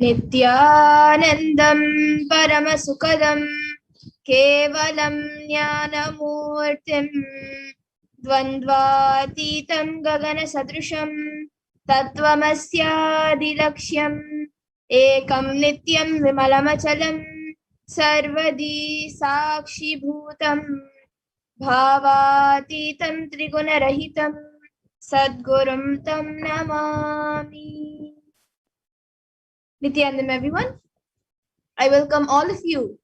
Nithyanandam Paramasukadam Kevalam Jnanamurtim Dvandvatitam Gagana Sadrusham Tattvamasyaadilaksham Ekam Nityam Vimalamachalam Sarvadi Sakshi Bhutam Bhavatitam Trigunarahitam Sadgurum Tam Namami. Nithyanandam, everyone. I welcome all of you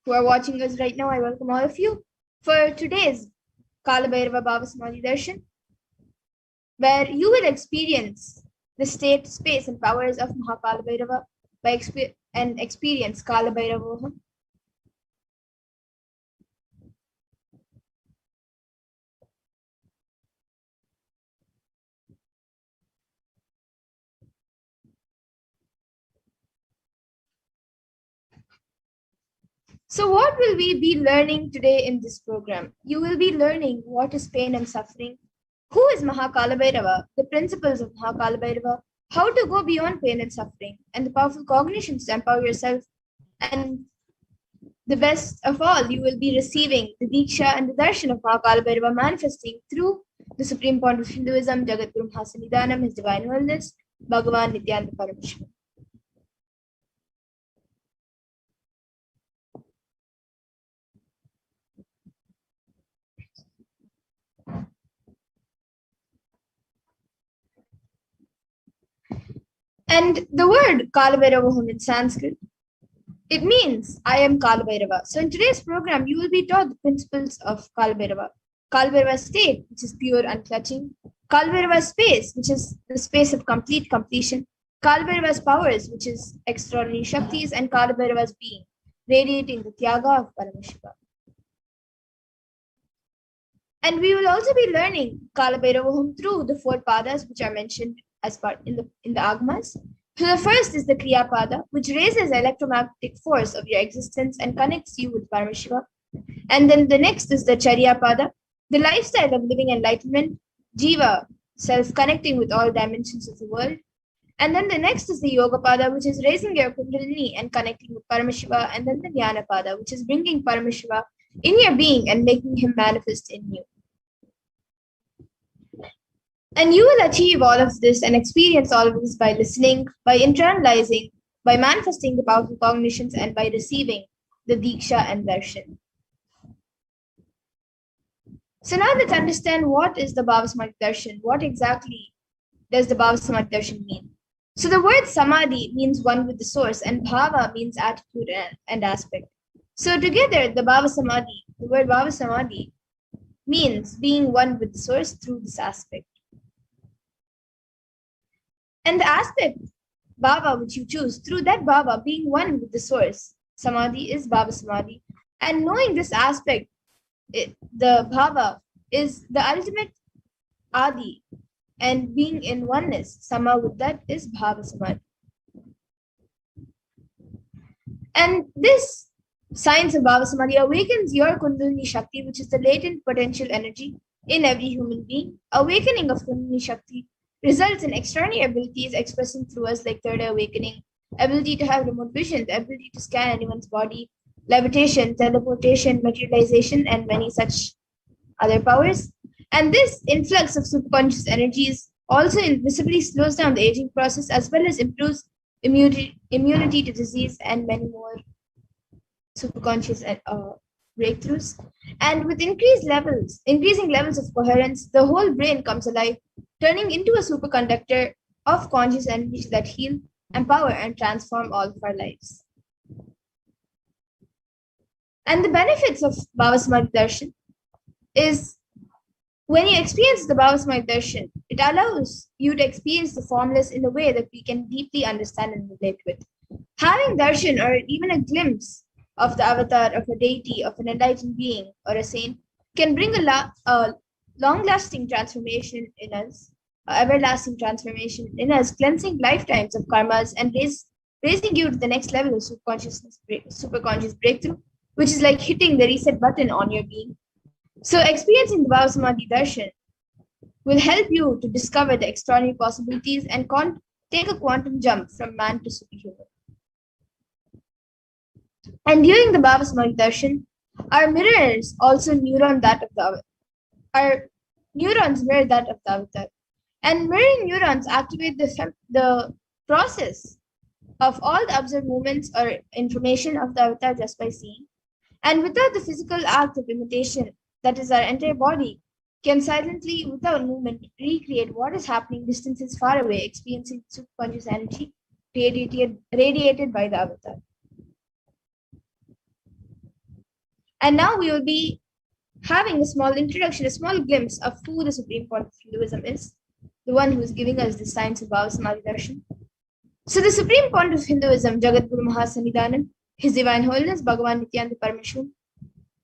who are watching us right now. I welcome all of you for today's Kala Bhairava Bhava Samadhi Darshan, where you will experience the state, space, and powers of Mahakala Bhairava and experience Kala Bhairavoham. So what will we be learning today in this program? You will be learning what is pain and suffering, who is Mahakala Bhairava, the principles of Mahakala Bhairava, how to go beyond pain and suffering, and the powerful cognitions to empower yourself. And the best of all, you will be receiving the Diksha and the Darshan of Mahakala Bhairava manifesting through the Supreme Point of Hinduism, Jagat Guru Mahasannidhanam, His Divine Wellness, Bhagavan Nithyananda Paramashivam. And the word Kala Bhairavoham in Sanskrit, it means I am Kala Bhairava. So in today's program, you will be taught the principles of Kala Bhairava. Kala Bhairava state, which is pure unclutching. Kala Bhairava space, which is the space of complete completion. Kala Bhairava's powers, which is extraordinary Shaktis, and Kala Bhairava's being, radiating the Tyaga of Paramashiva. And we will also be learning Kala Bhairavoham through the 4 padas, which are mentioned as part in the Agmas. So the first is the Kriya Pada, which raises the electromagnetic force of your existence and connects you with Paramashiva. And then the next is the Charya Pada, the lifestyle of living enlightenment, Jiva, self-connecting with all dimensions of the world. And then the next is the Yoga Pada, which is raising your Kundalini and connecting with Paramashiva. And then the Jnana Pada, which is bringing Paramashiva in your being and making him manifest in you. And you will achieve all of this and experience all of this by listening, by internalizing, by manifesting the powerful cognitions, and by receiving the Diksha and Darshan. So now let's understand what is the Bhava Samadhi Darshan. What exactly does the Bhava Samadhi Darshan mean? So the word Samadhi means one with the source, and Bhava means attitude and aspect. So together, the Bhava Samadhi, the word Bhava Samadhi, means being one with the source through this aspect. And the aspect, Bhava, which you choose, through that Bhava, being one with the source, Samadhi is Bhava Samadhi. And knowing this aspect, the Bhava is the ultimate Adi, and being in oneness, Sama with that is Bhava Samadhi. And this science of Bhava Samadhi awakens your Kundalini Shakti, which is the latent potential energy in every human being. Awakening of Kundalini Shakti results in extraordinary abilities expressing through us, like third awakening, ability to have remote vision, the ability to scan anyone's body, levitation, teleportation, materialization, and many such other powers. And this influx of superconscious energies also invisibly slows down the aging process, as well as improves immunity to disease and many more superconscious breakthroughs. And with increasing levels of coherence, the whole brain comes alive, turning into a superconductor of conscious energy that heal, empower, and transform all of our lives. And the benefits of Bhava Samadhi Darshan is, when you experience the Bhava Samadhi Darshan, it allows you to experience the formless in a way that we can deeply understand and relate with. Having darshan, or even a glimpse of the avatar of a deity, of an enlightened being, or a saint, can bring a long-lasting transformation in us, everlasting transformation in us, cleansing lifetimes of karmas and raising you to the next level of superconscious breakthrough, which is like hitting the reset button on your being. So experiencing the Bhava Samadhi Darshan will help you to discover the extraordinary possibilities and take a quantum jump from man to superhuman. And during the Baba Samadhi Darshan, our mirrors also neuron that of the our neurons mirror that of the avatar. And mirroring neurons activate the process of all the observed movements or information of the avatar just by seeing. And without the physical act of imitation, that is, our entire body can silently, without movement, recreate what is happening distances far away, experiencing subconscious energy radiated by the avatar. And now we will be having a small introduction, a small glimpse of who the Supreme Point of Hinduism is, the one who is giving us the science of Baba Samadhi Darshan. So the Supreme Point of Hinduism, Jagat Guru Mahasannidhanam, His Divine Holiness Bhagavan Nithyananda Paramashivam,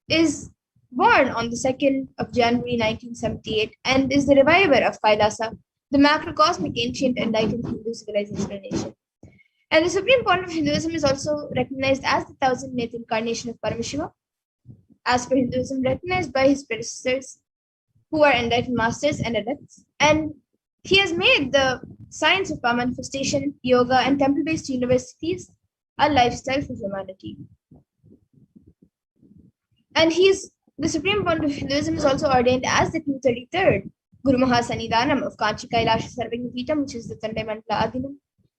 is born on the 2nd of January 1978 and is the reviver of Kailasa, the macrocosmic ancient enlightened Hindu civilization nation. And the Supreme Point of Hinduism is also recognized as the 1000th incarnation of Paramashiva, as per Hinduism, recognized by his predecessors, who are enlightened masters and adepts. And he has made the science of power manifestation, yoga, and temple-based universities a lifestyle for humanity. And the Supreme Point of Hinduism is also ordained as the 233rd Guru Mahasannidhanam of Kanchi Kailasha Sarvagnapeetham, which is the Tandai Mandala Adinam,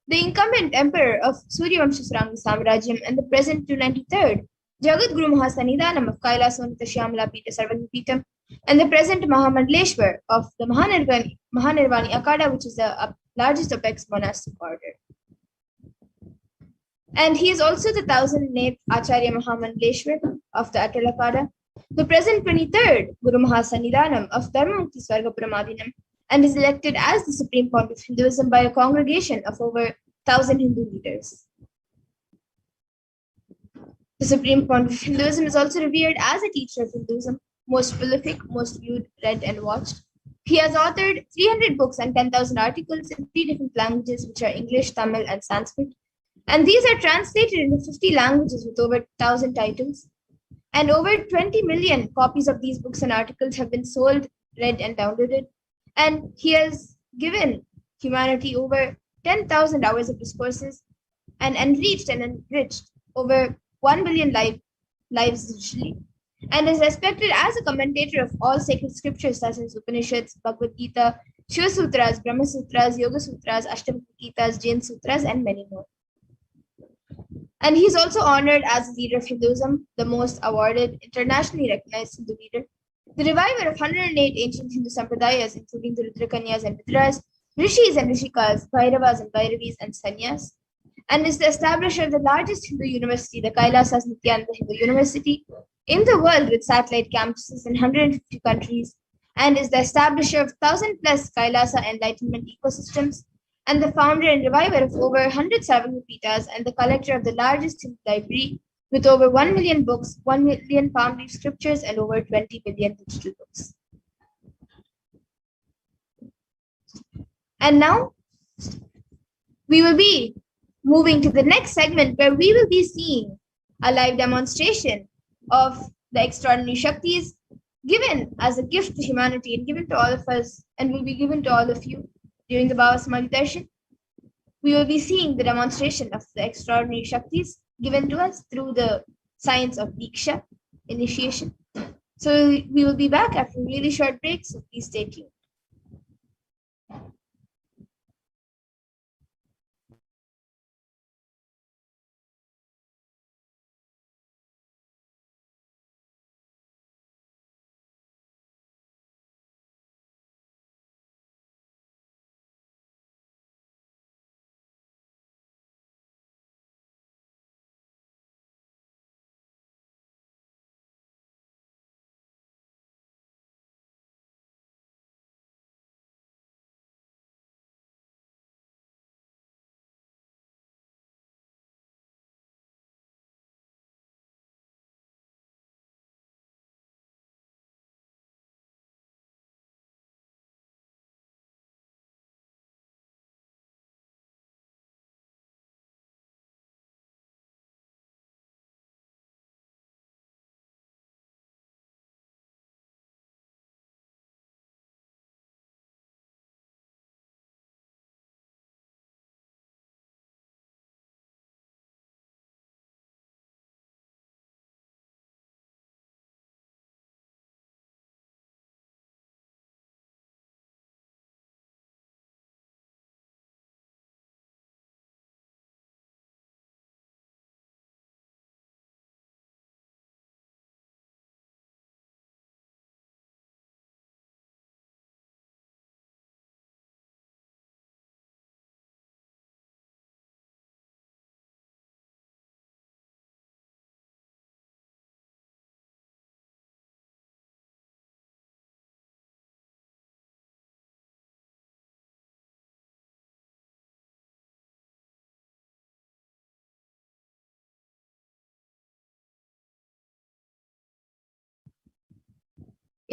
the incumbent emperor of Suryavamsha Saranga Samrajyam, and the present 293rd Jagat Guru Mahasannidhanam of Kailasonita Shyamala Pita Sarvagnapeetham, and the present Mahamandleshwar of the Mahanirvani Akada, which is the largest apex monastic order. And he is also the 1008th Acharya Mahamandleshwar of the Atal Akada, the present 23rd Guru Mahasannidhanam of Dharmamukti Swargapramadinam, and is elected as the Supreme Point of Hinduism by a congregation of over 1,000 Hindu leaders. The Supreme Point of Hinduism is also revered as a teacher of Hinduism, most prolific, most viewed, read, and watched. He has authored 300 books and 10,000 articles in 3 different languages, which are English, Tamil, and Sanskrit. And these are translated into 50 languages with over 1,000 titles. And over 20 million copies of these books and articles have been sold, read, and downloaded. And he has given humanity over 10,000 hours of discourses and enriched over 1 billion lives digitally, and is respected as a commentator of all sacred scriptures such as Upanishads, Bhagavad Gita, Shiva Sutras, Brahma Sutras, Yoga Sutras, Ashtamukti Gitas, Jain Sutras, and many more. And he is also honored as a leader of Hinduism, the most awarded, internationally recognized Hindu leader, the reviver of 108 ancient Hindu sampradayas, including the Rudrakanyas and Vidras, Rishis and Rishikas, Bhairavas and Bhairavis, and Sanyas, and is the establisher of the largest Hindu university, the Kailasas Nithyananda Hindu University, in the world with satellite campuses in 150 countries, and is the establisher of 1,000 plus Kailasa enlightenment ecosystems, and the founder and reviver of over 100 Sarvagnapeethas, and the collector of the largest Hindu library with over 1 million books, 1 million palm leaf scriptures, and over 20 billion digital books. And now we will be moving to the next segment, where we will be seeing a live demonstration of the extraordinary Shaktis given as a gift to humanity and given to all of us, and will be given to all of you during the Baba Samadhi Darshan. We will be seeing the demonstration of the extraordinary Shaktis given to us through the science of Diksha, initiation. So we will be back after a really short break, so please stay tuned.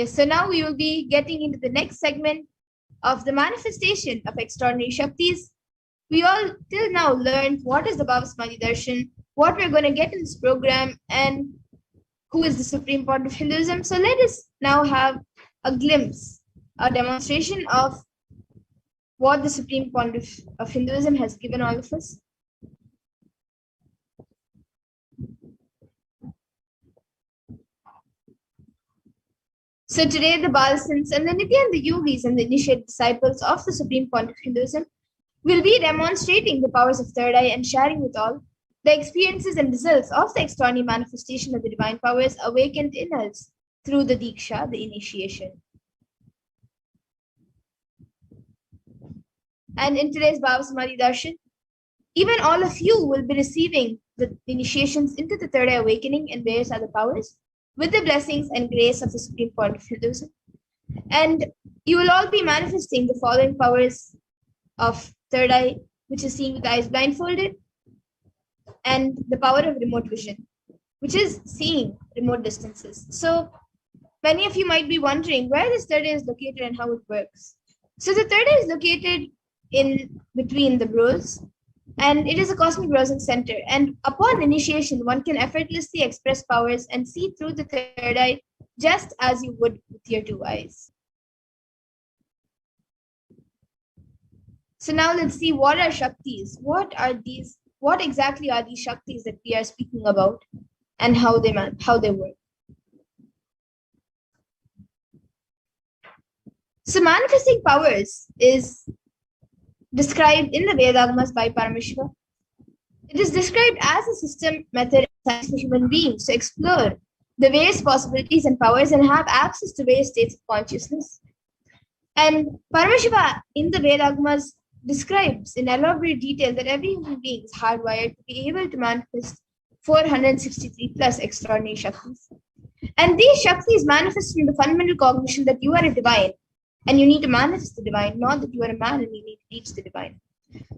Yes, so now we will be getting into the next segment of the manifestation of extraordinary Shaktis. We all till now learned what is the Bhavasmadi Darshan, what we're going to get in this program, and who is the supreme point of Hinduism. So let us now have a glimpse, a demonstration of what the supreme point of Hinduism has given all of us. So today the Balasins and the Nithyananda Yogis and the initiate disciples of the supreme point of Hinduism will be demonstrating the powers of third eye and sharing with all the experiences and results of the extraordinary manifestation of the divine powers awakened in us through the Diksha, the initiation. And in today's Bhavasamadhi Darshan, even all of you will be receiving the initiations into the third eye awakening and various other powers with the blessings and grace of the supreme point of Hinduism. And you will all be manifesting the following powers of third eye, which is seeing with eyes blindfolded, and the power of remote vision, which is seeing remote distances. So many of you might be wondering where this third eye is located and how it works. So the third eye is located in between the brows, and it is a cosmic browsing center. And upon initiation, one can effortlessly express powers and see through the third eye just as you would with your two eyes. So now let's see, what are Shaktis? What exactly are these Shaktis that we are speaking about, and how they work? So manifesting powers is described in the Vedagamas by Paramashiva. It is described as a system, method, and science for human beings to explore the various possibilities and powers and have access to various states of consciousness. And Paramashiva in the Vedagamas describes in elaborate detail that every human being is hardwired to be able to manifest 463 plus extraordinary Shaktis. And these Shaktis manifest from the fundamental cognition that you are a divine and you need to manifest the divine, not that you are a man and you need to reach the divine.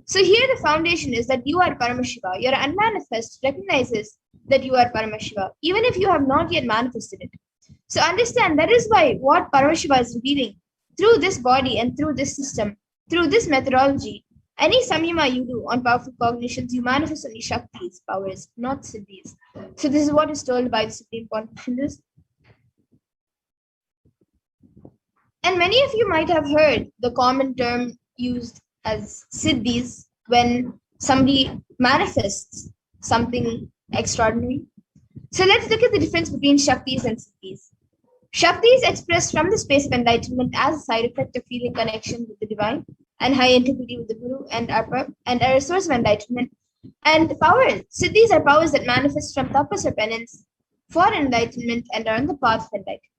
So here the foundation is that you are Paramashiva. Your unmanifest recognizes that you are Paramashiva, even if you have not yet manifested it. So understand that is why what Paramashiva is revealing through this body and through this system, through this methodology, any samyama you do on powerful cognitions, you manifest only Shaktis, powers, not Siddhis. So this is what is told by the Supreme Point of Hindus. And many of you might have heard the common term used as Siddhis when somebody manifests something extraordinary. So let's look at the difference between Shaktis and Siddhis. Shakti is expressed from the space of enlightenment as a side effect of feeling connection with the divine and high integrity with the Guru and are a source of enlightenment. And powers, Siddhis are powers that manifest from tapas or penance for enlightenment and are on the path of enlightenment.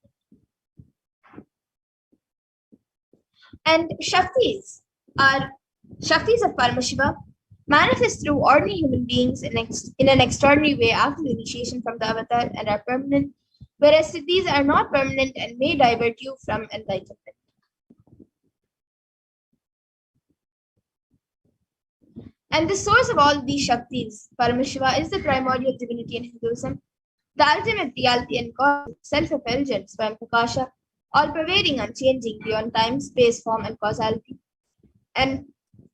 And Shaktis of Paramashiva manifest through ordinary human beings in an extraordinary way after the initiation from the avatar and are permanent, whereas Siddhis are not permanent and may divert you from enlightenment. And the source of all these Shaktis, Paramashiva, is the primordial divinity in Hinduism, the ultimate reality and cause, self-effulgent, Swayam Prakasha, all-pervading, unchanging, beyond time, space, form, and causality. And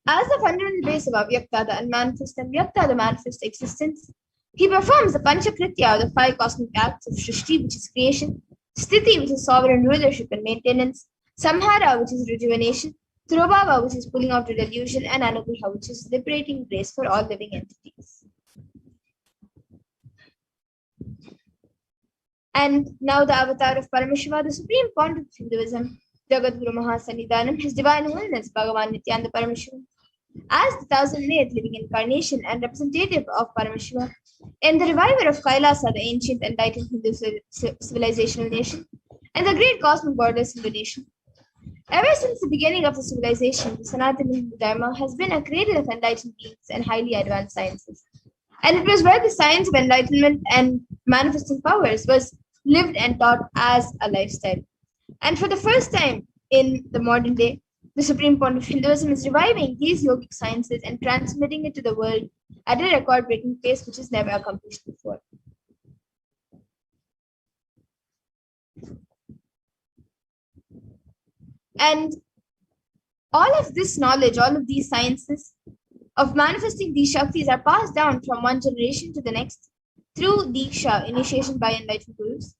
as the fundamental base of Avyakta, the unmanifest, and Vyakta, the manifest existence, he performs the Panchakritya, the 5 cosmic acts of Shrishti, which is creation, Sthiti, which is sovereign rulership and maintenance, Samhara, which is rejuvenation, Throbhava, which is pulling out the delusion, and Anugraha, which is liberating grace for all living entities. And now the avatar of Paramashiva, the supreme point of Hinduism, Jagadguru Mahasannidhanam, His Divine Holiness, Bhagavan Nithyananda Paramashivam, as the 1008th living incarnation and representative of Paramashiva, and the reviver of Kailasa, the ancient enlightened Hindu civilizational nation, and the great cosmic goddess Hindu nation. Ever since the beginning of the civilization, the Sanatana Hindu Dharma has been a cradle of enlightened beings and highly advanced sciences. And it was where the science of enlightenment and manifesting powers was lived and taught as a lifestyle. And for the first time in the modern day, the supreme point of Hinduism is reviving these yogic sciences and transmitting it to the world at a record-breaking pace which is never accomplished before. And all of this knowledge, all of these sciences of manifesting these Shaktis are passed down from one generation to the next through Diksha, initiation by enlightened Gurus.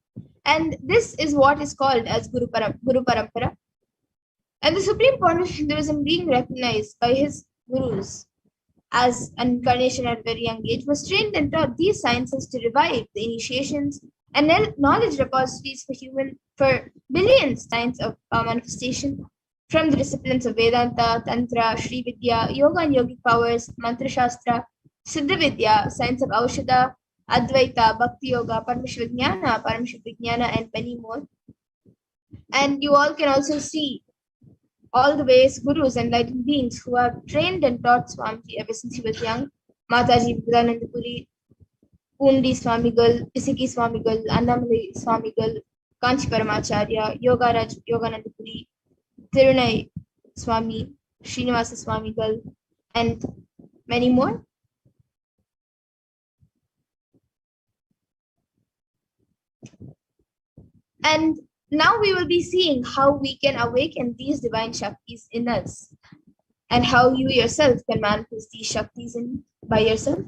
And this is what is called as Guru Parampara. And the Supreme Point of Hinduism, being recognized by his Gurus as an incarnation at a very young age, was trained and taught these sciences to revive the initiations and knowledge repositories for billions times of manifestation from the disciplines of Vedanta, Tantra, Sri Vidya, Yoga and Yogic powers, Mantra Shastra, Siddha Vidya, science of Aushadha, Advaita, Bhakti Yoga, Paramashivoham, and many more. And you all can also see all the ways Gurus, enlightened beings who have trained and taught Swamiji ever since he was young, Mataji Vivekanandapuri, Pundi Swamigal, Isiki Swamigal, Annamalai Swamigal, Kanchi Paramacharya, Yogaraj Yoganandapuri, Tirunai Swami, Srinivasa Swamigal, and many more. And now we will be seeing how we can awaken these divine Shaktis in us and how you yourself can manifest these Shaktis by yourself.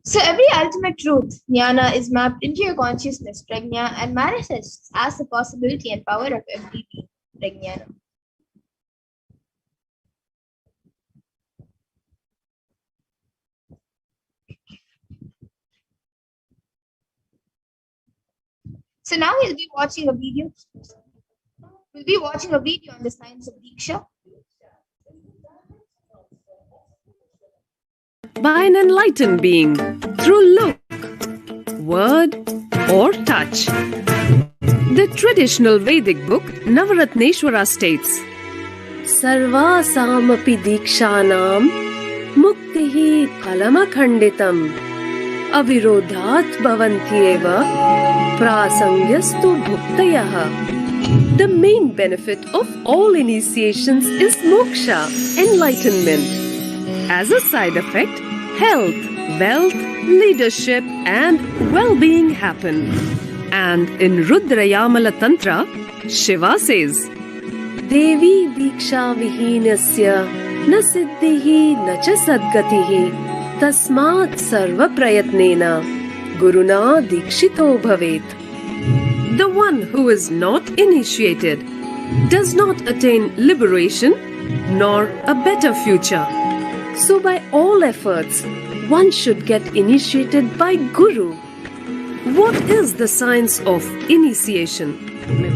So every ultimate truth, jnana, is mapped into your consciousness, prajna, and manifests as the possibility and power of every being, prajnana. So now we'll be watching a video. We'll be watching a video on the science of Diksha. By an enlightened being through look, word, or touch. The traditional Vedic book Navaratneshwara states, Sarvasamapi Dikshanam Muktihi Phalamakhanditam Avirodhat Bhavantyeva Prasangyastu Bhuktayaha. The main benefit of all initiations is moksha, enlightenment. As a side effect, health, wealth, leadership, and well-being happen. And in Rudrayamala Tantra, Shiva says, Devi Diksha Vihinasya Na Siddhihi Na Cha Sadgatihi Tasmat Sarva Prayatnena Guruna Dikshito Bhavet. The one who is not initiated does not attain liberation nor a better future. So by all efforts, one should get initiated by Guru. What is the science of initiation?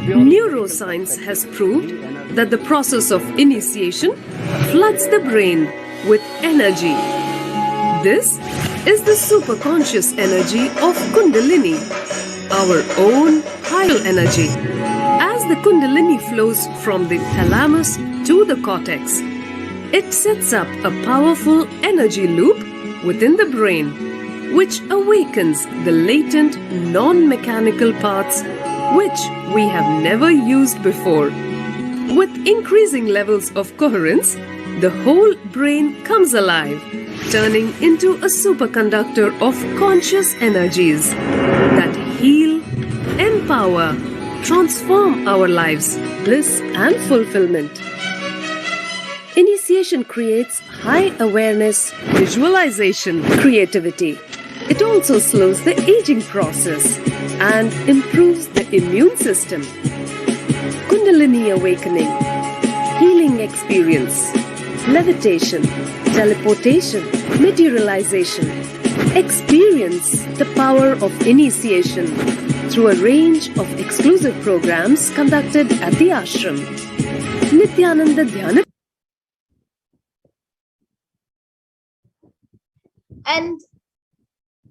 Neuroscience has proved that the process of initiation floods the brain with energy. This is the superconscious energy of Kundalini, our own higher energy. As the Kundalini flows from the thalamus to the cortex, it sets up a powerful energy loop within the brain, which awakens the latent non-mechanical parts which we have never used before. With increasing levels of coherence, the whole brain comes alive, turning into a superconductor of conscious energies that heal, empower, transform our lives, bliss and fulfillment. Initiation creates high awareness, visualization, creativity. It also slows the aging process and improves the immune system. Kundalini awakening, healing experience, levitation, teleportation, materialization. Experience the power of initiation through a range of exclusive programs conducted at the ashram. Nithyananda Dhyana. And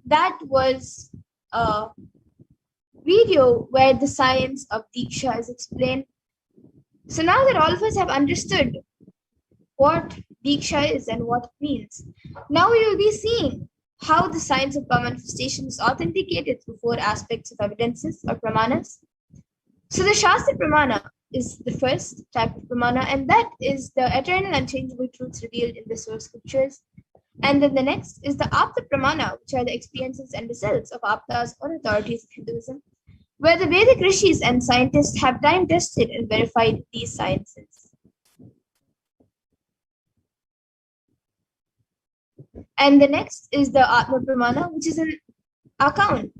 that was a video where the science of Diksha is explained. So now that all of us have understood what Diksha is and what it means, now we will be seeing how the science of manifestation is authenticated through four aspects of evidences or pramanas. So the Shastra Pramana is the first type of pramana, and that is the eternal unchangeable truths revealed in the source scriptures. And then the next is the Apta Pramana, which are the experiences and results of Aptas or authorities of Hinduism, where the Vedic rishis and scientists have time tested and verified these sciences. And the next is the Atma Pramana, which is an account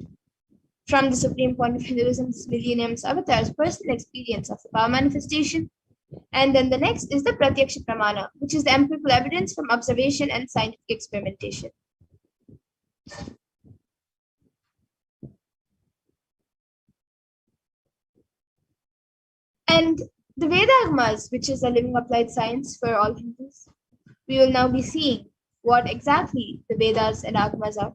from the supreme point of Hinduism's millennium's avatar's personal experience of the power manifestation. And then the next is the Pratyaksha Pramana, which is the empirical evidence from observation and scientific experimentation. And the Vedagmas, which is a living applied science for all Hindus, we will now be seeing what exactly the Vedas and Agmas are.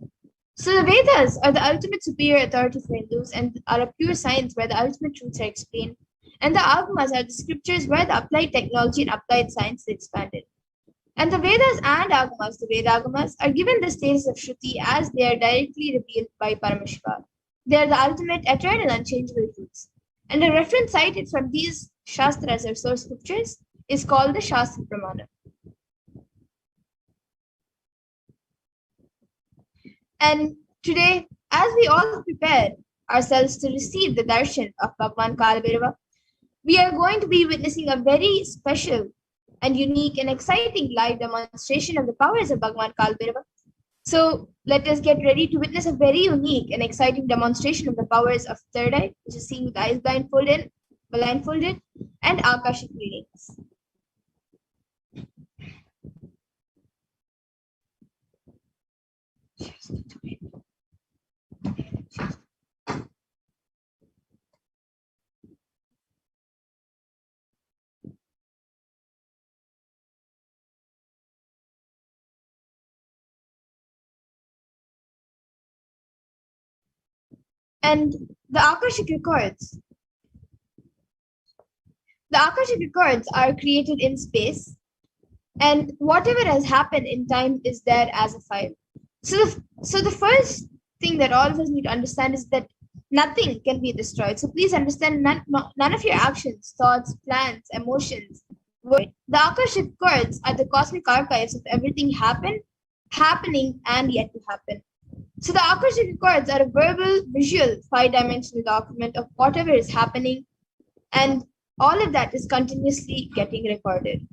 So the Vedas are the ultimate superior authority for Hindus and are a pure science where the ultimate truths are explained. And the Agmas are the scriptures where the applied technology and applied science is expanded. And the Vedas and Agamas, the Vedagamas, are given the status of Shruti as they are directly revealed by Paramashiva. They are the ultimate, eternal, unchangeable truths. And a reference cited from these Shastras or source scriptures is called the Shastra Pramana. And today, as we all prepare ourselves to receive the darshan of Bhagwan Kalabhairava, we are going to be witnessing a very special and unique and exciting live demonstration of the powers of Bhagwan Kalabhairava. So let us get ready to witness a very unique and exciting demonstration of the powers of third eye, which is seeing with eyes blindfolded, and Akashic readings. And the Akashic records. The Akashic records are created in space, and whatever has happened in time is there as a file. So the first thing that all of us need to understand is that nothing can be destroyed. So please understand none of your actions, thoughts, plans, emotions. The Akashic records are the cosmic archives of everything happening, and yet to happen. So the Akashic records are a verbal, visual, 5-dimensional document of whatever is happening, and all of that is continuously getting recorded.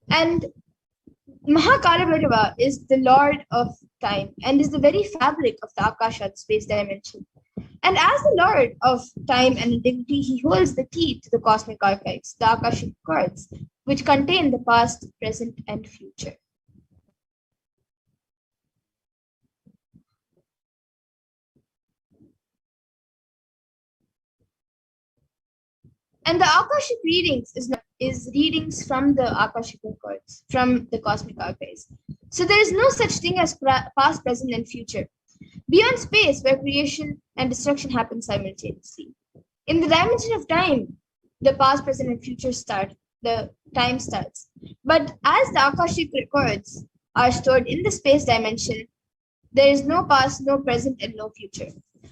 And Mahakalabhairava is the Lord of time and is the very fabric of the Akasha, the space dimension. And as the Lord of time and divinity, he holds the key to the cosmic archives, the Akashic records, which contain the past, present, and future. And the Akashic readings is readings from the Akashic records, from the cosmic archives. So there is no such thing as past, present, and future. Beyond space, where creation and destruction happen simultaneously. In the dimension of time, the past, present, and future start. The time starts. But as the Akashic records are stored in the space dimension, there is no past, no present, and no future.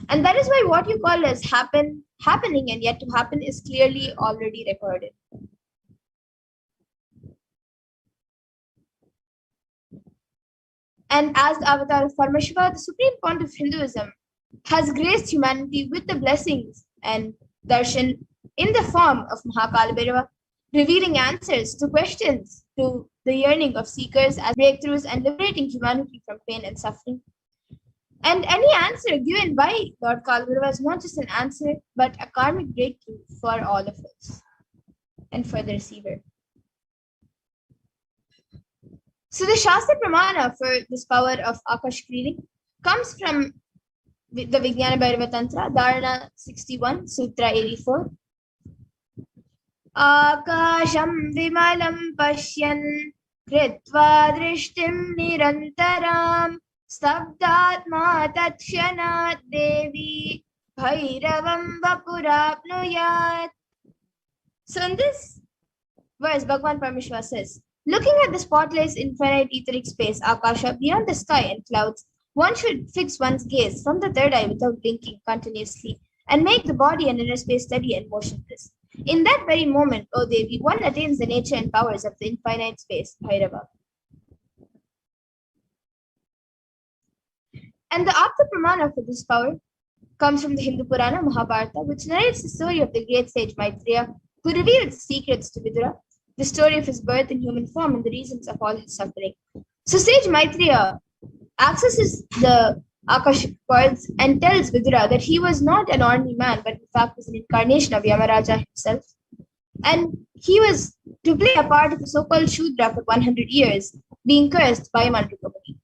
And that is why what you call as happening and yet to happen is clearly already recorded. And as the avatar of Paramashiva, the supreme point of Hinduism has graced humanity with the blessings and darshan in the form of Mahakalabhairava, revealing answers to questions, to the yearning of seekers as breakthroughs and liberating humanity from pain and suffering. And any answer given by Lord Kalabhairava is not just an answer, but a karmic breakthrough for all of us and for the receiver. So the Shastra Pramana for this power of Akashic reading comes from the Vijnana Bhairava Tantra, Dharana 61, Sutra 84. Akasham vimalam pashyan kritva drishtim nirantaram stabdatma tatshanat devi bhairavam vapurapnuyat. So in this verse, Bhagwan Paramashiva says, looking at the spotless infinite etheric space, Akasha, beyond the sky and clouds, one should fix one's gaze from the third eye without blinking continuously and make the body and inner space steady and motionless. In that very moment, O Devi, one attains the nature and powers of the infinite space, Bhairava. And the Apta Pramana for this power comes from the Hindu Purana Mahabharata, which narrates the story of the great sage Maitreya, who revealed the secrets to Vidura, the story of his birth in human form and the reasons of all his suffering. So sage Maitreya accesses the Akashic worlds and tells Vidura that he was not an ordinary man, but in fact was an incarnation of Yamaraja himself. And he was to play a part of the so-called Shudra for 100 years, being cursed by Mandukapati.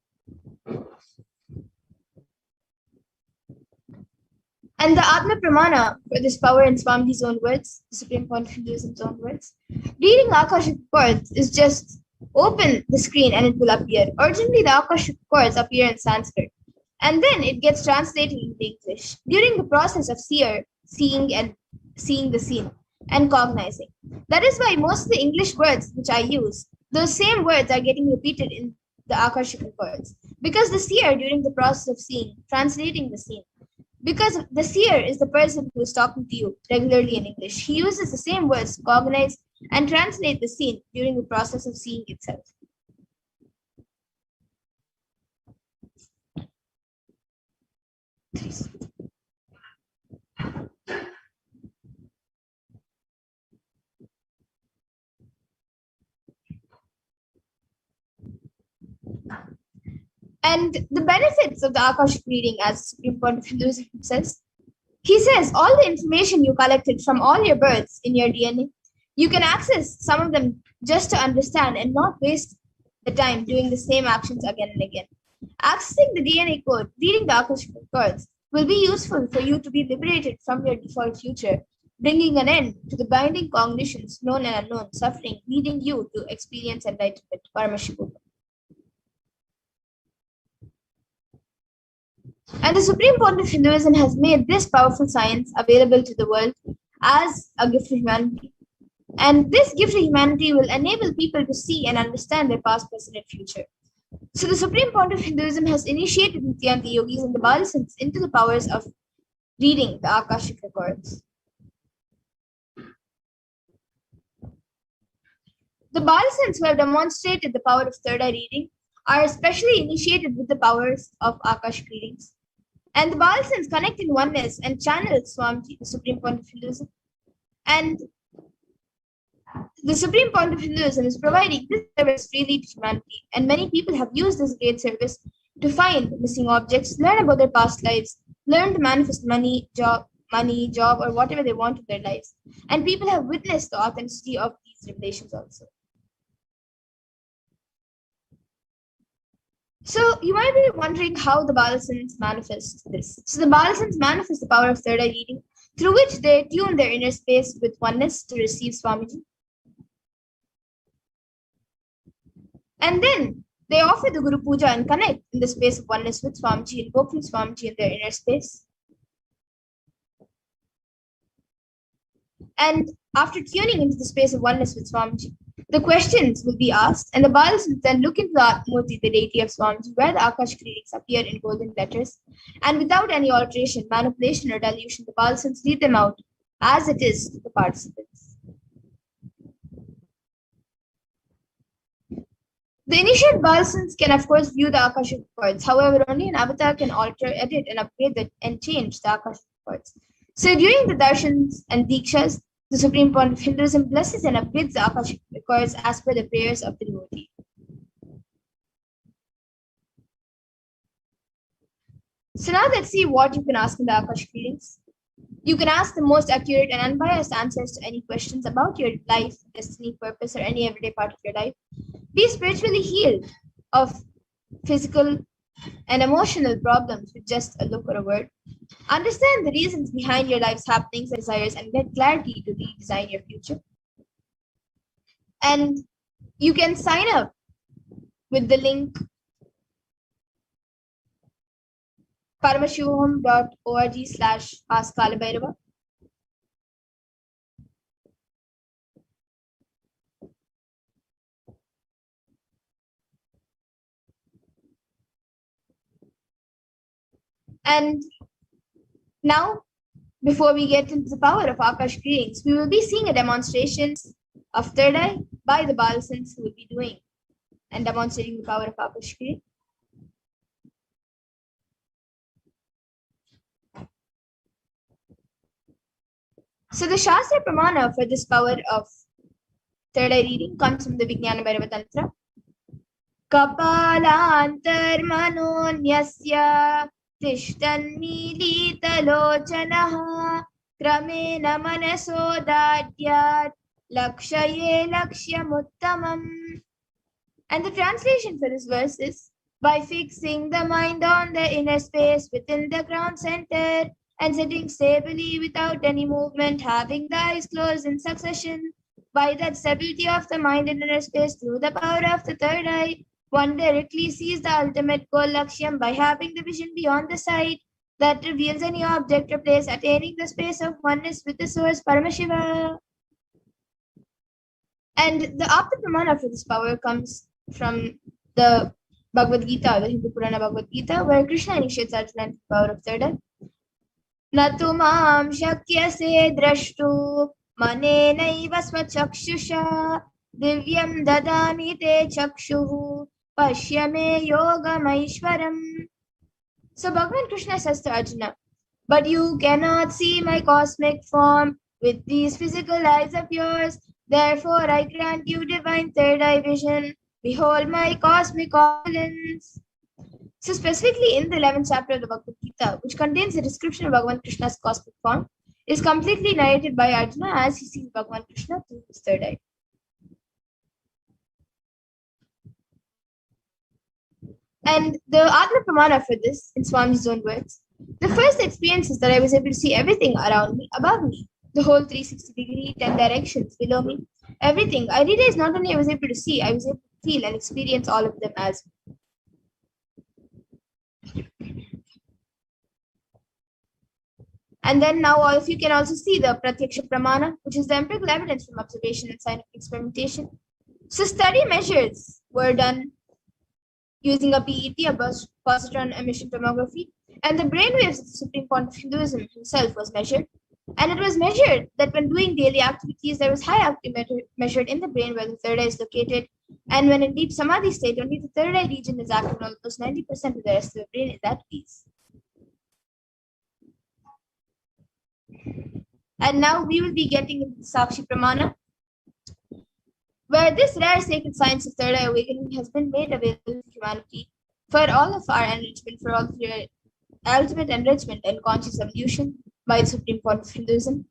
And the Atma Pramana for this power in Swamiji's own words, the Supreme Point of Hinduism's own words, reading Akashic chords is just open the screen and it will appear. Originally, the Akashic chords appear in Sanskrit, and then it gets translated into English during the process of seeing the scene and cognizing. That is why most of the English words which I use, those same words are getting repeated in the Akashic chords, because the seer during the process of seeing, translating the scene, because the seer is the person who is talking to you regularly in English. He uses the same words to cognize and translate the scene during the process of seeing itself. And the benefits of the Akashic reading, as Supreme Point of Hinduism says, he says all the information you collected from all your births in your DNA, you can access some of them just to understand and not waste the time doing the same actions again and again. Accessing the DNA code, reading the Akashic codes, will be useful for you to be liberated from your default future, bringing an end to the binding cognitions, known and unknown, suffering, leading you to experience enlightenment, Paramashivoham. And the Supreme Point of Hinduism has made this powerful science available to the world as a gift to humanity. And this gift to humanity will enable people to see and understand their past, present, and future. So the Supreme Point of Hinduism has initiated Nithyananda yogis and the Balasants into the powers of reading the Akashic records. The Balasants who have demonstrated the power of third eye reading are especially initiated with the powers of Akashic readings. And the Balasants connect in oneness and channel Swamiji, the Supreme Point of Hinduism. And the Supreme Point of Hinduism is providing this service freely to humanity. And many people have used this great service to find missing objects, learn about their past lives, learn to manifest money, job, or whatever they want in their lives. And people have witnessed the authenticity of these revelations also. So you might be wondering how the Balasants manifest this. So the Balasants manifest the power of third eye reading, through which they tune their inner space with oneness to receive Swamiji. And then they offer the Guru Puja and connect in the space of oneness with Swamiji, invoking Swamiji in their inner space. And after tuning into the space of oneness with Swamiji, the questions will be asked, and the Balasants then look into the Atmurti, the deity of Swamiji, where the Akashic readings appear in golden letters. And without any alteration, manipulation, or dilution, the Balasants read them out as it is to the participants. The initiate Balasants can, of course, view the Akashic records. However, only an avatar can alter, edit, and upgrade and change the Akashic records. So during the darshans and dikshas, the Supreme Point of Hinduism blesses and upgrades the Akashic records as per the prayers of the devotee. So now let's see what you can ask in the Akashic readings. You can ask the most accurate and unbiased answers to any questions about your life, destiny, purpose, or any everyday part of your life. Be spiritually healed of physical and emotional problems with just a look or a word. Understand the reasons behind your life's happenings and desires and get clarity to redesign your future. And you can sign up with the link paramashivoham.org/askkalabhairava. And now before we get into the power of Akash greetings, we will be seeing a demonstration of third eye by the Balasins who will be doing and demonstrating the power of Akash greeting. So the Shastra Pramana for this power of third eye reading comes from the Vijnana Bhairava Tantra. Kapalantarmanonyasya tishtannilitalochanaha kramen manaso dadyat lakshaye lakshyamuttamam. And the translation for this verse is, by fixing the mind on the inner space within the ground center and sitting stably without any movement, having the eyes closed in succession, by that stability of the mind in inner space through the power of the third eye, one directly sees the ultimate goal Lakshyam by having the vision beyond the sight that reveals any object or place, attaining the space of oneness with the source Paramashiva. And the Apta Pramana for this power comes from the Bhagavad Gita, the Hindu Purana Bhagavad Gita, where Krishna initiates Arjuna into the power of third eye. Natu mam shakyase drashtu manenaiva swachakshusha divyam dadami te chakshuhu pashyame yogamaishwaram. So Bhagavan Krishna says to Arjuna, but you cannot see my cosmic form with these physical eyes of yours. Therefore, I grant you divine third eye vision. Behold my cosmic opulence. So, specifically in the 11th chapter of the Bhagavad Gita, which contains a description of Bhagavan Krishna's cosmic form, is completely narrated by Arjuna as he sees Bhagavan Krishna through his third eye. And the Atma Pramana for this, in Swami's own words, the first experience is that I was able to see everything around me, above me, the whole 360-degree, 10 directions below me, everything. I realized not only I was able to see, I was able to feel and experience all of them as. And then now all of you can also see the Pratyaksha Pramana, which is the empirical evidence from observation and scientific experimentation. So study measures were done using a PET, a positron emission tomography, and the brainwaves of the Supreme Point of Hinduism himself was measured. And it was measured that when doing daily activities, there was high activity measured in the brain where the third eye is located. And when in deep samadhi state, only the third eye region is active, and almost 90% of the rest of the brain is at peace. And now we will be getting into the Sakshi Pramana, where this rare sacred science of third eye awakening has been made available to humanity for all of our enrichment, for all of your ultimate enrichment and conscious evolution by the Supreme Point of Hinduism.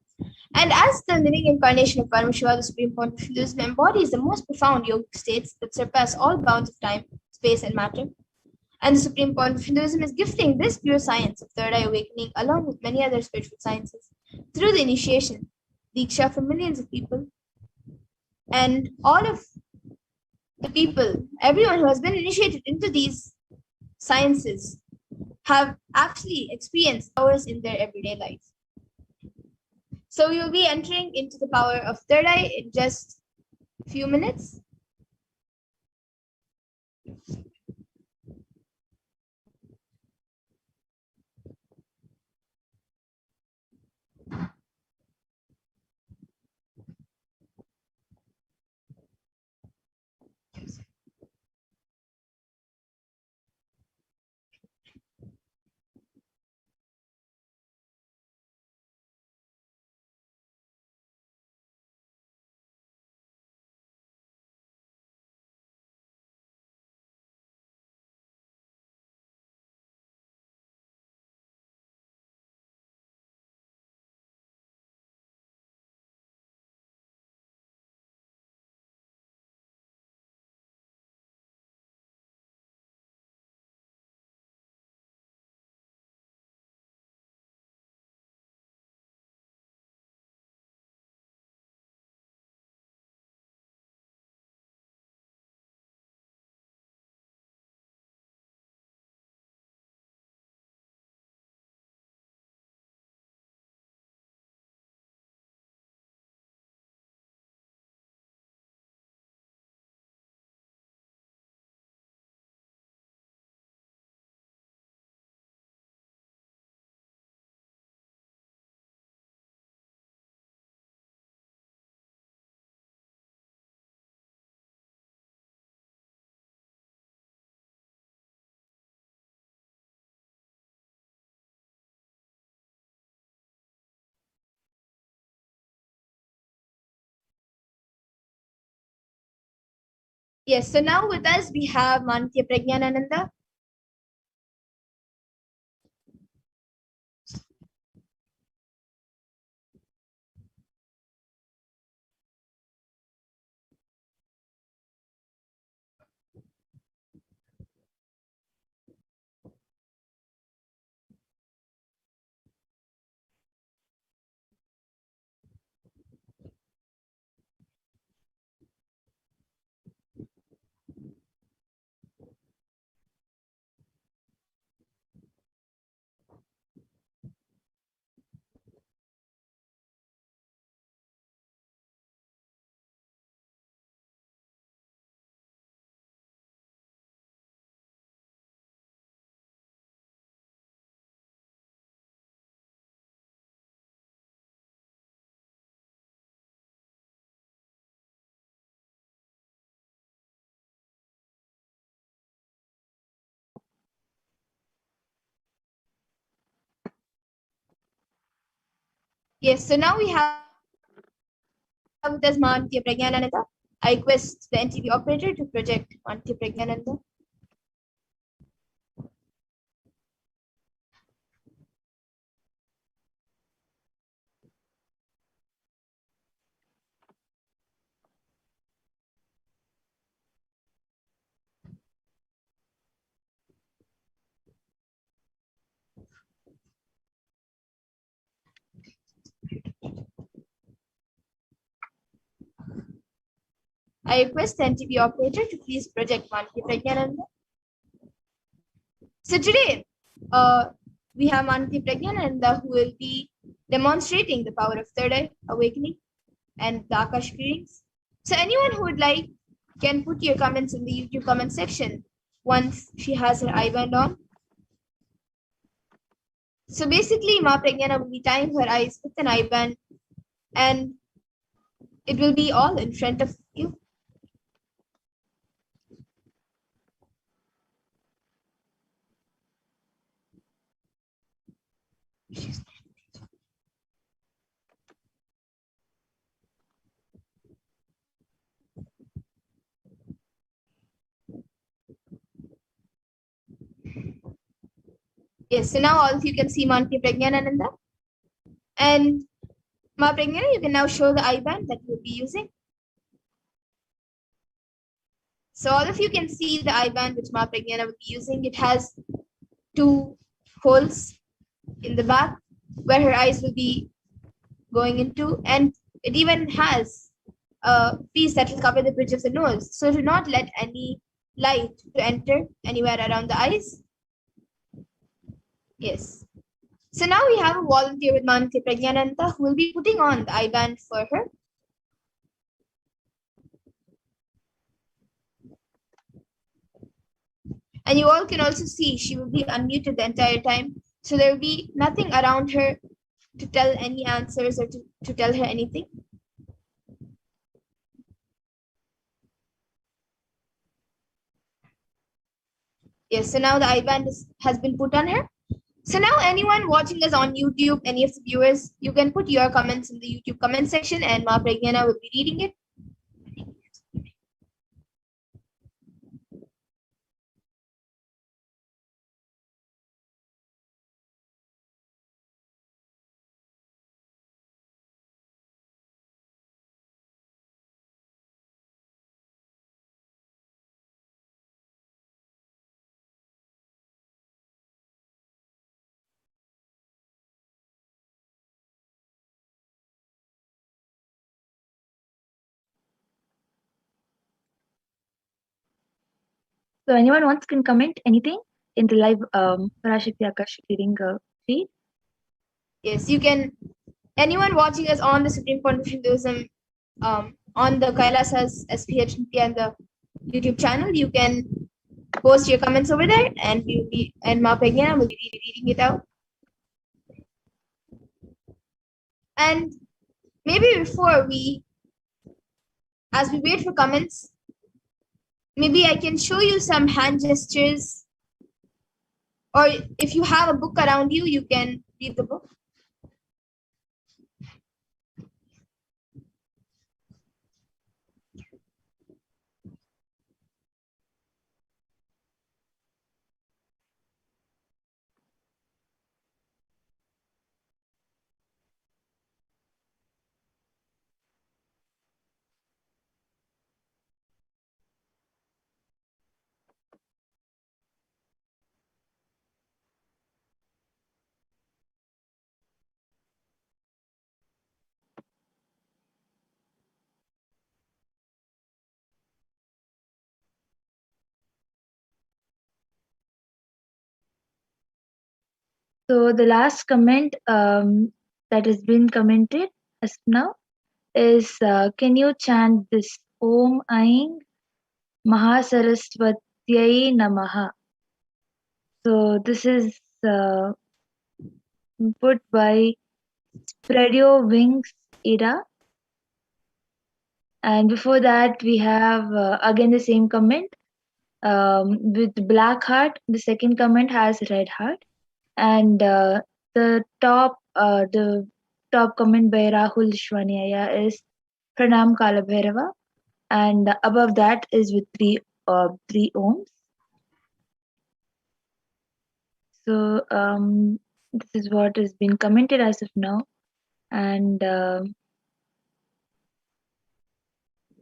And as the living incarnation of Paramashiva, the Supreme Point of Hinduism embodies the most profound yogic states that surpass all bounds of time, space, and matter. And the Supreme Point of Hinduism is gifting this pure science of third eye awakening along with many other spiritual sciences through the initiation, Diksha for millions of people. And all of the people, everyone who has been initiated into these sciences, have actually experienced powers in their everyday life. So we will be entering into the power of third eye in just a few minutes. Yes, so now with us we have Manitya Prajnanananda. Yes, so now we have with us Manitya Prajnanananda. I request the NTV operator to project Manitya Prajnanananda. I request the NTV operator to please project Manitya Prajnanananda. So today, we have Manitya Prajnanananda who will be demonstrating the power of third eye awakening and the Akashic readings. So anyone who would like can put your comments in the YouTube comment section once she has her eye band on. So basically, Ma Pragyana will be tying her eyes with an eye band and it will be all in front of you. Yes, so now all of you can see Manitya Prajnanananda. And Ma Pragyana, you can now show the eye band that you'll be using. So all of you can see the eye band which Ma Pragyana will be using. It has two holes in the back where her eyes will be going into, and it even has a piece that will cover the bridge of the nose, so to not let any light to enter anywhere around the eyes. Yes. So now we have a volunteer with Manitya Prajnananda who will be putting on the eye band for her. And you all can also see she will be unmuted the entire time. So there will be nothing around her to tell any answers or to tell her anything. Yes, so now the eye band has been put on her. So now anyone watching us on YouTube, any of the viewers, you can put your comments in the YouTube comment section and Ma Pragyana will be reading it. So anyone wants can comment anything in the live Parashakti Akashic reading feed. Yes, you can. Anyone watching us on the Supreme Confucianism, on the Kailasas SPH Nithyananda YouTube channel, you can post your comments over there, and Ma Pragyana will be reading it out. And maybe before as we wait for comments, maybe I can show you some hand gestures, or if you have a book around you, you can read the book. So the last comment that has been commented as of now is can you chant this Om Aing Mahasaraswatyai Namaha? So this is put by Spread Your Wings Ira. And before that, we have again the same comment with black heart. The second comment has red heart, and the top comment by Rahul Shwanyaya is Pranam Kalabhairava, and above that is with three ohms. So this is what has been commented as of now, and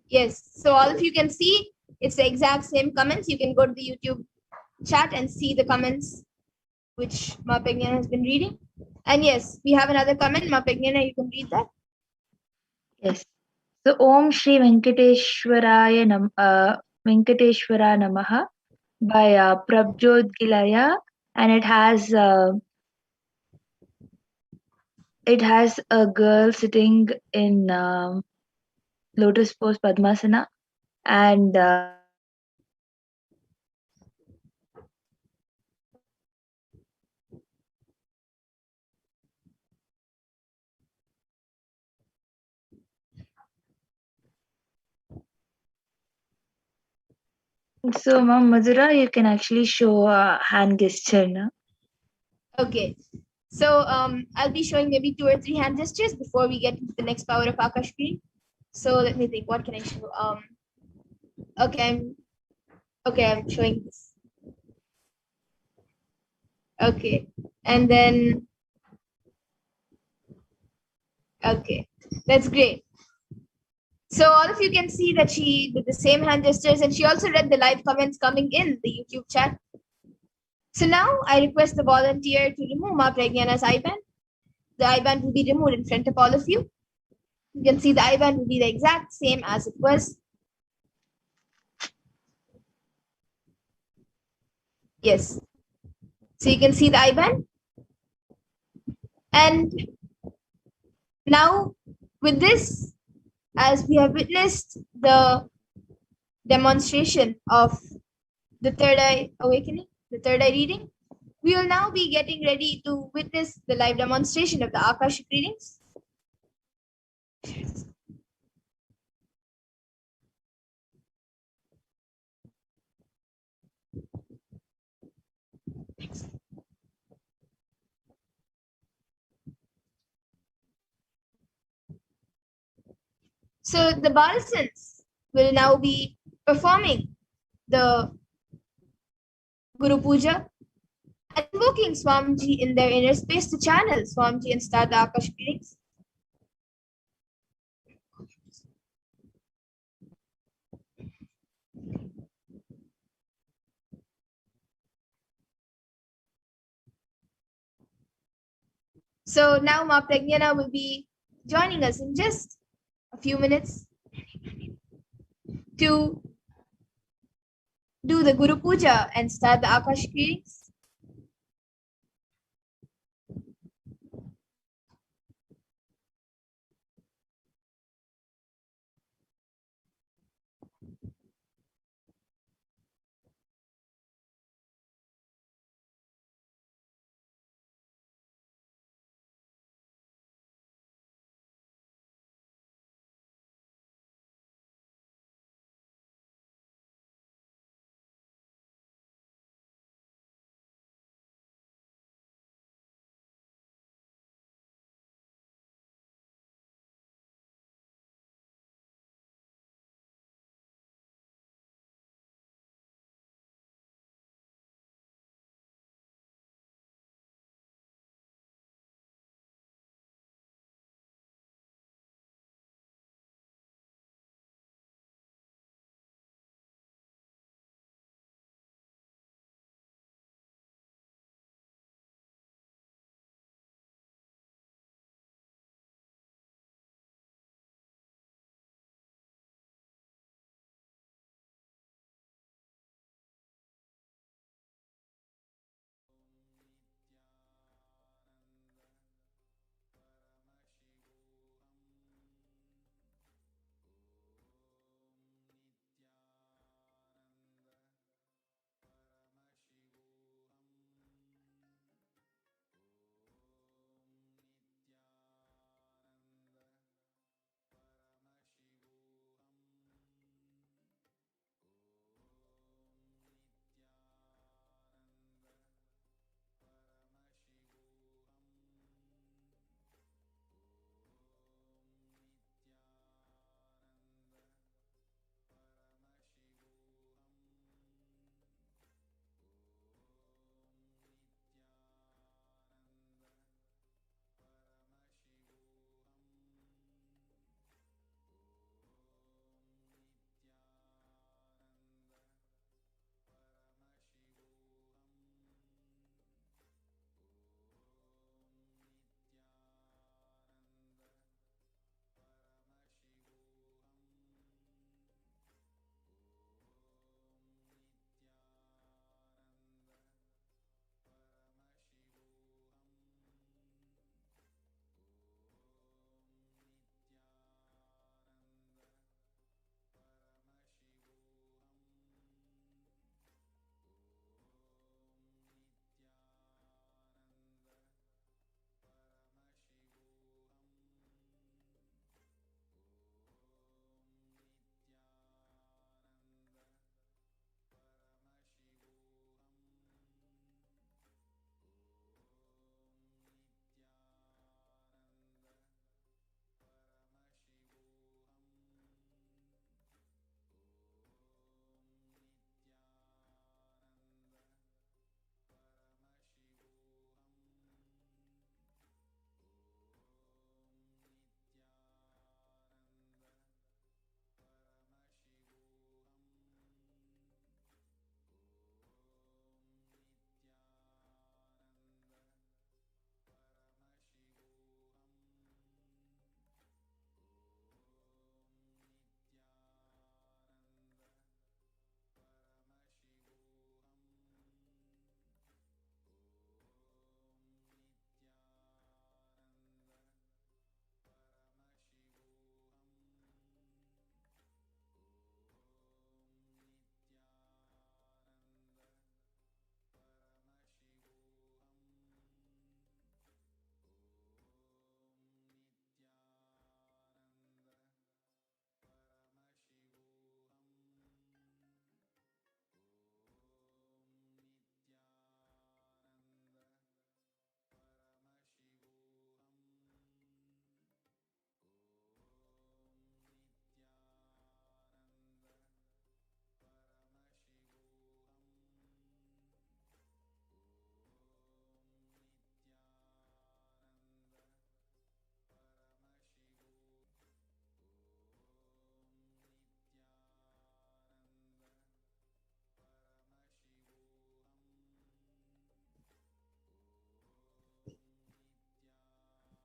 Yes. So all of you can see it's the exact same comments. You can go to the YouTube chat and see the comments which Ma Pegnana has been reading. And yes, we have another comment. Ma Pegnana, you can read that. yes. So Om Shri Venkateshwaraya Venkateshwara Namaha by Prabjot Gilaya, and it has a girl sitting in lotus pose Padmasana, and so Ma'am Madhura, you can actually show a hand gesture now. Okay. So I'll be showing maybe 2 or 3 hand gestures before we get into the next power of Akashic. So let me think. What can I show? Okay, I'm showing this. Okay, and then okay, that's great. So all of you can see that she did the same hand gestures, and she also read the live comments coming in the YouTube chat. So now I request the volunteer to remove Ma Pragyana's IBAN. The IBAN will be removed in front of all of you. You can see the IBAN will be the exact same as it was. Yes. So you can see the IBAN. And now with this, as we have witnessed the demonstration of the third eye awakening, the third eye reading, we will now be getting ready to witness the live demonstration of the Akashic readings. So the Balasans will now be performing the Guru Puja and invoking Swamiji in their inner space to channel Swamiji and start the Akashic readings. So now Ma Pragyana will be joining us in just a few minutes to do the Guru Puja and start the Akashic readings.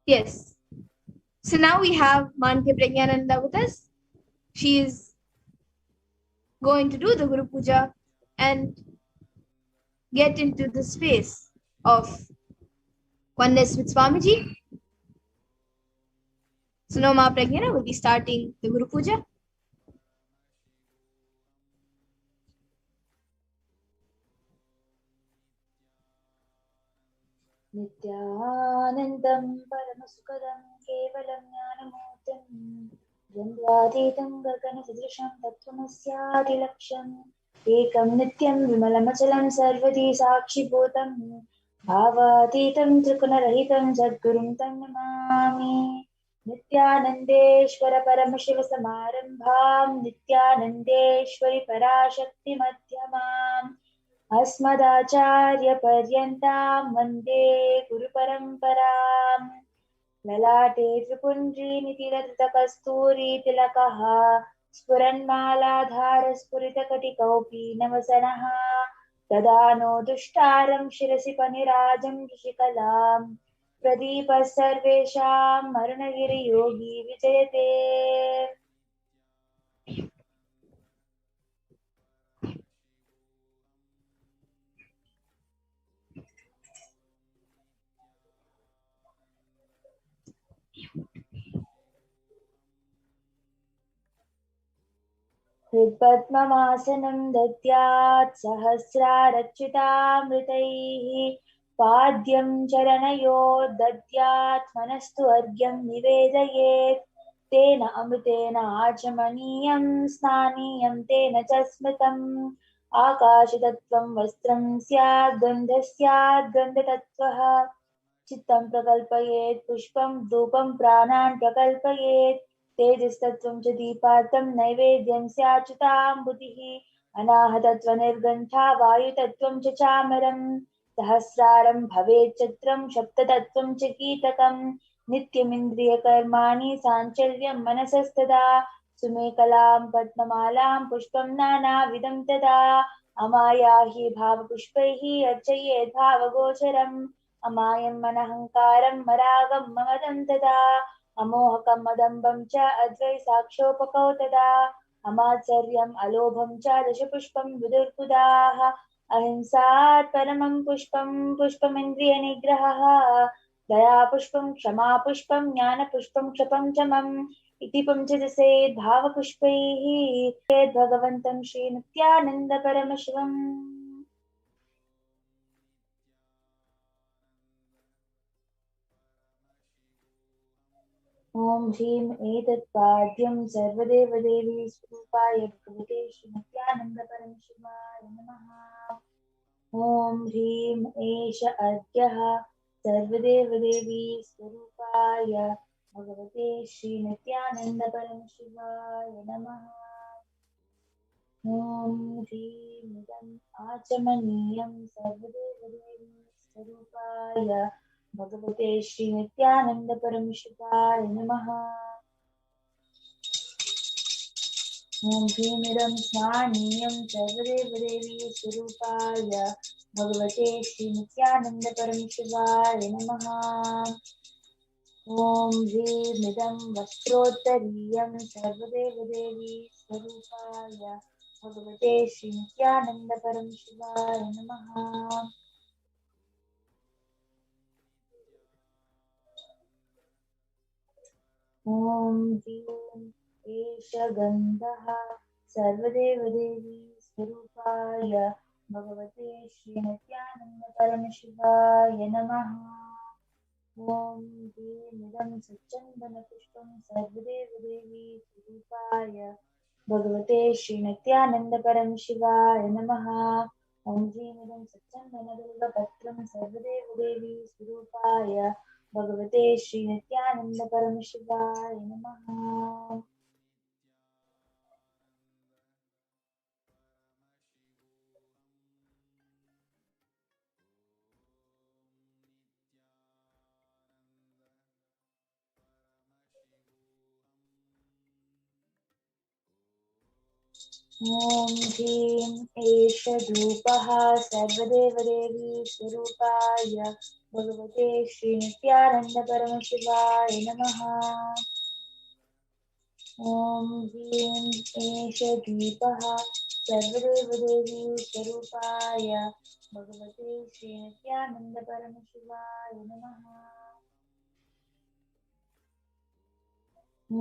Yes. So now we have Manke Pragyananda with us. She is going to do the Guru Puja and get into the space of oneness with Swamiji. So now Ma Pragyana will be starting the Guru Puja. नित्यानन्दं परमसुखदं केवलं ज्ञानमूर्तिं द्वन्द्वातीतं गगनसदृशं तत्त्वमस्यादिलक्ष्यम् एकं नित्यं विमलमचलं सर्वधी साक्षिभूतं भावातीतं त्रिगुणरहितं सद्गुरुं तं नमामि नित्यानन्देश्वर परमशिवसमारम्भां नित्यानन्देश्वरि पराशक्तिमध्यमाम् अस्मदाचार्यपर्यन्तां वन्दे गुरुपरम्पराम् ललाटे त्रिपुण्ड्रीनितिलतकस्तूरीतिलकः स्फुरन्मालाधारस्फुरितकटिकौपीनवसनः ददानो दुष्टारं शिरसि पनिराजं ऋषिकलां प्रदीपः सर्वेषां मरुणगिरियोगी विजयते हृत्पद्ममासनं दद्यात् सहस्रारच्युतामृतैः पाद्यं चरणयोः दद्यात् मनस्तु अर्घ्यं निवेदयेत् तेन अमृतेन आचमनीयं स्नानीयं तेन च स्मृतम् आकाशतत्त्वं वस्त्रं स्यात् गन्धः स्यात् गन्धतत्त्वः चित्तं प्रकल्पयेत् पुष्पं धूपं प्राणान् प्रकल्पयेत् तेजस्तत्त्वं च दीपार्थं नैवेद्यं स्याच्युताम्बुधिः अनाहतत्वनिर्गन्था वायुतत्त्वं च चामरं सहस्रारं भवेत् चत्रं सप्ततत्त्वं च कीटकं नित्यमिन्द्रियकर्माणि साञ्चल्यं मनसस्तदा सुमेकलां पद्ममालां पुष्पं नानाविधं तदा अमायाहि भावपुष्पैः अर्चयेत् भावगोचरम् अमायं मनहङ्कारं मरागं ममदं तदा अमोहकं मदम्बं च अद्वैसाक्षोपकौ तदा अमात्सर्यम् अलोभं च दशपुष्पं विदुर्बुधाः अहिंसात् परमं पुष्पं पुष्पमिन्द्रियनिग्रहः दयापुष्पं क्षमापुष्पं ज्ञानपुष्पं क्षपं च मम इति पञ्चदशेद् भावपुष्पैः भगवन्तं श्रीनित्यानन्दपरमशिवम् ॐ ह्रीं एतत्पाद्यं सर्वदेवदेवी स्वरूपाय भगवते श्रीनित्यानन्दपरमशिवाय नमः ॐ ह्रीं एष अर्घ्यः सर्वदेवदेवी स्वरूपाय भगवते श्रीनित्यानन्दपरमशिवाय नमः ॐ ह्रीं इदम् आचमनीयं सर्वदेवदेवी स्वरूपाय भगवते श्रीनित्यानन्दपरमशिवाय नमः ॐ ह्रीमिदं स्नानीयं सर्वदेवदेवी स्वरूपाय भगवते श्रीनित्यानन्दपरमशिवाय नमः ॐ ह्रीमिदं वस्त्रोत्तरीयं सर्वदेवदेवी स्वरूपाय भगवते श्रीनित्यानन्दपरमशिवाय नमः ॐ ह्रीं एष गन्धः सर्वदेवदेवी स्वरूपाय भगवते श्रीनित्यानन्दपरमशिवाय नमः ॐ ह्रीमिदं सच्चन्दनपुष्पं सर्वदेवदेवी स्वरूपाय भगवते श्रीनित्यानन्दपरमशिवाय नमः ॐ ह्रीमिदं सच्चन्दनबिल्वपत्रं सर्वदेवदेवी स्वरूपाय भगवते श्रीनित्यानन्दपरमशिवाय नमः ॐ ह्रीं एष धूपः सर्वदेवदेवी स्वरूपाय भगवते श्रीनित्यानन्दपरमशिवाय नमः। ॐ ह्रीं एष दीपः सर्वदेवदेवी स्वरूपाय भगवते श्रीनित्यानन्दपरमशिवाय नमः। ॐ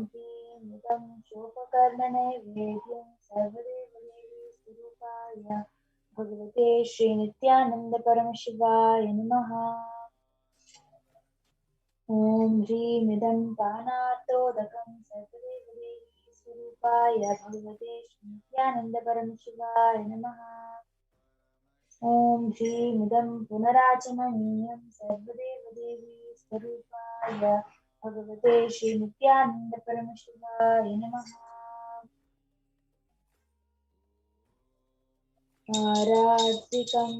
ह्रीं इदं शोककर्णनैवेद्यं सर्वदेवदेवी स्वरूपाय भगवते श्रीनित्यानन्दपरमशिवाय नमः। ॐ ह्रीं इदं पानार्तोदकं सर्वदेवदेवी स्वरूपाय भगवते श्रीनित्यानन्दपरमशिवाय नमः। ॐ ह्रीं इदं पुनराचमनीयं सर्वदेवदेवी स्वरूपाय भगवते श्रीनित्यानन्दपरमशिवाय नमः। आराधिकम्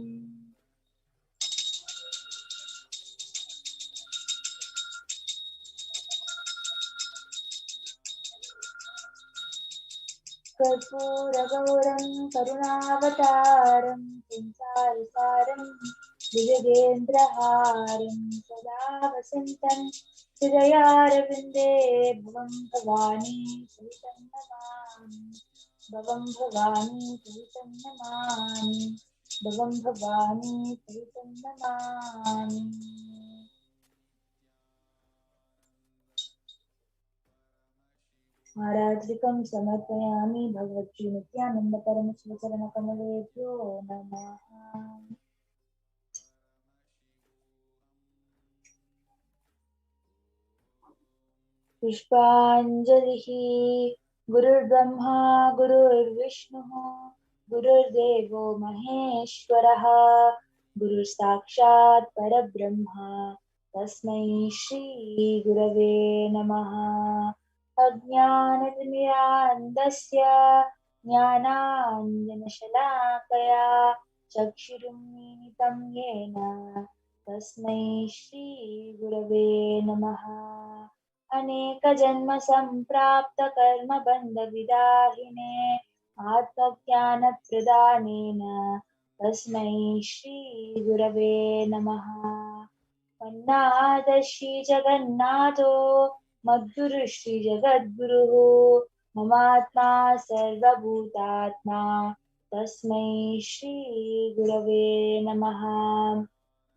कर्पूरगौरं करुणावतारं संसारसारं विजयेन्द्रहारं सदा वसन्तं हृदयारविन्दे भवं भवानी सहितं नमामि। भवं भवानी सहितं नमामि। भवं भवानी सहितं नमामि। आराधिकं समर्पयामि भगवती नित्यानन्दपरमशिवचरणकमलेभ्यो नमः। पुष्पाञ्जलिः। गुरुर्ब्रह्मा गुरुर्विष्णुः गुरुर्देवो महेश्वरः गुरुसाक्षात् परब्रह्मा तस्मै श्रीगुरवे नमः। अज्ञानतिमिरान्धस्य ज्ञानाञ्जनशलाकया चक्षुरुन्मीलितं येन तस्मै श्रीगुरवे नमः। अनेकजन्मसम्प्राप्तकर्मबन्धविदाहिने आत्मज्ञानप्रदानेन तस्मै श्रीगुरवे नमः। वन्नादश्री जगन्नाथो मद्गुरुः श्रीजगद्गुरुः ममात्मा सर्वभूतात्मा तस्मै श्रीगुरवे नमः।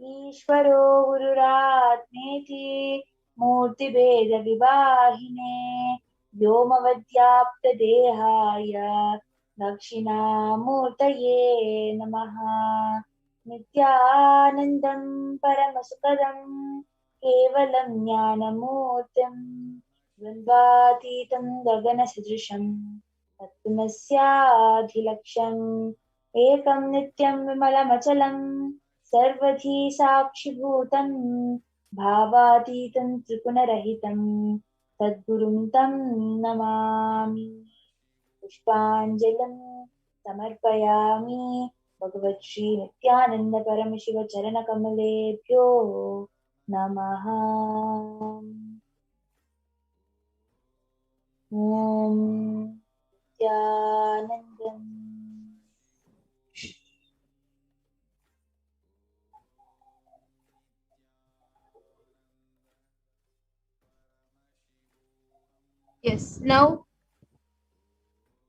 ईश्वरो गुरुरात्मेति मूर्तिभेदविभागिने व्योमवद्व्याप्तदेहाय दक्षिणामूर्तये नमः। नित्यानन्दं परमसुखदं केवलं ज्ञानमूर्तिं द्वन्द्वातीतं गगनसदृशं तत्त्वमस्याधिलक्ष्यम् एकं नित्यं विमलमचलं सर्वधी साक्षिभूतं भावातीतं त्रिगुणरहितं तद्गुरुं तं नमामि। पुष्पाञ्जलिं समर्पयामि भगवत्श्री नित्यानंद परमशिव चरणकमलेभ्यो नमः। ॐ नित्यानन्दम्। Yes, now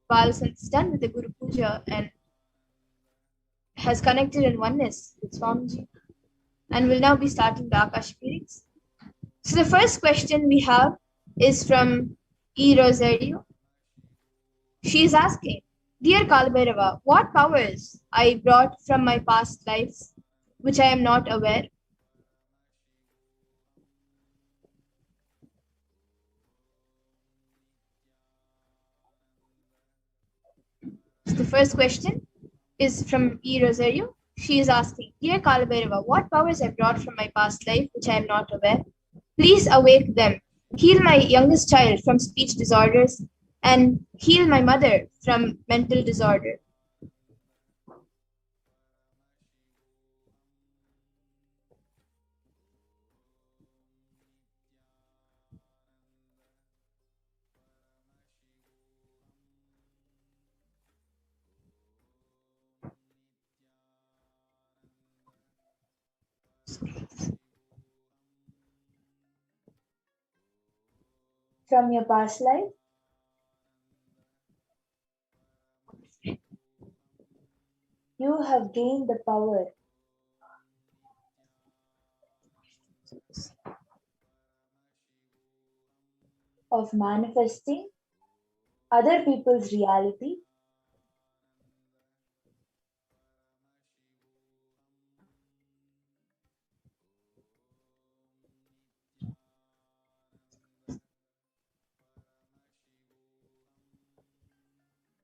Balasan is done with the Guru Puja and has connected in oneness with Swamiji, and will now be starting the Akashic readings. So the first question we have is from E. Rosario. She is asking, Dear Kalbhairava, what powers I brought from my past lives, which I am not aware? So the first question is from E. Rosario. She is asking, Dear Kalbhairava, what powers I brought from my past life, which I am not aware? Please awake them. Heal my youngest child from speech disorders and heal my mother from mental disorder. from your past life. You have gained the power of manifesting other people's reality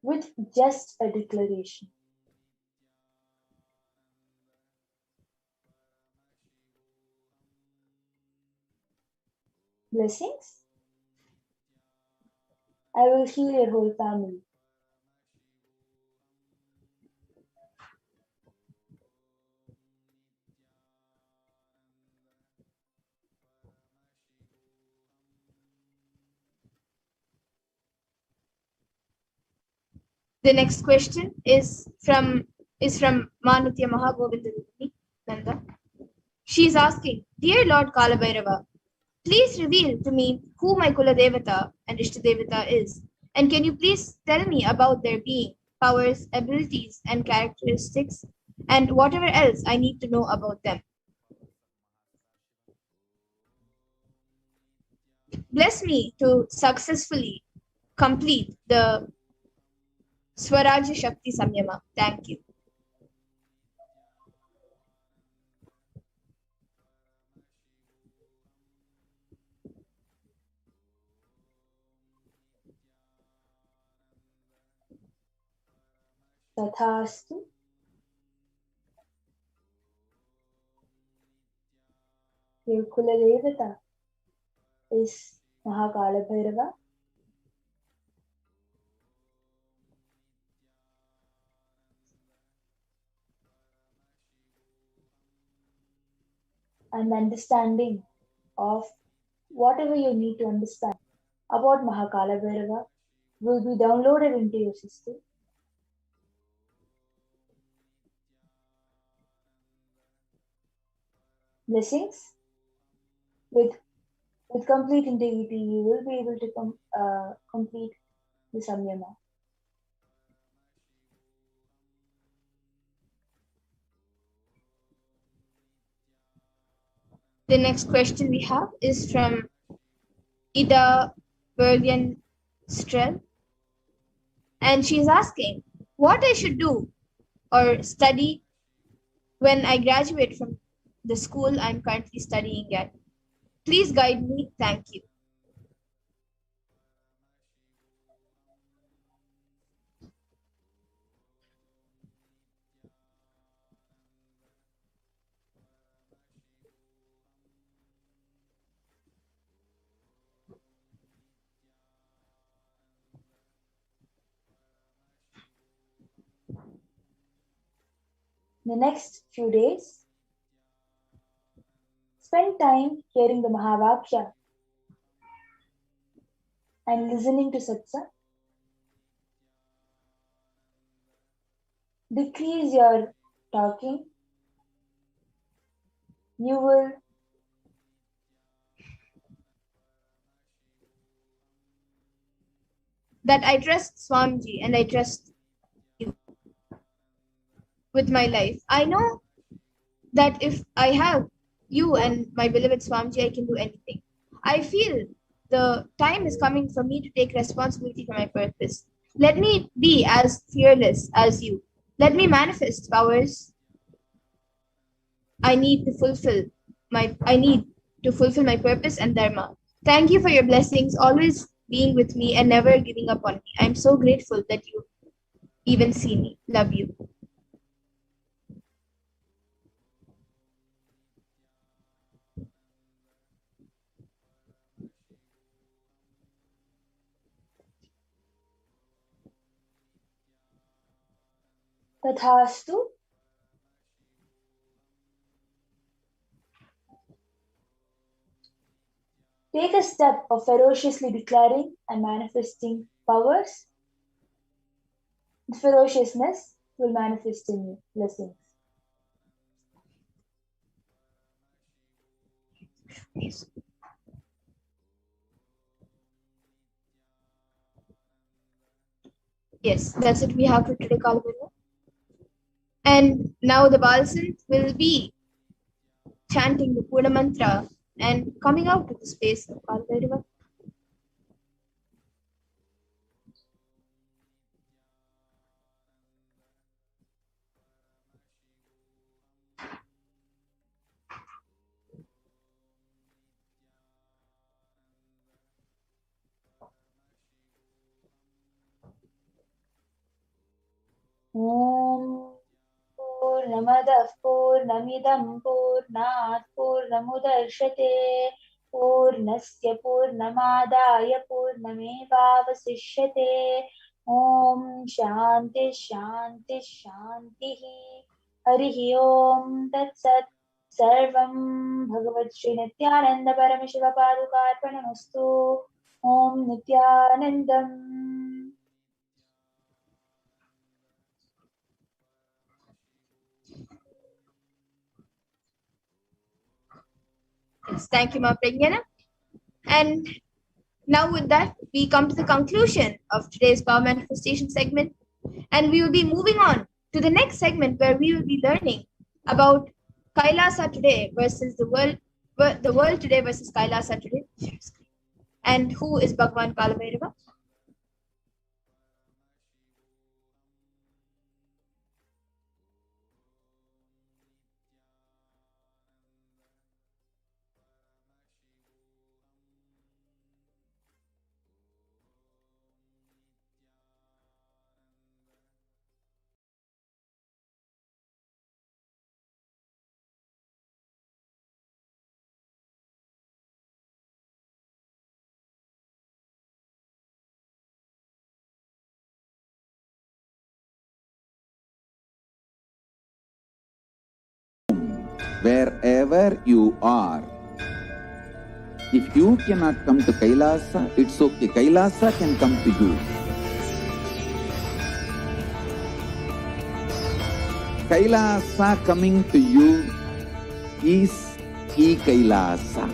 with just a declaration. Blessings. I will heal your whole family. The next question is from Manutya Mahagovinda Nanda. She is asking, Dear Lord Kalabhairava, please reveal to me who my Kula Devata and Ishta Devata is. And can you please tell me about their being, powers, abilities, and characteristics, and whatever else I need to know about them. Bless me to successfully complete the Swarajya Shakti Samyama. Thank you. Tathastu. Your Kula Devata is Mahakala Bhairava. And understanding of whatever you need to understand about Mahakala Bhairava will be downloaded into your system. Blessings. With complete integrity, you will be able to complete the Samyama. The next question we have is from Ida Bergen Strel. And she's asking what I should do or study when I graduate from the school I'm currently studying at. Please guide me. Thank you. The next few days, spend time hearing the Mahavakya and listening to Satsang. Decrease your talking. You will that I trust Swamiji and I trust you with my life. I know that if I have you and my beloved Swamiji, I can do anything. I feel the time is coming for me to take responsibility for my purpose. Let me be as fearless as you. Let me manifest powers I need to fulfill my purpose and dharma. Thank you for your blessings, always being with me and never giving up on me. I'm so grateful that you even see me. Love you. Tathastu. Take a step of ferociously declaring and manifesting powers. The ferociousness will manifest in you. Blessings. Yes, that's it we have for today, Kalabhairava. And now the Balsant will be chanting the Purna mantra and coming out to the space of Kalabhairava. Om Purnamadah Purnamidam Purnat Purnamudachyate Purnasya Purnamadaya Purnamevavasishyate. Om Shanti Shanti Shanti. Harihi Om Tat Sat. Sarvam Bhagavad Shri Nithyananda Paramashiva Padukarpanamastu. Om Nithyanandam. Yes, thank you, Ma Pragyana. And now with that, we come to the conclusion of today's Power Manifestation segment. And we will be moving on to the next segment where we will be learning about Kailasa today versus the world today versus Kailasa today. And who is Bhagwan Kalabhairava? Wherever you are. If you cannot come to Kailasa, it's okay. Kailasa can come to you. Kailasa coming to you is E-Kailasa.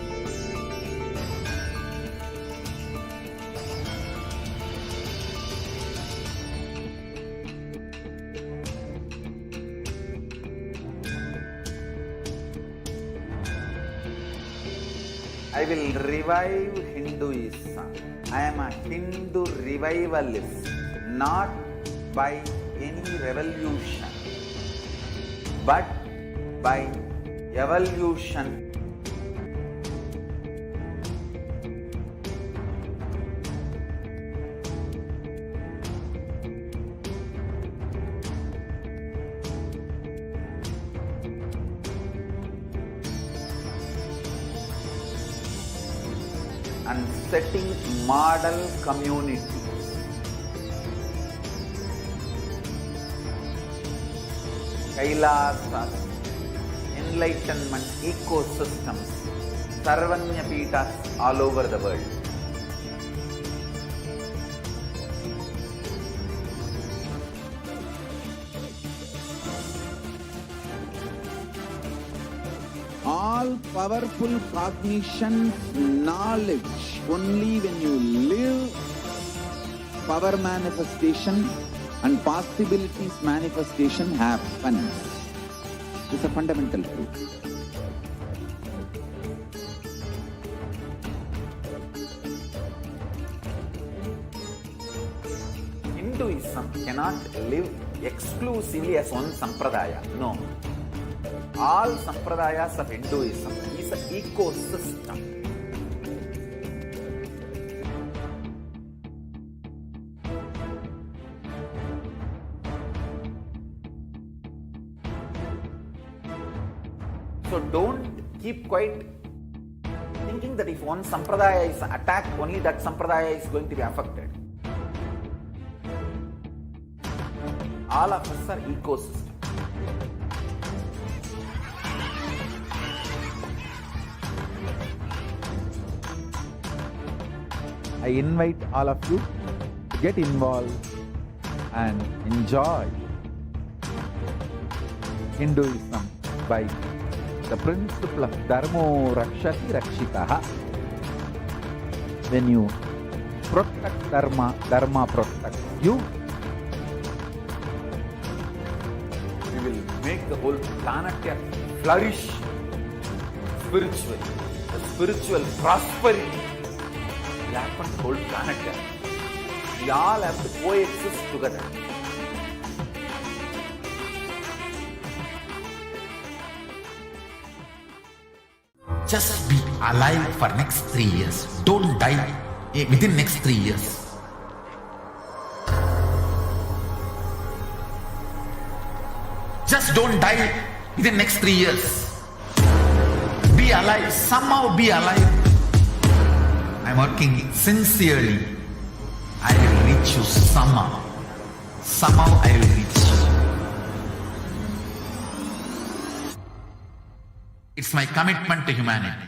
I will revive Hinduism. I am a Hindu revivalist, not by any revolution, but by evolution. And setting model community. Kailasas, enlightenment ecosystems, Sarvanya Peethas all over the world. All powerful cognition, knowledge, only when you live power manifestation and possibilities manifestation happens. It's a fundamental truth. Hinduism cannot live exclusively as one sampradaya. No. All sampradayas of Hinduism is an ecosystem. So don't keep quiet thinking that if one sampradaya is attacked, only that sampradaya is going to be affected. All of us are ecosystems. I invite all of you to get involved and enjoy Hinduism by the principle of Dharmo Rakshati Rakshitaha. When you protect Dharma, Dharma protects you. make the whole planet flourish spiritually. The spiritual prosperity will happen to the whole planet. We all have to coexist together. Just be alive for next 3 years. Don't die within next 3 years. Just don't die within next 3 years. Be alive. Somehow be alive. I'm working sincerely. I will reach you somehow. Somehow I will reach you. It's my commitment to humanity.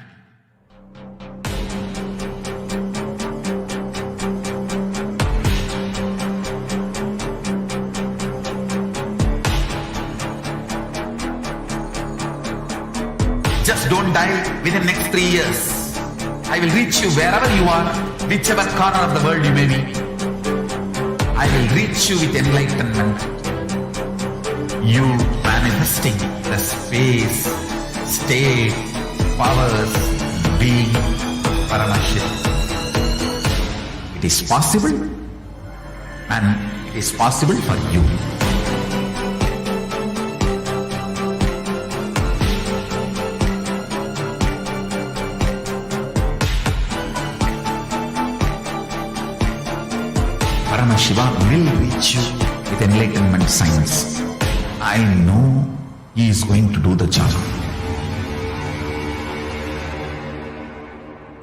Just don't die within next 3 years. I will reach you wherever you are, whichever corner of the world you may be. I will reach you with enlightenment. You manifesting the space, state, powers, being Paramashivoham. It is possible, and it is possible for you. Paramashivoham will reach you with enlightenment science. I know he is going to do the job.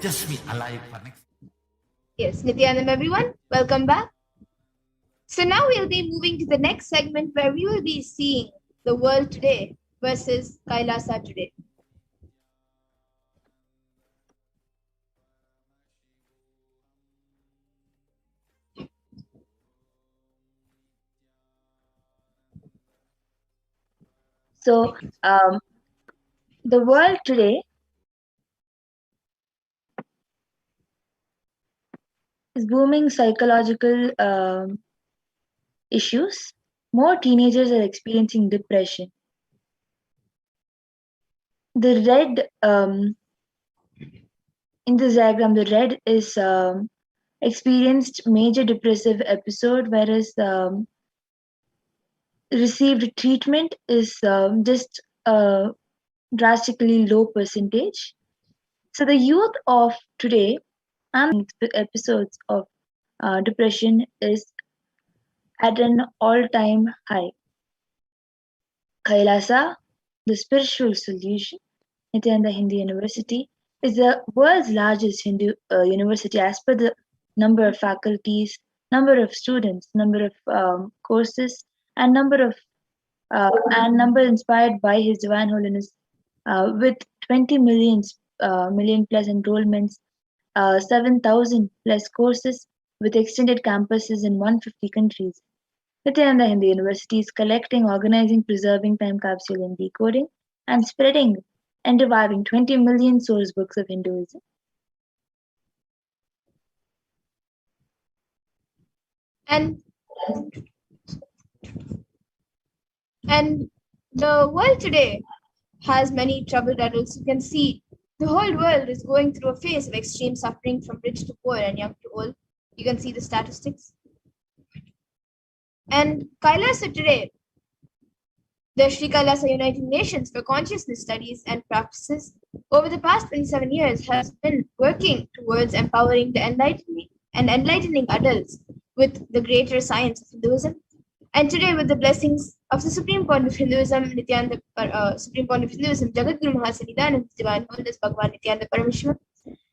Just be alive for next. Yes, Nithyanandam everyone, welcome back. So now we'll be moving to the next segment where we will be seeing the world today versus Kailasa today. So, the world today is booming psychological issues. More teenagers are experiencing depression. The red in this diagram, the red is experienced major depressive episode, whereas received treatment is just a drastically low percentage. So the youth of today and the episodes of depression is at an all-time high. Kailasa, the spiritual solution, Nithyananda Hindu University, is the world's largest Hindu university as per the number of faculties, number of students, number of courses, and number inspired by His Divine Holiness, with 20 million plus enrollments, 7,000 plus courses, with extended campuses in 150 countries. Nithyananda Hindu University is collecting, organizing, preserving, time capsule and decoding, and spreading and reviving 20 million source books of Hinduism. And the world today has many troubled adults. You can see the whole world is going through a phase of extreme suffering from rich to poor and young to old. You can see the statistics. And Kailasa today, the Sri Kailasa United Nations for Consciousness Studies and Practices, over the past 27 years has been working towards empowering the enlightening adults with the greater science of Hinduism. And today, with the blessings of the Supreme Point of Hinduism, Supreme Point of Hinduism, Jagadguru Mahasannidhananda Divine Holiness Bhagavan Nithyananda Paramashivam,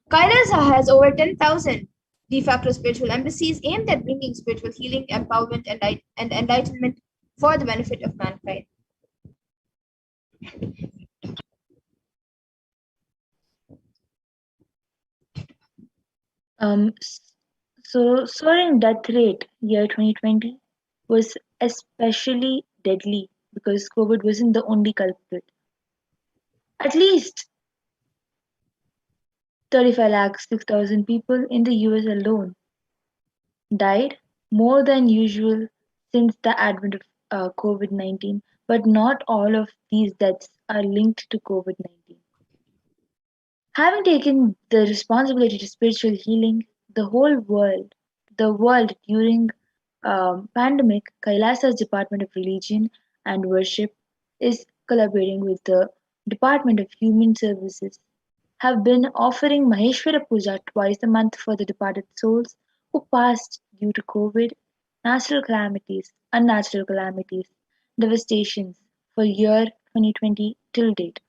Kailasa has over 10,000 de facto spiritual embassies aimed at bringing spiritual healing, empowerment, and enlightenment for the benefit of mankind. So soaring death rate year 2020 was especially deadly because COVID wasn't the only culprit. At least 35,06,000 people in the US alone died, more than usual since the advent of COVID-19, but not all of these deaths are linked to COVID-19. Having taken the responsibility to spiritual healing, the world during pandemic, Kailasa's Department of Religion and Worship is collaborating with the Department of Human Services, have been offering Maheshwara Puja twice a month for the departed souls who passed due to COVID, natural calamities, unnatural calamities, devastations for year 2020 till date.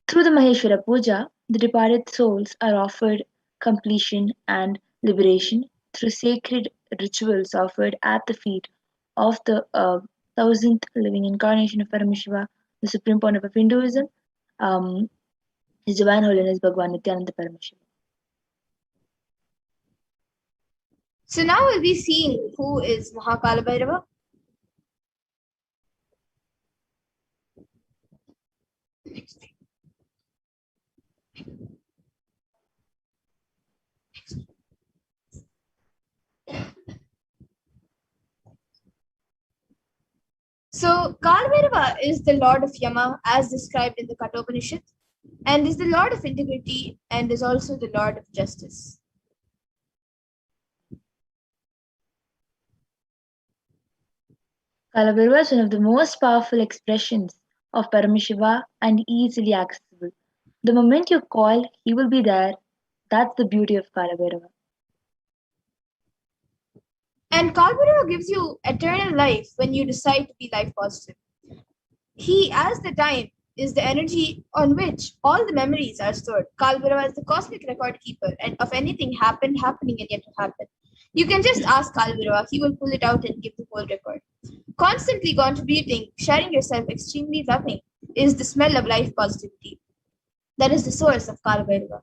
Through the Maheshwara Puja, the departed souls are offered completion and liberation through sacred rituals offered at the feet of the thousandth living incarnation of Paramashiva, the supreme point of Hinduism, um, His Divine Holiness Bhagwan Nithyananda Paramashivam. So now we'll be seeing who is Mahakala Bhairava. So Kalbhairava is the Lord of Yama as described in the Kathopanishad, and is the Lord of integrity and is also the Lord of justice. Kalabhairava is one of the most powerful expressions of Paramashiva and easily accessible. The moment you call, he will be there. That's the beauty of Kalabhairava. And Kalbhairava gives you eternal life when you decide to be life positive. He, as the time, is the energy on which all the memories are stored. Kalbhairava is the cosmic record keeper and of anything happened, happening, and yet to happen. You can just ask Kalbhairava, he will pull it out and give the whole record. Constantly contributing, sharing yourself, extremely loving, is the smell of life positivity. That is the source of Kalbhairava.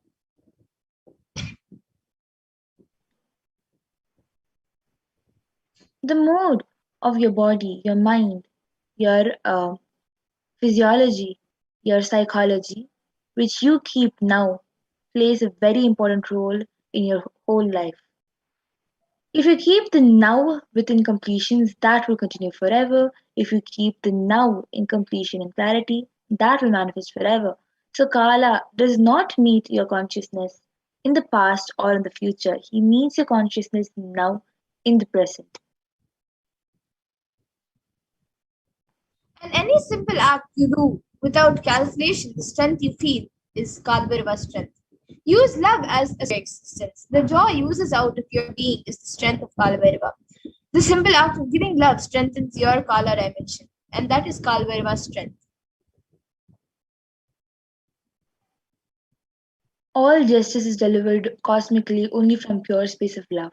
The mood of your body, your mind, your physiology, your psychology, which you keep now, plays a very important role in your whole life. If you keep the now within completions, that will continue forever. If you keep the now in completion and clarity, that will manifest forever. So Kala does not meet your consciousness in the past or in the future. He meets your consciousness now in the present. And any simple act you do without calculation, the strength you feel is Kalbhairava's strength. Use love as a existence. The joy oozes out of your being is the strength of Kalbhairava. The simple act of giving love strengthens your Kala dimension, and that is Kalbhairava's strength. All justice is delivered cosmically only from pure space of love.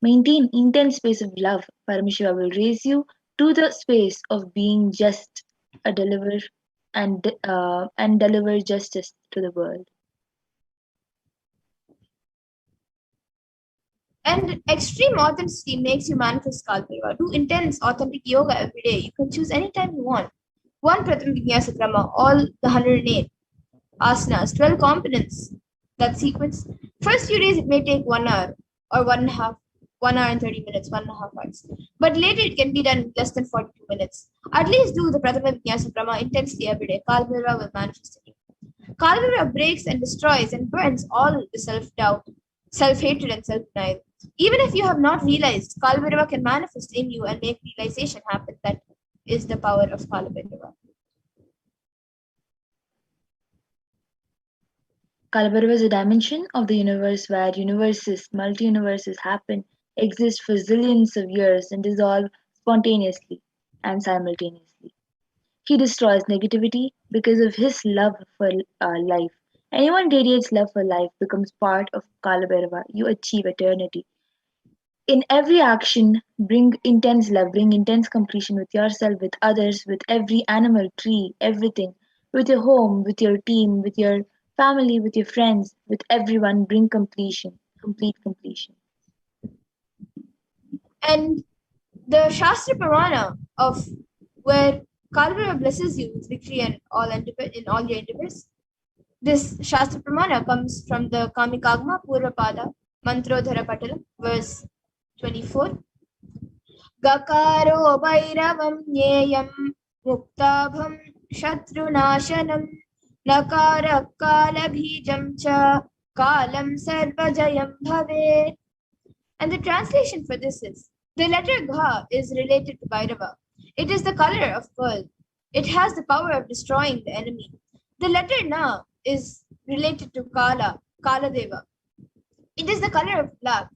Maintain intense space of love. Paramashiva will raise you to the space of being just a deliver and deliver justice to the world. And extreme authenticity makes you manifest Kalbhairava. Do intense, authentic yoga every day. You can choose any time you want. One Pratham Vinyasa Krama, all the 108 asanas, 12 components. That sequence. First few days it may take 1 hour or 1.5, 1 hour and 30 minutes, 1.5 hours. But later it can be done in less than 42 minutes. At least do the Prathama Vinyasa Krama intensely every day. Kalbhairava will manifest in you. Kalbhairava breaks and destroys and burns all the self-doubt, self-hatred, and self-denial. Even if you have not realized, Kalbhairava can manifest in you and make realization happen. That is the power of Kalbhairava. Kalabhairava is a dimension of the universe where universes, multi-universes happen, exist for zillions of years and dissolve spontaneously and simultaneously. He destroys negativity because of his love for life. Anyone radiates love for life becomes part of Kalabhairava. You achieve eternity. In every action, bring intense love, bring intense completion with yourself, with others, with every animal, tree, everything, with your home, with your team, with your family, with your friends, with everyone, bring completion, complete completion. And the Shastra Pramana of where Kalbhairava blesses you with victory and in all your endeavors. This Shastra Pramana comes from the Kamikagma Purvapada Mantrodhara Patala, verse 24. Gakaro Bhairavam Nyeyam Muktabham Shatrunashanam Nakara Kalabhijam Cha Kalam Sarvajayam Bhave. And the translation for this is, the letter Gha is related to Bhairava. It is the color of pearl. It has the power of destroying the enemy. The letter Na is related to Kala Deva. It is the color of black.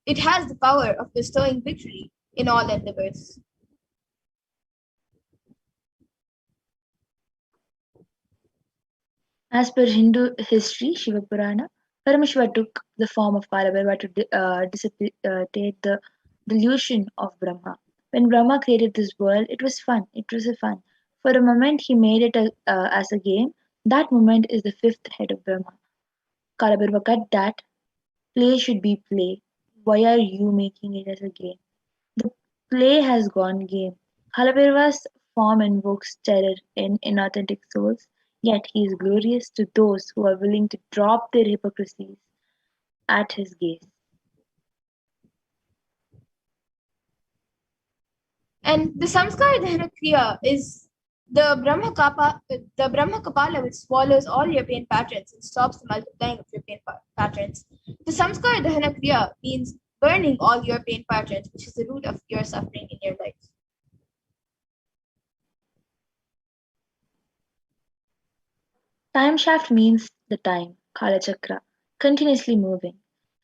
It has the power of bestowing victory in all endeavors. As per Hindu history, Shiva Purana, Paramashiva took the form of Kalabhairava to dissipate the delusion of Brahma. When Brahma created this world, it was fun. It was a fun. For a moment, he made it as a game. That moment is the fifth head of Brahma. Kalabhairava cut that. Play should be play. Why are you making it as a game? The play has gone game. Kalabhairava's form invokes terror in inauthentic souls, yet he is glorious to those who are willing to drop their hypocrisies at his gaze. And the Samskara Dahana Kriya is the Brahma Kapala, which swallows all your pain patterns and stops the multiplying of your pain patterns. The Samskara Dahana Kriya means burning all your pain patterns, which is the root of your suffering in your life. Time shaft means the time, Kala Chakra, continuously moving.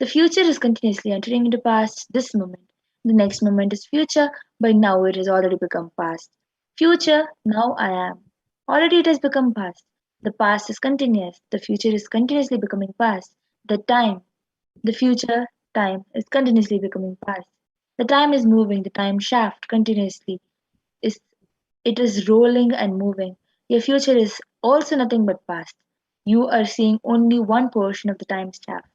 The future is continuously entering into past this moment. The next moment is future, but now it has already become past. Future, now I am. Already it has become past. The past is continuous. The future is continuously becoming past. The future time is continuously becoming past. The time is moving, the time shaft continuously is it is rolling and moving. Your future is also nothing but past. You are seeing only one portion of the time shaft.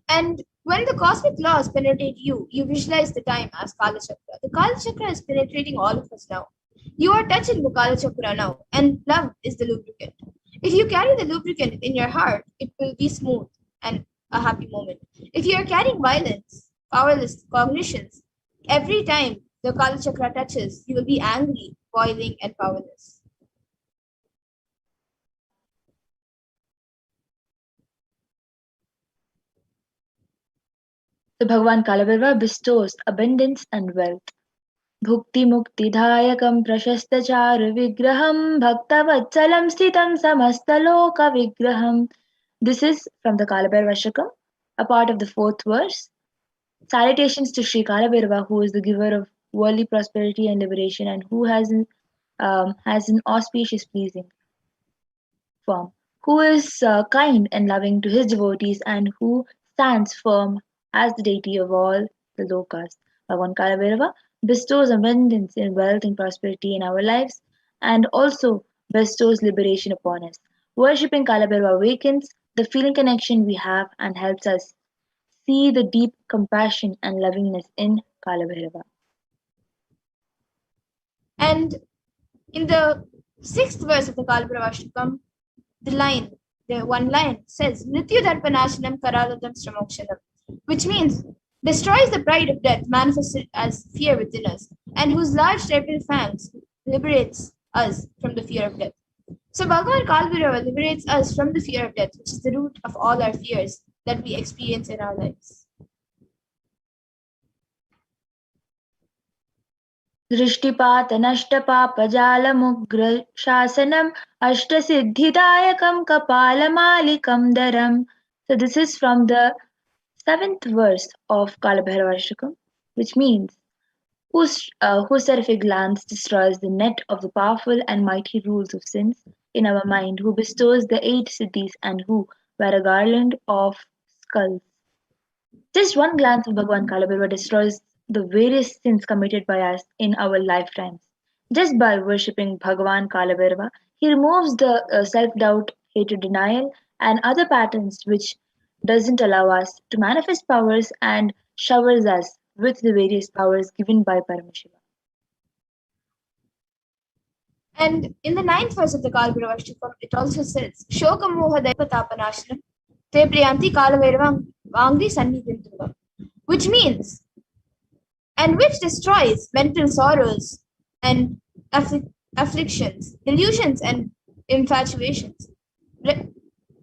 And when the cosmic laws penetrate you, you visualize the time as Kala Chakra. The Kala Chakra is penetrating all of us now. You are touching the Kala Chakra now, and love is the lubricant. If you carry the lubricant in your heart, it will be smooth and a happy moment. If you are carrying violence, powerless cognitions, every time the Kala Chakra touches, you will be angry, boiling, and powerless. So Bhagavan Kalabhairava bestows abundance and wealth. Bhukti Mukti Dhayakam Prashastachara Vigraham Bhaktavachalam Sthitam Samastaloka Vigraham. This is from the Kalabhairava Shakam, a part of the fourth verse. Salutations to Sri Kalabhairava, who is the giver of worldly prosperity and liberation and who has an auspicious pleasing form, who is kind and loving to his devotees and who stands firm as the deity of all the lokas. Bhagavan Kalabhairava bestows abundance in wealth and prosperity in our lives and also bestows liberation upon us. Worshipping Kalabhairava awakens the feeling connection we have and helps us see the deep compassion and lovingness in Kalabhairava. And in the sixth verse of the Kalabhairava Shtakam, the one line says, Nityu Darpanashanam Karaladam Sramokshanam, which means destroys the pride of death manifested as fear within us, and whose large serpent fangs liberates us from the fear of death. So Bhagavan Kalabhairava liberates us from the fear of death, which is the root of all our fears that we experience in our lives. दृष्टिपात नष्टपापजालमुग्र शासनम अष्टसिद्धिदायकम कपालमालिकम daram. So this is from the seventh verse of Kalabhairava, which means whose seraphic glance destroys the net of the powerful and mighty rules of sins in our mind, who bestows the 8 siddhis and who wear a garland of skulls. Just one glance of Bhagavan Kalabhairava destroys the various sins committed by us in our lifetimes. Just by worshipping Bhagavan Kalabhairava, he removes the self-doubt, hatred, denial, and other patterns which doesn't allow us to manifest powers and showers us with the various powers given by Paramashiva. And in the ninth verse of the Kalabhairava Shtakam, it also says, Shokamoha Daipatapanashanam Te Priyanti Kalabhairavam Vangdi Sannidhim Durgam, which means, and which destroys mental sorrows and afflictions, delusions and infatuations,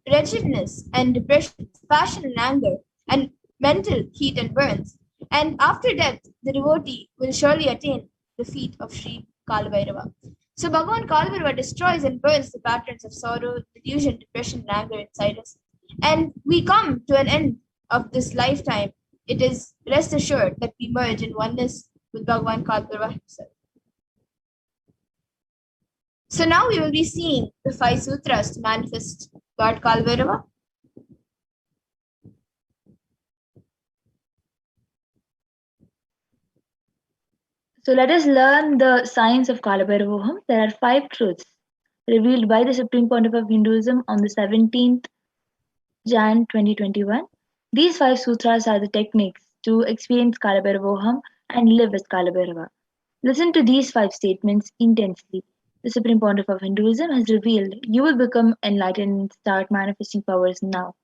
wretchedness and depression, passion and anger, and mental heat and burns. And after death, the devotee will surely attain the feet of Sri Kalabhairava. So Bhagavan Kalabhairava destroys and burns the patterns of sorrow, delusion, depression, and anger inside us. And we come to an end of this lifetime. It is rest assured that we merge in oneness with Bhagavan Kalabhairava himself. So now we will be seeing the 5 sutras to manifest Lord Kalabhairava. So let us learn the science of Kalabhairavoham. There are 5 truths revealed by the Supreme Pontiff of Hinduism on the 17th Jan 2021. These 5 sutras are the techniques to experience Kalabhairavoham and live as Kalabhairava. Listen to these 5 statements intensely. The Supreme Pontiff of Hinduism has revealed you will become enlightened and start manifesting powers now.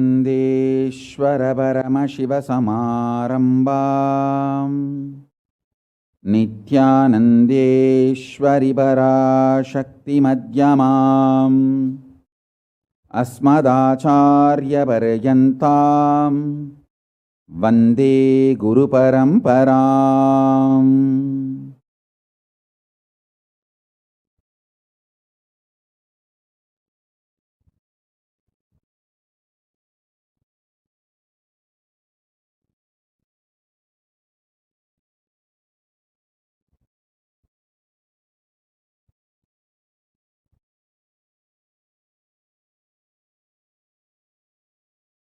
नित्यानन्देश्वर परमशिवसमारम्भाम् नित्यानन्देश्वरि पराशक्तिमध्यमाम् अस्मदाचार्यपर्यन्ताम् वन्दे गुरुपरम्पराम्.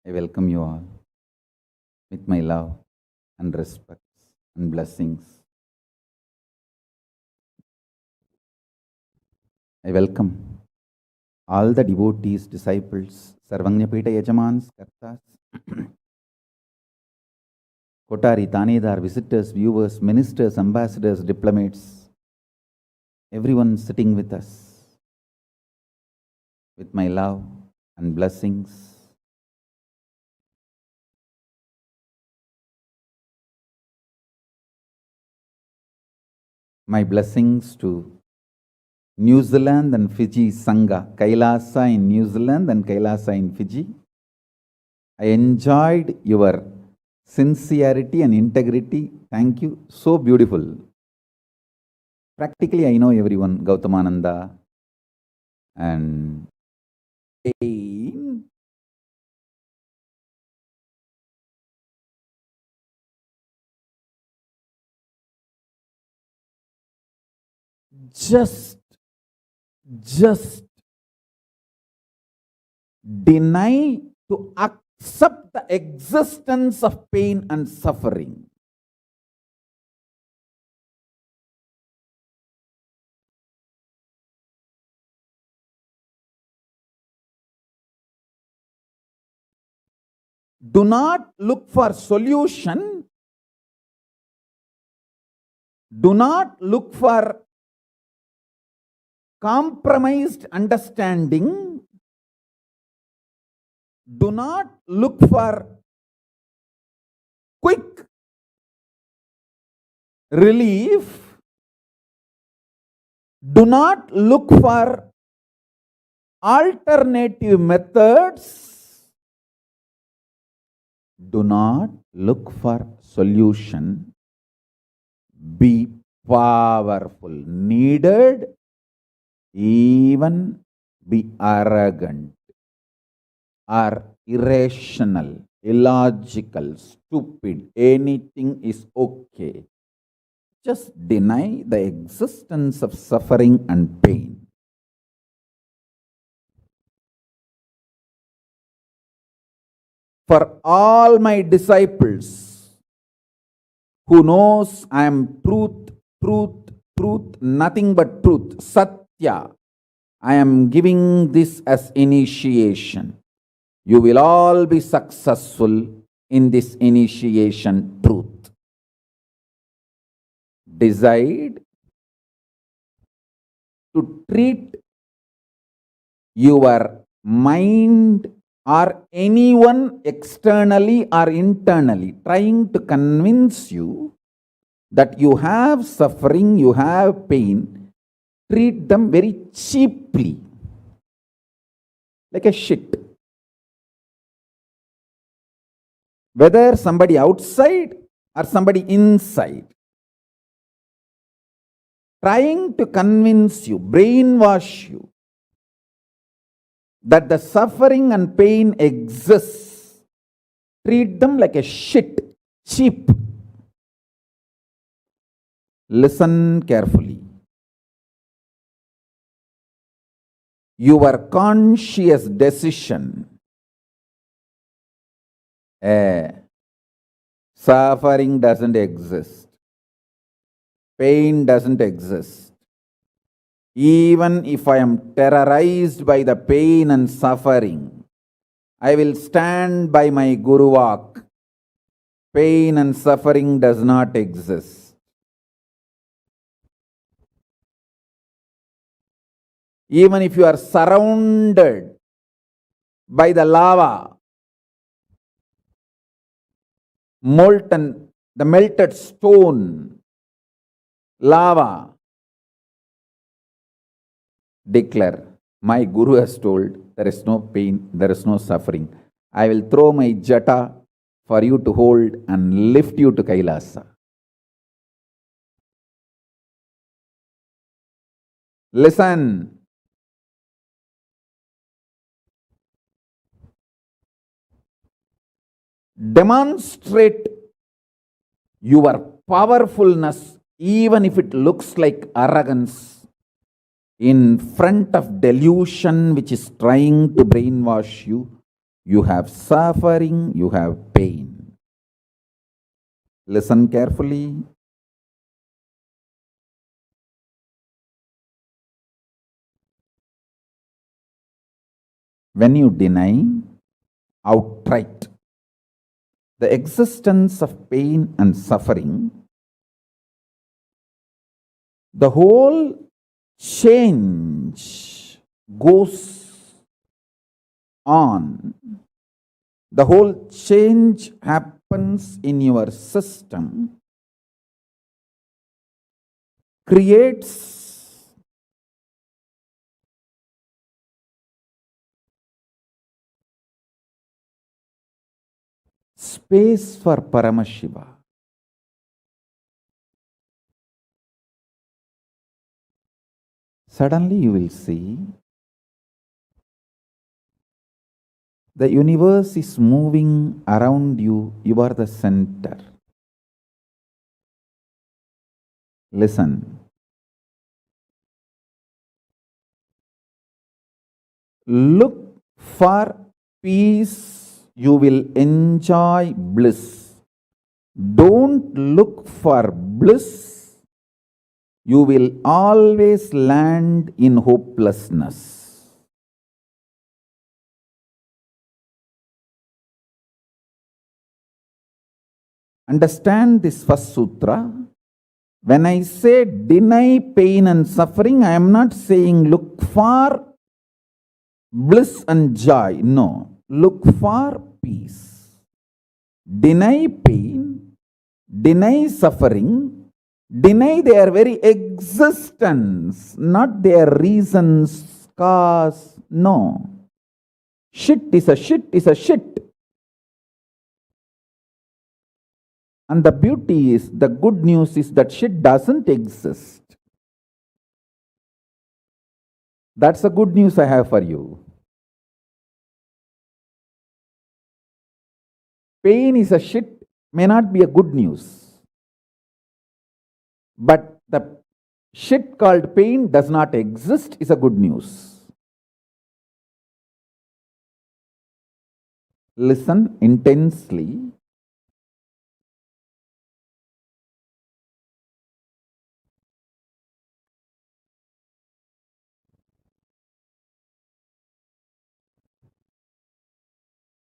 I welcome you all with my love and respect and blessings. I welcome all the devotees, disciples, Sarvanyapita Yajamans, Kartas, Kotari, Tanedar, visitors, viewers, ministers, ambassadors, diplomats, everyone sitting with us with my love and blessings. My blessings to New Zealand and Fiji Sangha, Kailasa in New Zealand and Kailasa in Fiji. I enjoyed your sincerity and integrity. Thank you. So beautiful. Practically, I know everyone, Gautamananda and just deny to accept the existence of pain and suffering. Do not look for solution. Do not look for compromised understanding. Do not look for quick relief. Do not look for alternative methods. Do not look for solution. Be powerful. Needed even be arrogant, or irrational, illogical, stupid. Anything is okay. Just deny the existence of suffering and pain. For all my disciples who knows I am truth, truth, truth, nothing but truth, Satya, I am giving this as initiation. You will all be successful in this initiation truth. Decide to treat your mind or anyone externally or internally trying to convince you that you have suffering, you have pain, treat them very cheaply, like a shit. Whether somebody outside or somebody inside, trying to convince you, brainwash you, that the suffering and pain exists, treat them like a shit, cheap. Listen carefully. Your conscious decision, suffering doesn't exist, pain doesn't exist. Even if I am terrorized by the pain and suffering, I will stand by my Guru Vak. Pain and suffering does not exist. Even if you are surrounded by the lava, molten, the melted stone, lava, declare, my Guru has told there is no pain, there is no suffering. I will throw my jata for you to hold and lift you to Kailasa. Listen. Demonstrate your powerfulness, even if it looks like arrogance, in front of delusion which is trying to brainwash you. You have suffering, you have pain. Listen carefully. When you deny outright the existence of pain and suffering, the whole change goes on. The whole change happens in your system, creates space for Paramashiva. Suddenly you will see the universe is moving around you. You are the center. Listen. Look for peace, you will enjoy bliss. Don't look for bliss, you will always land in hopelessness. Understand this first sutra. When I say deny pain and suffering, I am not saying look for bliss and joy. No. Look for peace. Deny pain, deny suffering, deny their very existence, not their reasons, cause. No. Shit is a shit is a shit. And the beauty is, the good news is that shit doesn't exist. That's the good news I have for you. Pain is a shit may not be a good news. But the shit called pain does not exist is a good news. Listen intensely.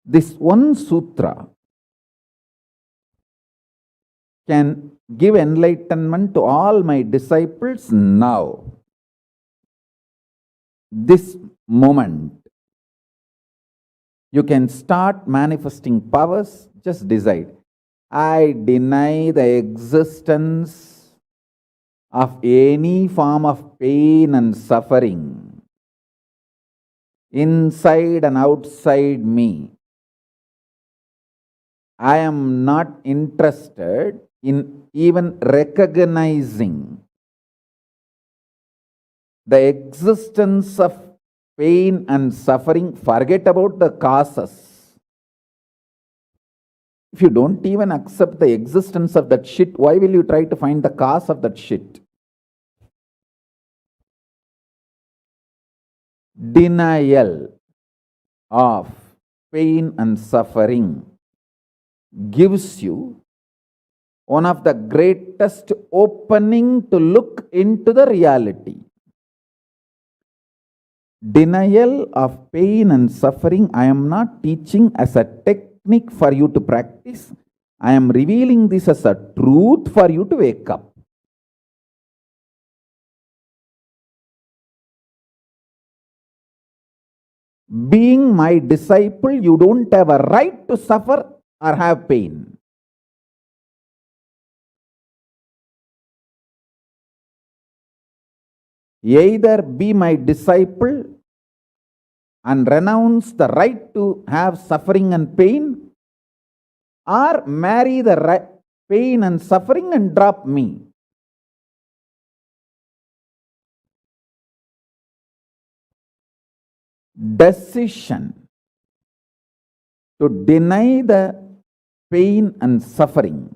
This one sutra can give enlightenment to all my disciples now. This moment, you can start manifesting powers. Just decide. I deny the existence of any form of pain and suffering inside and outside me. I am not interested in even recognizing the existence of pain and suffering. Forget about the causes. If you don't even accept the existence of that shit, why will you try to find the cause of that shit? Denial of pain and suffering gives you one of the greatest opening to look into the reality. Denial of pain and suffering, I am not teaching as a technique for you to practice. I am revealing this as a truth for you to wake up. Being my disciple, you don't have a right to suffer or have pain. Either be my disciple and renounce the right to have suffering and pain, or marry the pain and suffering and drop me. Decision to deny the pain and suffering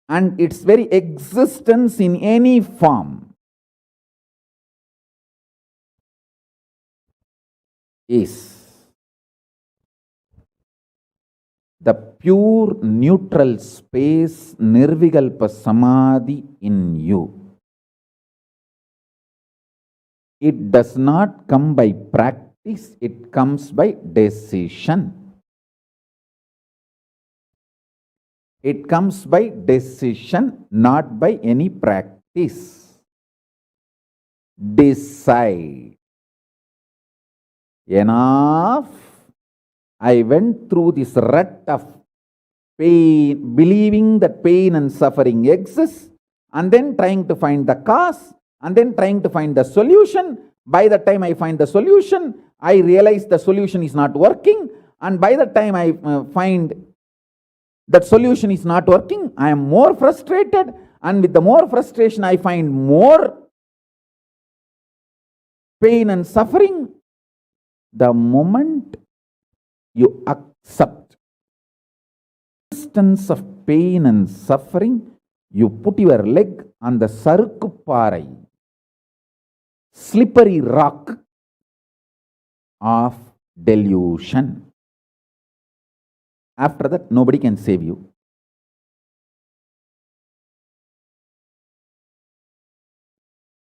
and its very existence in any form is the pure neutral space, Nirvikalpa Samadhi in you. It does not come by practice, it comes by decision. It comes by decision, not by any practice. Decide. Enough. I went through this rut of pain, believing that pain and suffering exist, and then trying to find the cause, and then trying to find the solution. By the time I find the solution, I realize the solution is not working, and by the time I find that solution is not working, I am more frustrated, and with the more frustration, I find more pain and suffering. The moment you accept the existence of pain and suffering, you put your leg on the sarukupparai, slippery rock of delusion. After that, nobody can save you.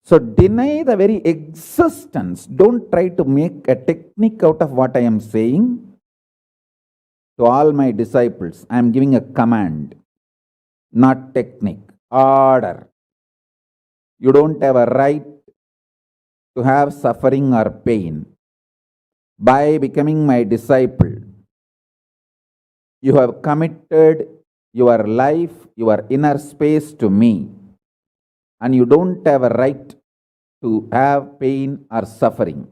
So deny the very existence. Don't try to make a technique out of what I am saying. To all my disciples, I am giving a command, not technique, order. You don't have a right to have suffering or pain. By becoming my disciple, you have committed your life, your inner space to me, and you don't have a right to have pain or suffering.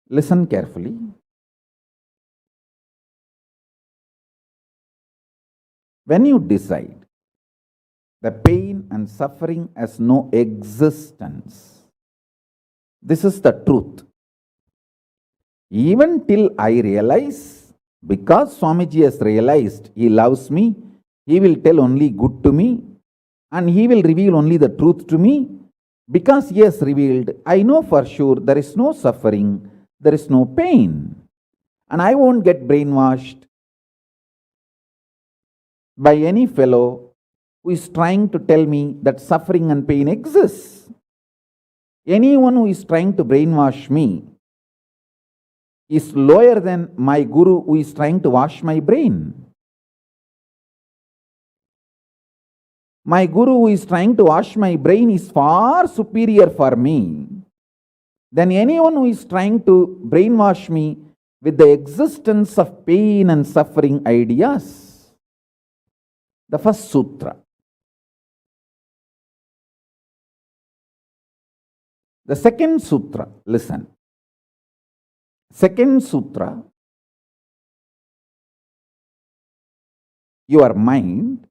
Listen carefully. When you decide The pain and suffering has no existence. This is the truth. Even till I realize, because Swamiji has realized he loves me, he will tell only good to me and he will reveal only the truth to me. Because he has revealed, I know for sure there is no suffering, there is no pain. And I won't get brainwashed by any fellow who is trying to tell me that suffering and pain exists. Anyone who is trying to brainwash me is lower than my guru who is trying to wash my brain. My guru who is trying to wash my brain is far superior for me than anyone who is trying to brainwash me with the existence of pain and suffering ideas. The first sutra. The second sutra, listen. Second sutra, your mind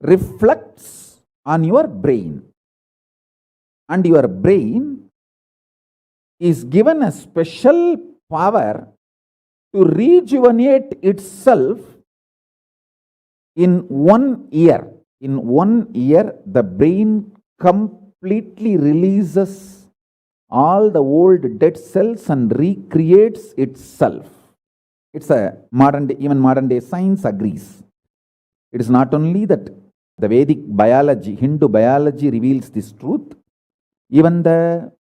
reflects on your brain, and your brain is given a special power to rejuvenate itself in 1 year. In 1 year, the brain completely releases all the old dead cells and recreates itself. It's a modern day, even modern day science agrees. It is not only that the Vedic biology, Hindu biology reveals this truth, even the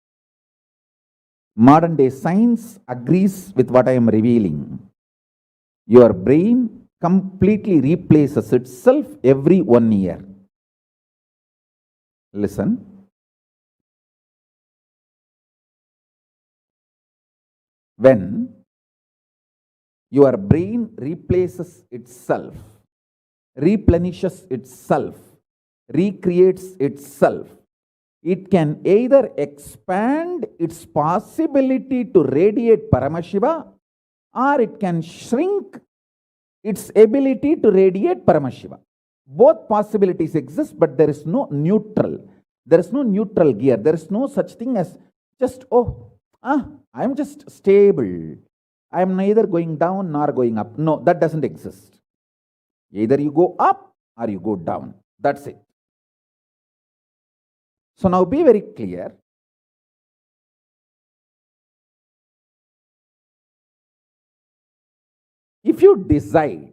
modern day science agrees with what I am revealing. Your brain completely replaces itself every 1 year. Listen. When your brain replaces itself, replenishes itself, recreates itself, it can either expand its possibility to radiate Paramashiva, or it can shrink its ability to radiate Paramashiva. Both possibilities exist, but there is no neutral. There is no neutral gear. There is no such thing as just, I am just stable. I am neither going down nor going up. No, that doesn't exist. Either you go up or you go down. That's it. So now be very clear. If you decide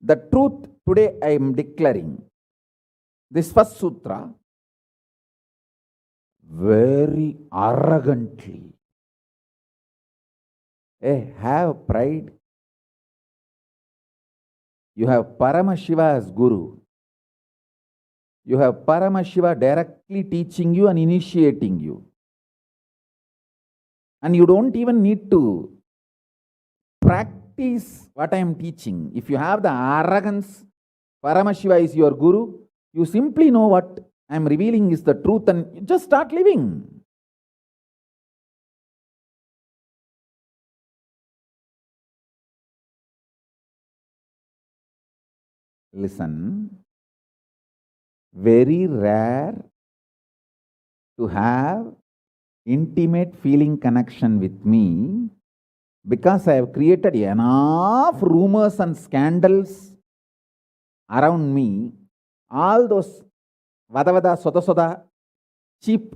the truth today, I am declaring this first sutra very arrogantly. Have pride. You have Paramashiva as Guru. You have Paramashiva directly teaching you and initiating you. And you don't even need to practice what I am teaching. If you have the arrogance, Paramashiva is your Guru, you simply know what I am revealing is the truth and you just start living. Listen, very rare to have intimate feeling connection with me because I have created enough rumors and scandals around me. All those vada soda cheap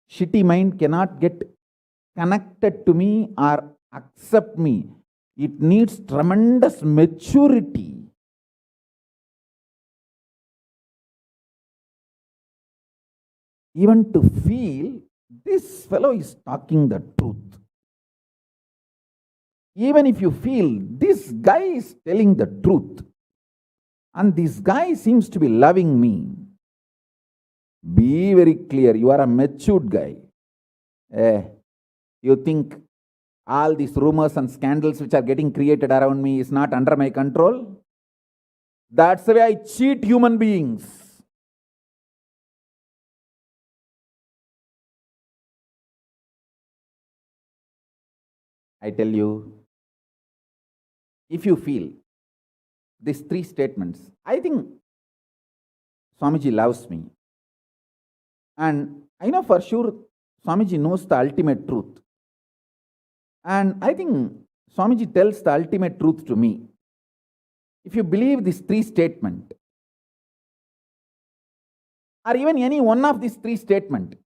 shitty mind cannot get connected to me or accept me. It needs tremendous maturity. Even to feel this fellow is talking the truth. Even if you feel this guy is telling the truth and this guy seems to be loving me, be very clear, you are a matured guy. You think all these rumors and scandals which are getting created around me is not under my control? That's the way I cheat human beings. I tell you, if you feel these three statements, I think Swamiji loves me. And I know for sure Swamiji knows the ultimate truth. And I think Swamiji tells the ultimate truth to me. If you believe these three statements, or even any one of these three statements,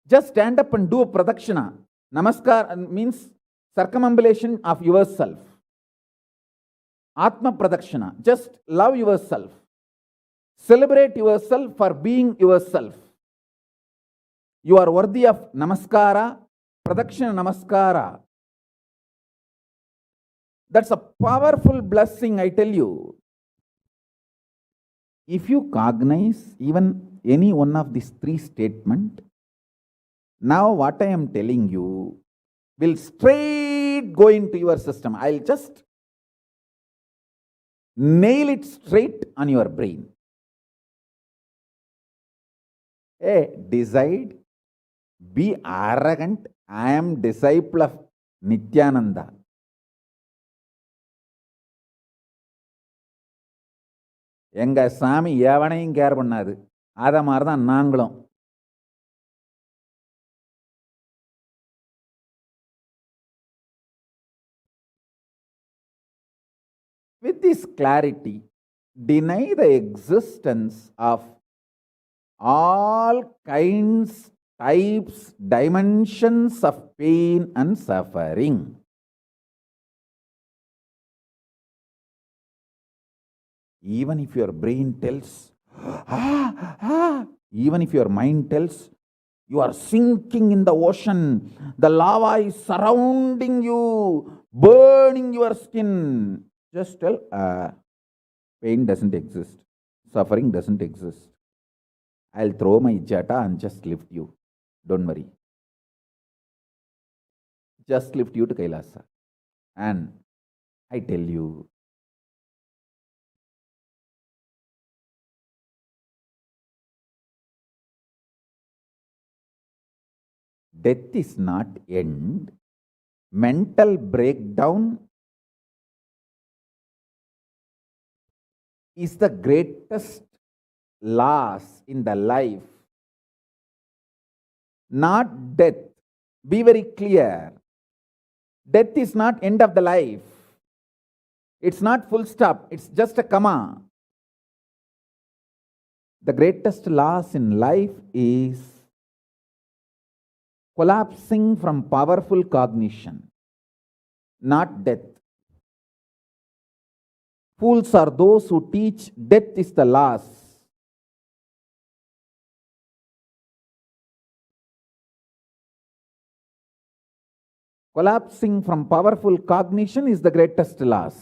just stand up and do a pradakshina. Namaskar means circumambulation of yourself. Atma pradakshina. Just love yourself. Celebrate yourself for being yourself. You are worthy of namaskara, pradakshina namaskara. That's a powerful blessing, I tell you. If you cognize even any one of these three statements, now what I am telling you will straight go into your system. I'll just nail it straight on your brain. Hey, decide, be arrogant. I am disciple of Nithyananda. எங்க சாமி எவனையும் care பண்ணாது. அத மாதிரி தான் நாங்களும். With this clarity, deny the existence of all kinds, types, dimensions of pain and suffering. Even if your brain tells, even if your mind tells, you are sinking in the ocean, the lava is surrounding you, burning your skin. Just tell, pain doesn't exist, suffering doesn't exist. I'll throw my jata and just lift you. Don't worry. Just lift you to Kailasa. And I tell you, death is not end. Mental breakdown is the greatest loss in the life. Not death. Be very clear. Death is not end of the life. It's not full stop. It's just a comma. The greatest loss in life is collapsing from powerful cognition, not death. Fools are those who teach death is the loss. Collapsing from powerful cognition is the greatest loss.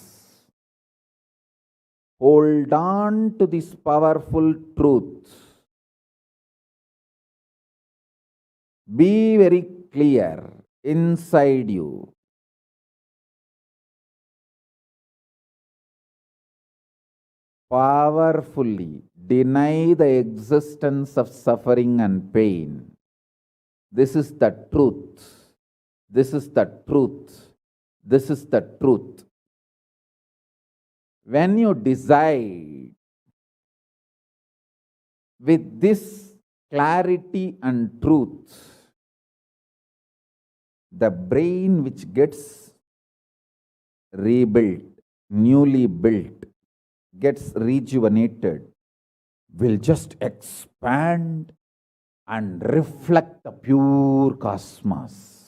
Hold on to this powerful truth. Be very clear inside you. Powerfully deny the existence of suffering and pain. This is the truth. This is the truth. This is the truth. When you decide with this clarity and truth, the brain which gets rebuilt, newly built, gets rejuvenated, will just expand and reflect the pure cosmos.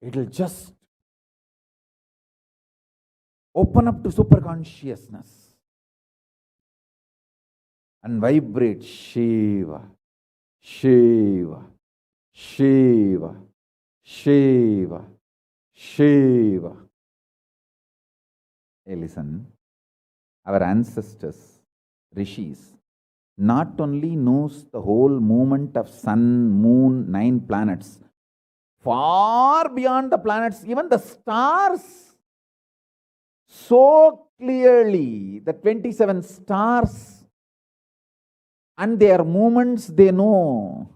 It will just open up to superconsciousness and vibrate Shiva, Shiva, Shiva, Shiva, Shiva. Hey, listen, our ancestors, rishis, not only knows the whole movement of sun, moon, 9 planets, far beyond the planets, even the stars, so clearly, the 27 stars and their movements they know.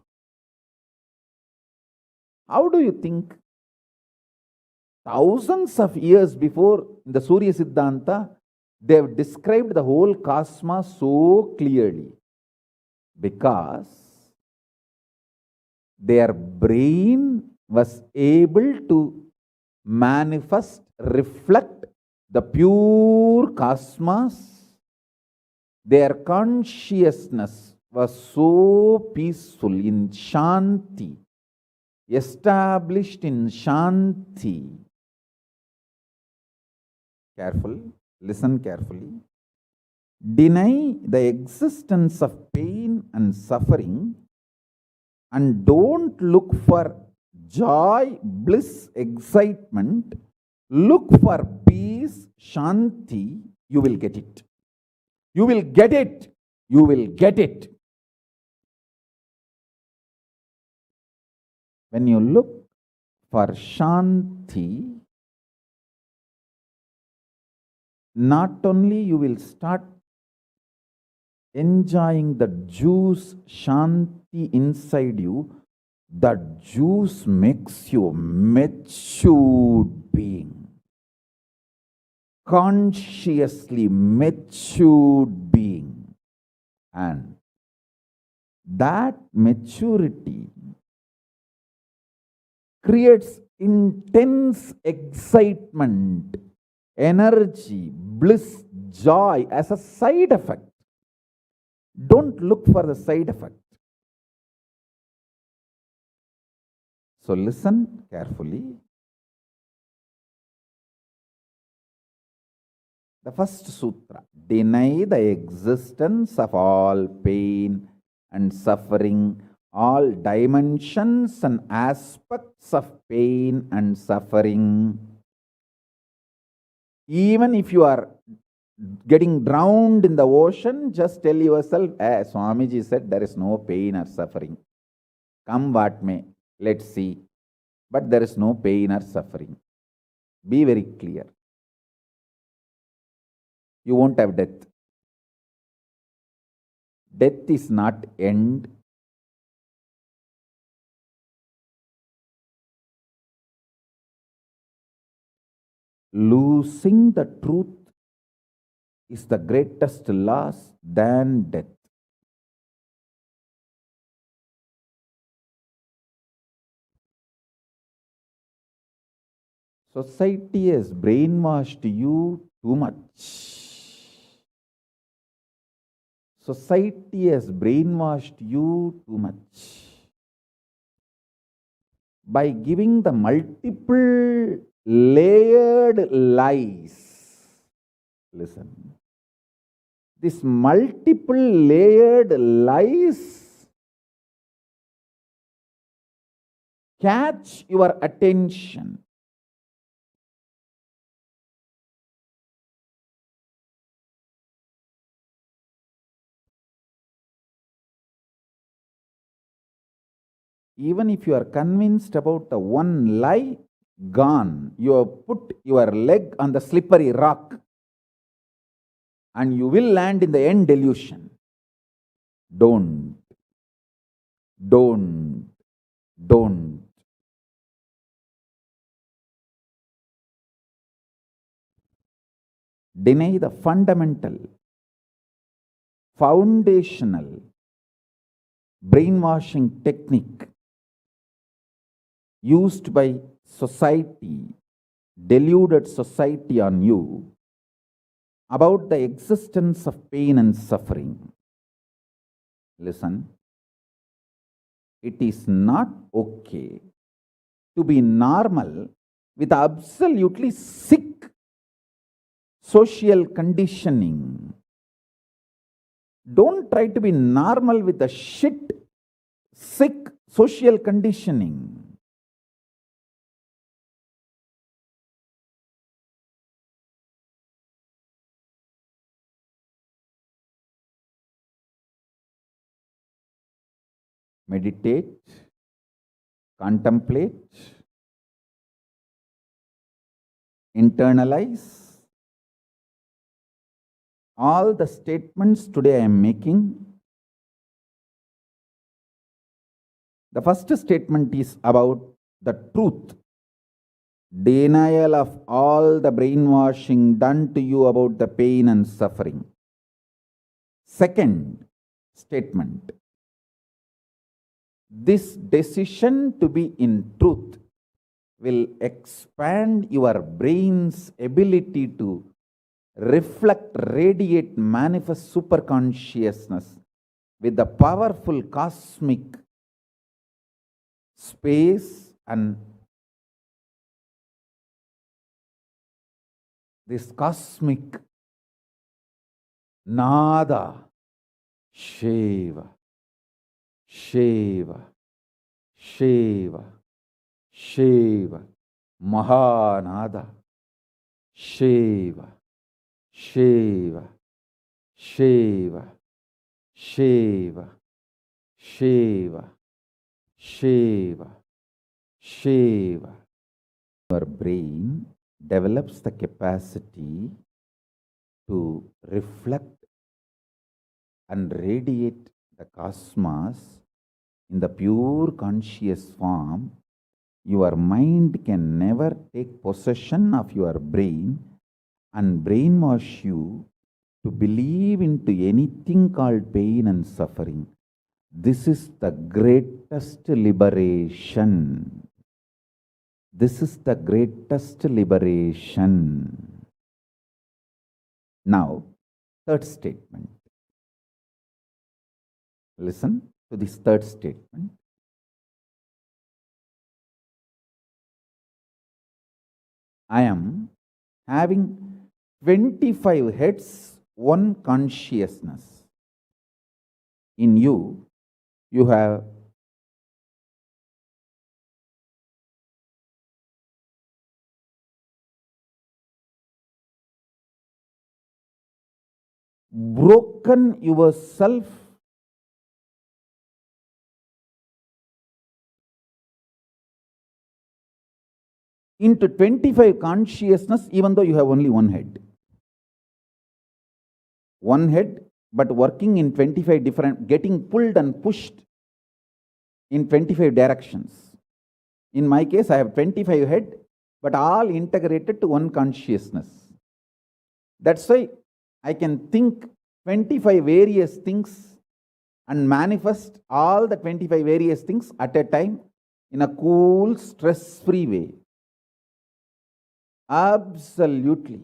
How do you think thousands of years before in the Surya Siddhanta, they have described the whole cosmos so clearly because their brain was able to manifest, reflect the pure cosmos. Their consciousness was so peaceful in Shanti, established in Shanti. Careful, listen carefully. Deny the existence of pain and suffering and don't look for joy, bliss, excitement. Look for peace, Shanti. You will get it. You will get it. You will get it. When you look for Shanti, not only you will start enjoying the juice Shanti inside you, that juice makes you a matured being. Consciously matured being. And that maturity creates intense excitement, energy, bliss, joy as a side effect. Don't look for the side effect. So listen carefully. The first sutra, deny the existence of all pain and suffering, all dimensions and aspects of pain and suffering. Even if you are getting drowned in the ocean, just tell yourself, Swamiji said there is no pain or suffering. Come what may, let's see. But there is no pain or suffering. Be very clear. You won't have death. Death is not end. Losing the truth is the greatest loss than death. Society has brainwashed you too much. Society has brainwashed you too much. By giving the multiple layered lies. Listen. This multiple layered lies catch your attention. Even if you are convinced about the one lie, gone. You have put your leg on the slippery rock and you will land in the end delusion. Don't. Don't. Deny the fundamental, foundational brainwashing technique used by society, deluded society on you about the existence of pain and suffering. Listen, it is not okay to be normal with absolutely sick social conditioning. Don't try to be normal with the shit, sick social conditioning. Meditate, contemplate, internalize all the statements today I am making. The first statement is about the truth. denial of all the brainwashing done to you about the pain and suffering. Second statement, this decision to be in truth will expand your brain's ability to reflect, radiate, manifest superconsciousness with the powerful cosmic space and this cosmic nada, Shiva, Shiva, Shiva, Shiva, Mahanada, Shiva, Shiva, Shiva, Shiva, Shiva, Shiva, Shiva. Your brain develops the capacity to reflect and radiate the cosmos in the pure conscious form. Your mind can never take possession of your brain and brainwash you to believe into anything called pain and suffering. This is the greatest liberation. This is the greatest liberation. Now, third statement. Listen to this third statement. I am having 25 heads, one consciousness. In you, you have broken yourself into 25 consciousness, even though you have only one head. One head, but working in 25 different, getting pulled and pushed in 25 directions. In my case, I have 25 head, but all integrated to one consciousness. That's why I can think 25 various things and manifest all the 25 various things at a time in a cool, stress-free way. Absolutely.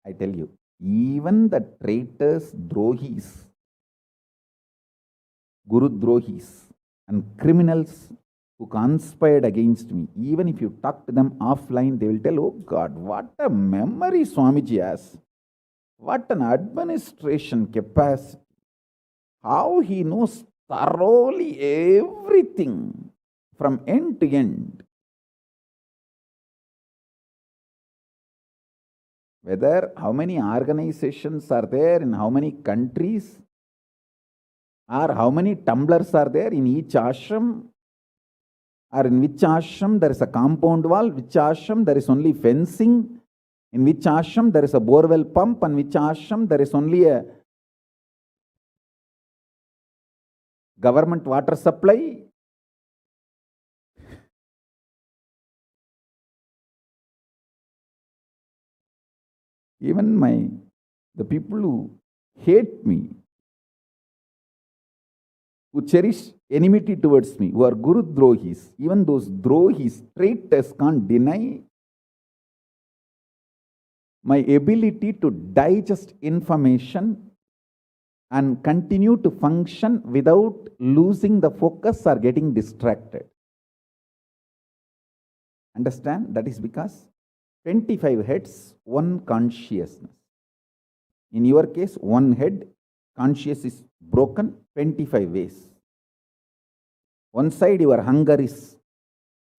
I tell you, even the traitors, drohis, guru drohis, and criminals who conspired against me, even if you talk to them offline, they will tell, oh God, what a memory Swamiji has. What an administration capacity. How he knows thoroughly everything from end to end. Whether how many organizations are there in how many countries, or how many tumblers are there in each ashram, or in which ashram there is a compound wall, which ashram there is only fencing, in which ashram there is a borewell pump, and which ashram there is only a government water supply. Even the people who hate me, who cherish enmity towards me, who are Guru Drohis, even those Drohis, traitors, can't deny my ability to digest information and continue to function without losing the focus or getting distracted. Understand? That is because 25 heads, one consciousness. In your case, one head, conscious is broken 25 ways. One side, your hunger is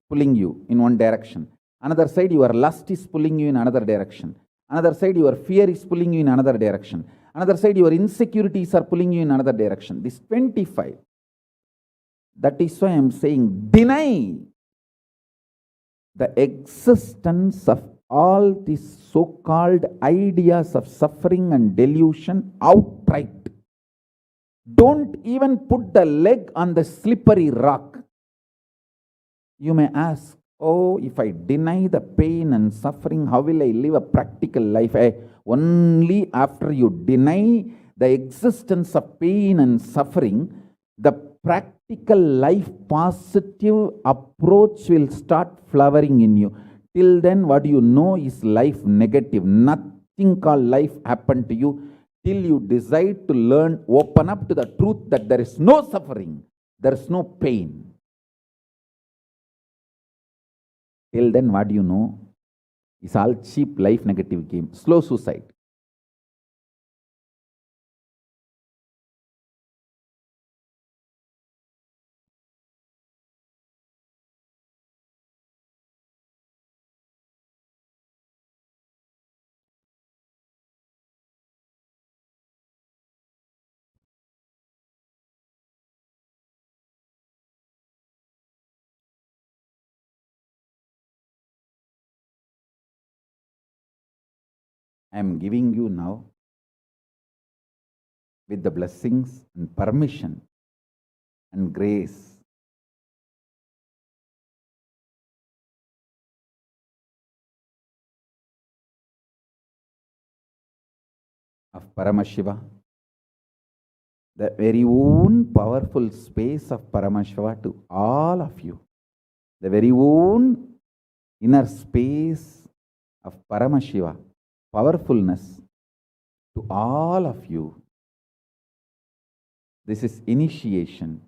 pulling you in one direction. Another side, your lust is pulling you in another direction. Another side, your fear is pulling you in another direction. Another side, your insecurities are pulling you in another direction. This 25. That is why I am saying, deny the existence of all these so-called ideas of suffering and delusion outright. Don't even put the leg on the slippery rock. You may ask, Oh, if I deny the pain and suffering, how will I live a practical life? Only after you deny the existence of pain and suffering, the practical life positive approach will start flowering in you. Till then, what you know is life negative. Nothing called life happened to you till you decide to learn, open up to the truth that there is no suffering, there is no pain. Till then, what you know is all cheap life negative game, slow suicide. I am giving you now, with the blessings and permission and grace of Paramashiva, the very own powerful space of Paramashiva to all of you, the very own inner space of Paramashiva, powerfulness to all of you. This is initiation,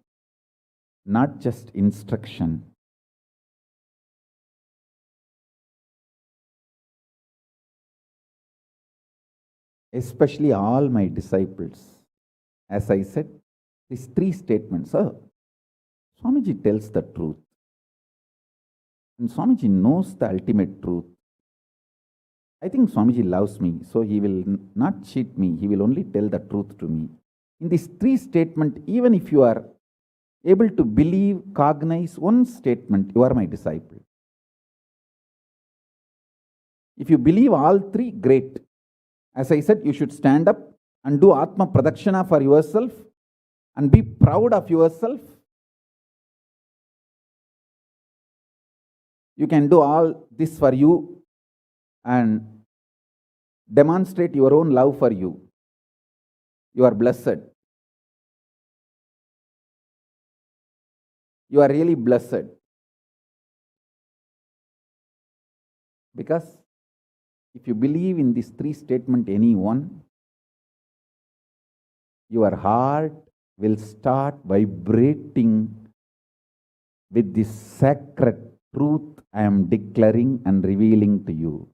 not just instruction. Especially all my disciples. As I said, these three statements. Swamiji tells the truth. And Swamiji knows the ultimate truth. I think Swamiji loves me, so he will not cheat me. He will only tell the truth to me. In these three statements, even if you are able to believe, cognize one statement, you are my disciple. If you believe all three, great. As I said, you should stand up and do Atma Pradakshana for yourself and be proud of yourself. You can do all this for you and demonstrate your own love for you. You are blessed. You are really blessed. Because if you believe in these three statements, any one, your heart will start vibrating with this sacred truth I am declaring and revealing to you.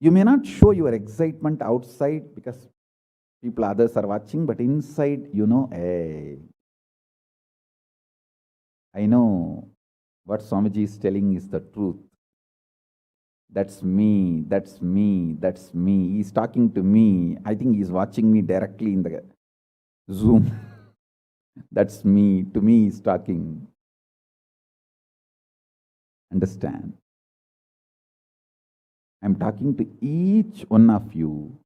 You may not show your excitement outside because others are watching, but inside, you know, hey, I know what Swamiji is telling is the truth. That's me, that's me, that's me. He's talking to me. I think he's watching me directly in the Zoom. That's me. To me, he's talking. Understand? I'm talking to each one of you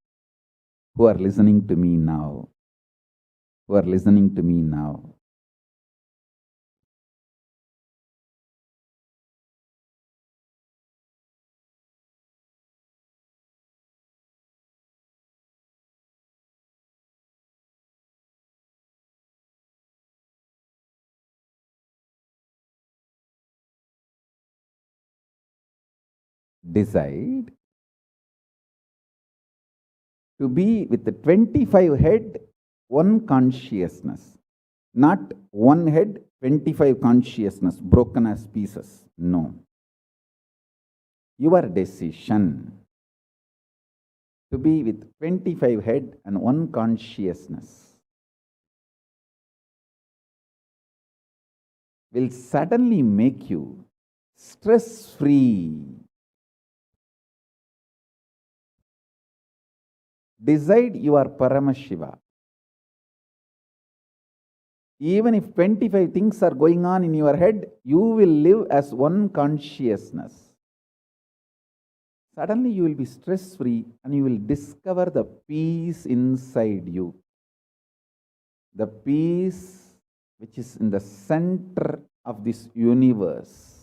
who are listening to me now. Who are listening to me now. Decide to be with the 25 head, one consciousness. Not one head, 25 consciousness, broken as pieces. No. Your decision to be with 25 head and one consciousness will suddenly make you stress-free. Decide you are Paramashiva. Even if 25 things are going on in your head, you will live as one consciousness. Suddenly you will be stress-free and you will discover the peace inside you. The peace which is in the center of this universe.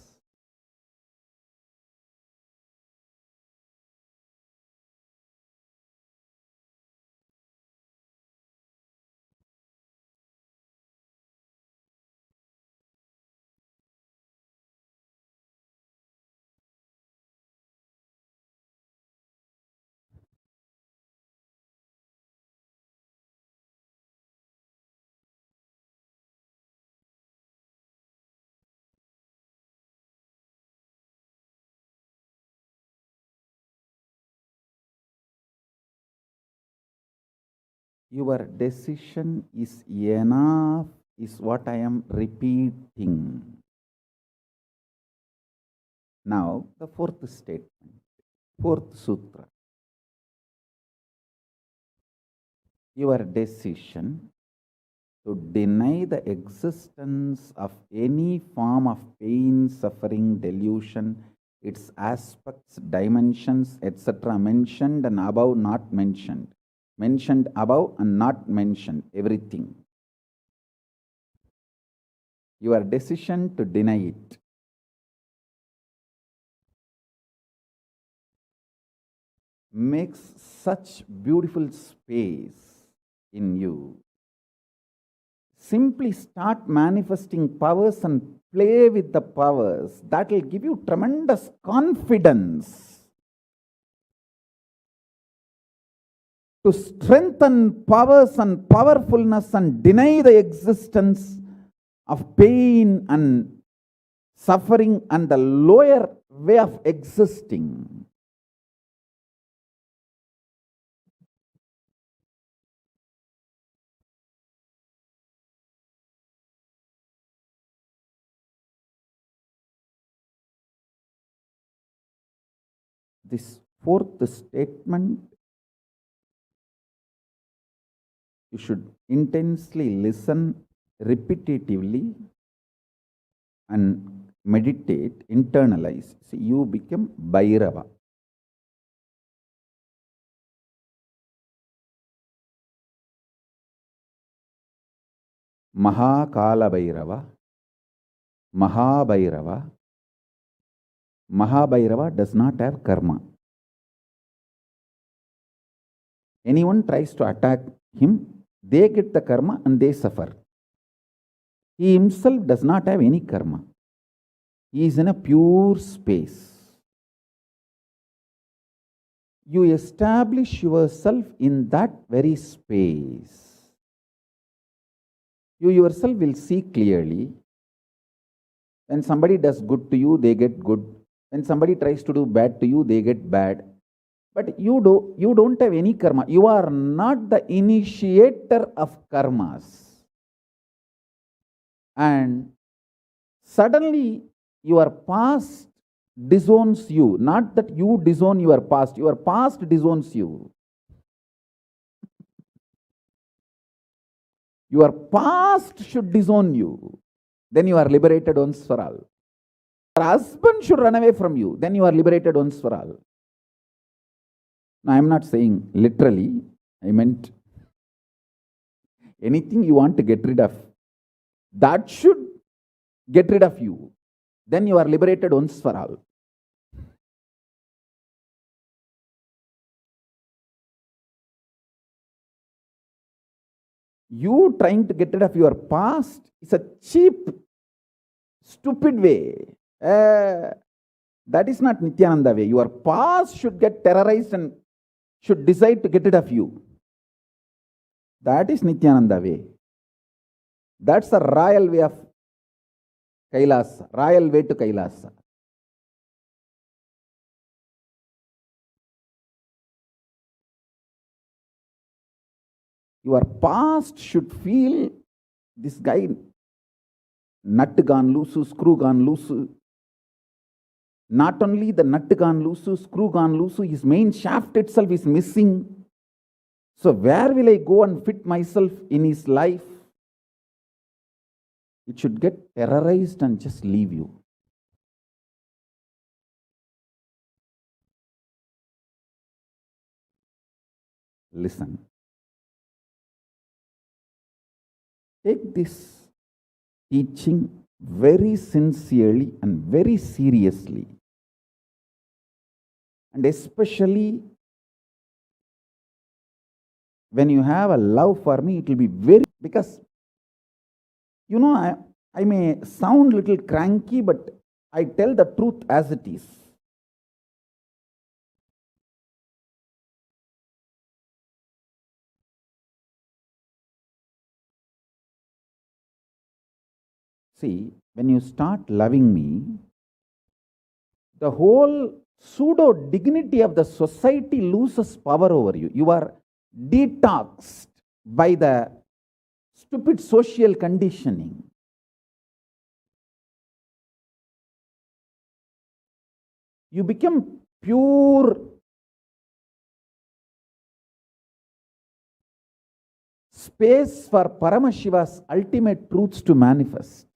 Your decision is enough, is what I am repeating. Now, the fourth statement, fourth sutra. Your decision to deny the existence of any form of pain, suffering, delusion, its aspects, dimensions, etc., mentioned and above, not mentioned. Mentioned above and not mentioned, everything. Your decision to deny it. Makes such beautiful space in you. Simply start manifesting powers and play with the powers. That will give you tremendous confidence to strengthen powers and powerfulness and deny the existence of pain and suffering and the lower way of existing. This fourth statement, you should intensely listen repetitively and meditate, internalize. See, you become Bhairava. Mahakala Bhairava, Mahabhairava. Mahabhairava does not have karma. Anyone tries to attack him, they get the karma and they suffer. He himself does not have any karma. He is in a pure space. You establish yourself in that very space. You yourself will see clearly. When somebody does good to you, they get good. When somebody tries to do bad to you, they get bad. But you don't have any karma. You are not the initiator of karmas. And suddenly your past disowns you. Not that you disown your past disowns you. Your past should disown you. Then you are liberated once for all. Your husband should run away from you. Then you are liberated once for all. Now, I am not saying literally. I meant anything you want to get rid of, that should get rid of you. Then you are liberated once for all. You trying to get rid of your past is a cheap, stupid way. That is not Nithyananda way. Your past should get terrorized and should decide to get rid of you. That is Nithyananda way. That's the royal way of Kailasa, royal way to Kailasa. Your past should feel this guy, nut gone loose, screw gone loose. Not only the nut gone loose, screw gone loose, his main shaft itself is missing. So where will I go and fit myself in his life? It should get terrorized and just leave you. Listen. Take this teaching very sincerely and very seriously. And especially when you have a love for me, it will be very, because, I may sound little cranky, but I tell the truth as it is. See, when you start loving me, the whole pseudo dignity of the society loses power over you. You are detoxed by the stupid social conditioning. You become pure space for Paramashiva's ultimate truths to manifest.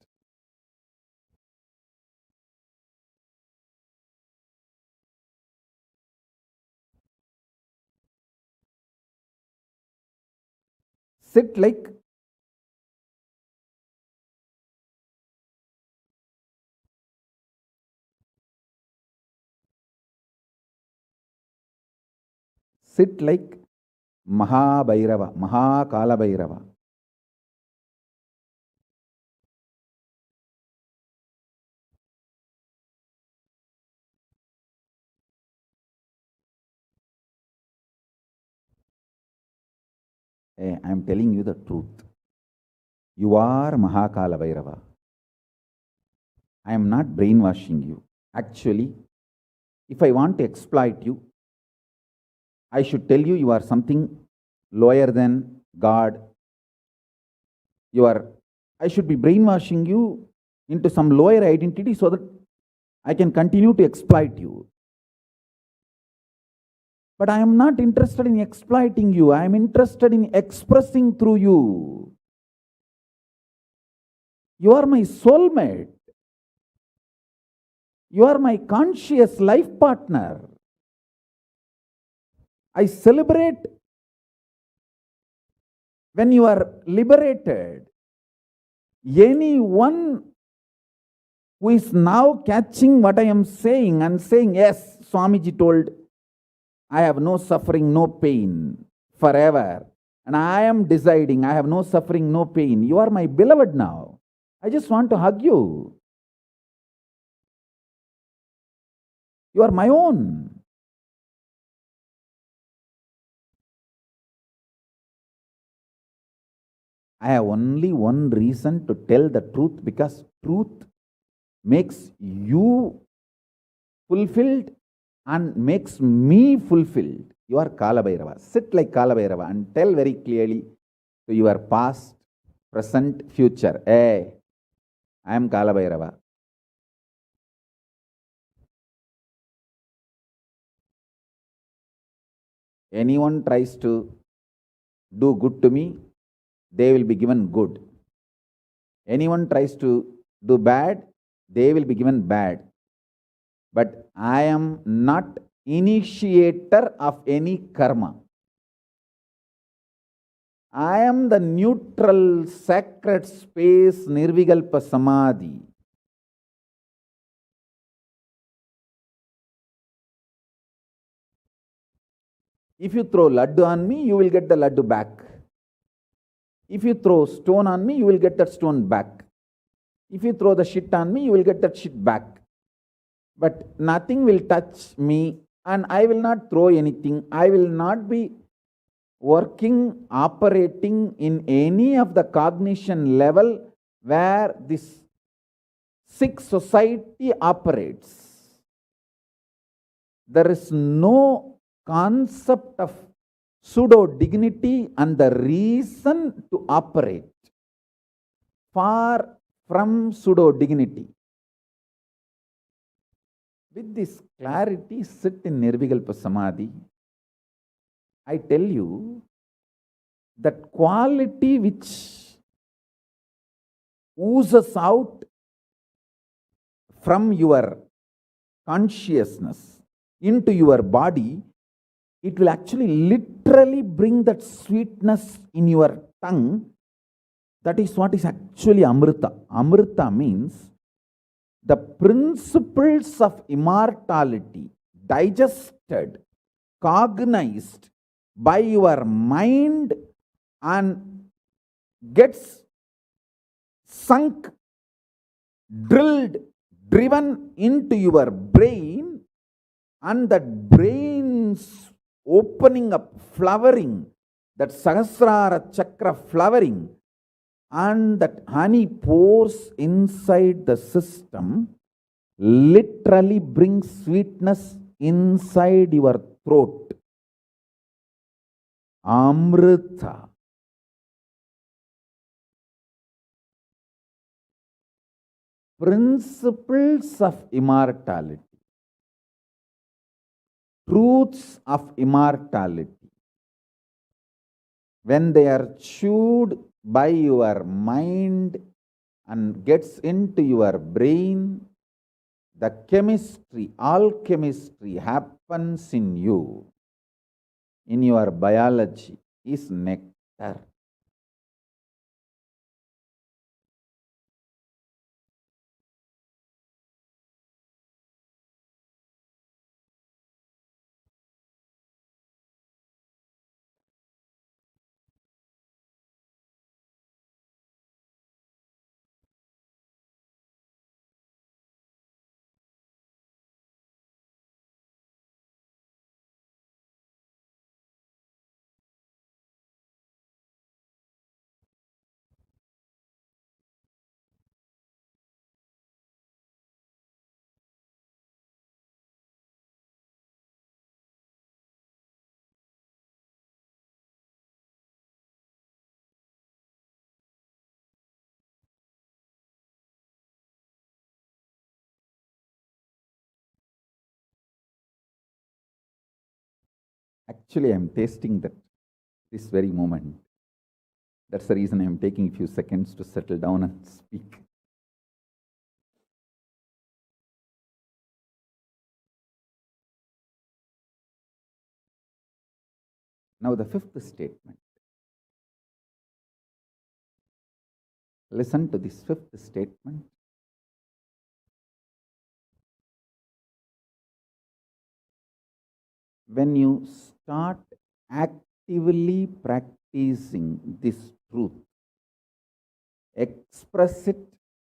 Sit like Mahabhairava, Mahakala Bhairava. Hey, I am telling you the truth. You are Mahakala Bhairava. I am not brainwashing you. Actually, if I want to exploit you, I should tell you you are something lower than God. I should be brainwashing you into some lower identity so that I can continue to exploit you. But I am not interested in exploiting you. I am interested in expressing through you. You are my soulmate. You are my conscious life partner. I celebrate when you are liberated. Anyone who is now catching what I am saying and saying, yes, Swamiji told, I have no suffering, no pain forever. And I am deciding, I have no suffering, no pain. You are my beloved now. I just want to hug you. You are my own. I have only one reason to tell the truth, because truth makes you fulfilled and makes me fulfilled. You are Kala Bhairava. Sit like Kala Bhairava and tell very clearly to your past, present, future. Hey, I am Kala Bhairava. Anyone tries to do good to me, they will be given good. Anyone tries to do bad, they will be given bad. But I am not initiator of any karma. I am the neutral, sacred space, Nirvikalpa Samadhi. If you throw laddu on me, you will get the laddu back. If you throw stone on me, you will get that stone back. If you throw the shit on me, you will get that shit back. But nothing will touch me, and I will not throw anything. I will not be working, operating in any of the cognition level where this sick society operates. There is no concept of pseudo dignity and the reason to operate. Far from pseudo dignity. With this clarity, sit in Nirvikalpa Samadhi. I tell you that quality which oozes out from your consciousness into your body, it will actually literally bring that sweetness in your tongue That is what is actually Amrita. Amrita means the principles of immortality digested, cognized by your mind and gets sunk, drilled, driven into your brain, and that brain's opening up, flowering, that Sahasrara Chakra flowering, and that honey pours inside the system, literally brings sweetness inside your throat. Amrita. Principles of immortality, truths of immortality, when they are chewed by your mind and gets into your brain, the chemistry, alchemistry happens in you, in your biology, is nectar. Actually, I am tasting that this very moment. That's the reason I am taking a few seconds to settle down and speak. Now, the fifth statement. Listen to this fifth statement. When you start actively practicing this truth, express it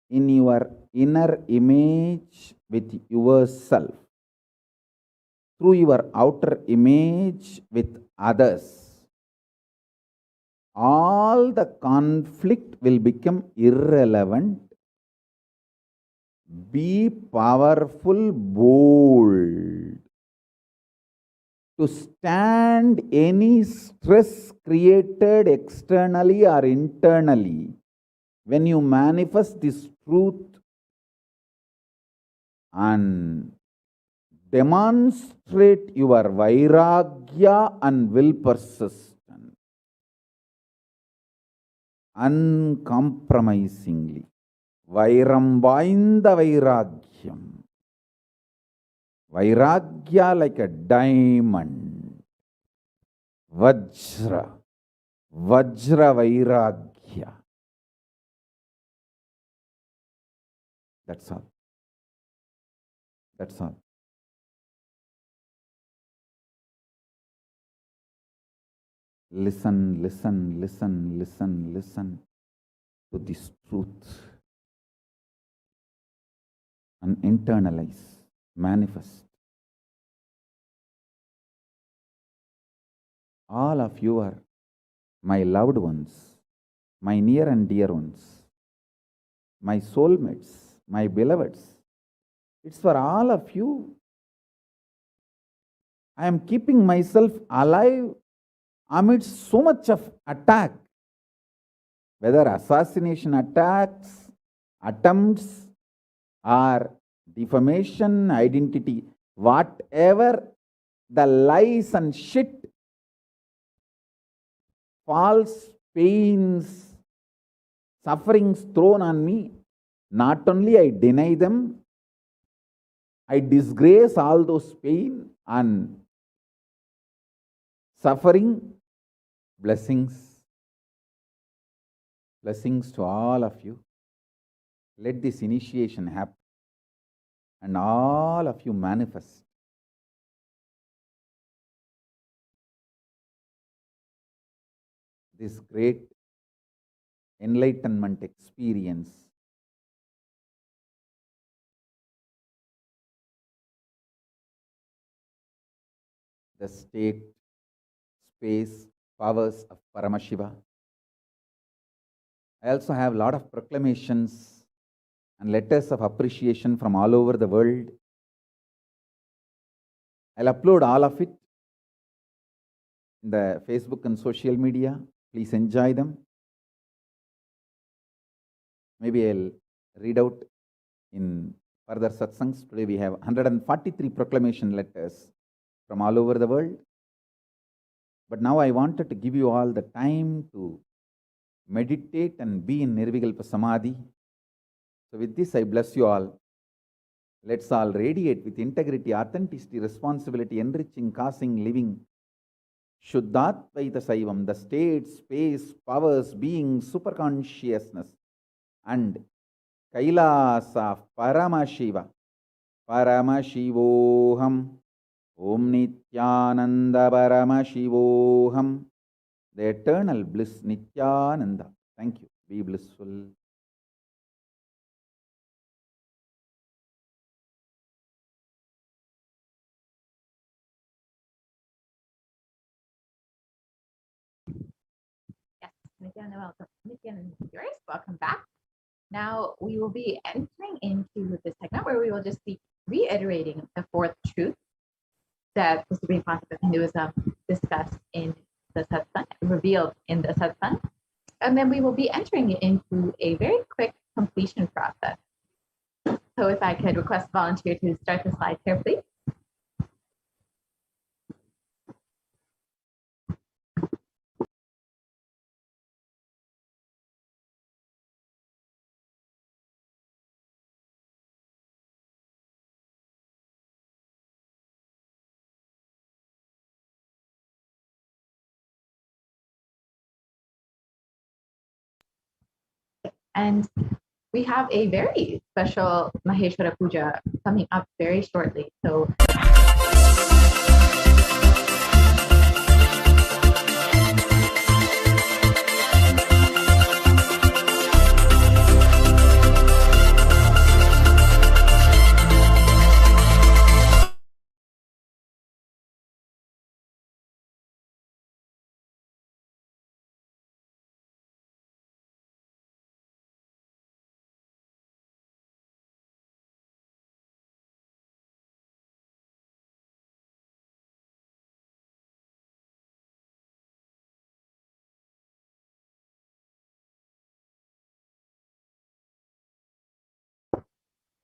in your inner image with yourself, through your outer image with others, all the conflict will become irrelevant. Be powerful, bold, to stand any stress created externally or internally. When you manifest this truth and demonstrate your vairagya and will persistence, uncompromisingly, vairam vainda vairagyam, vairagya like a diamond, vajra, vajra vairagya. That's all. That's all. Listen, listen, listen, listen, listen to this truth and internalize, manifest. All of you are my loved ones, my near and dear ones, my soulmates, my beloveds. It's for all of you. I am keeping myself alive amidst so much of attack, whether assassination attacks, attempts, or defamation, identity, whatever the lies and shit, false pains, sufferings thrown on me, not only I deny them, I disgrace all those pain and suffering, blessings Blessings to all of you. Let this initiation happen and all of you manifest this great enlightenment experience the state, space, powers of Paramashiva. I also have a lot of proclamations and letters of appreciation from all over the world. I'll upload all of it in the Facebook and social media. Please enjoy them. Maybe I'll read out in further satsangs. Today we have 143 proclamation letters from all over the world. But now I wanted to give you all the time to meditate and be in Nirvikalpa Samadhi. So with this, I bless you all. Let's all radiate with integrity, authenticity, responsibility, enriching, causing, living. Shuddhatvaita Saivam, the state, space, powers, being, superconsciousness, and Kailasa Paramashiva, Paramashivoham, Om Nithyananda Paramashivoham, the eternal bliss Nithyananda. Thank you. Be blissful. Yes, Nithyananda, viewers, welcome back. Now we will be entering into the segment where we will just be reiterating the fourth truth that the Supreme Concept of Hinduism discussed in the satsang, revealed in the satsang. And then we will be entering into a very quick completion process. So if I could request a volunteer to start the slide here, please. And we have a very special Maheshwara Puja coming up very shortly. So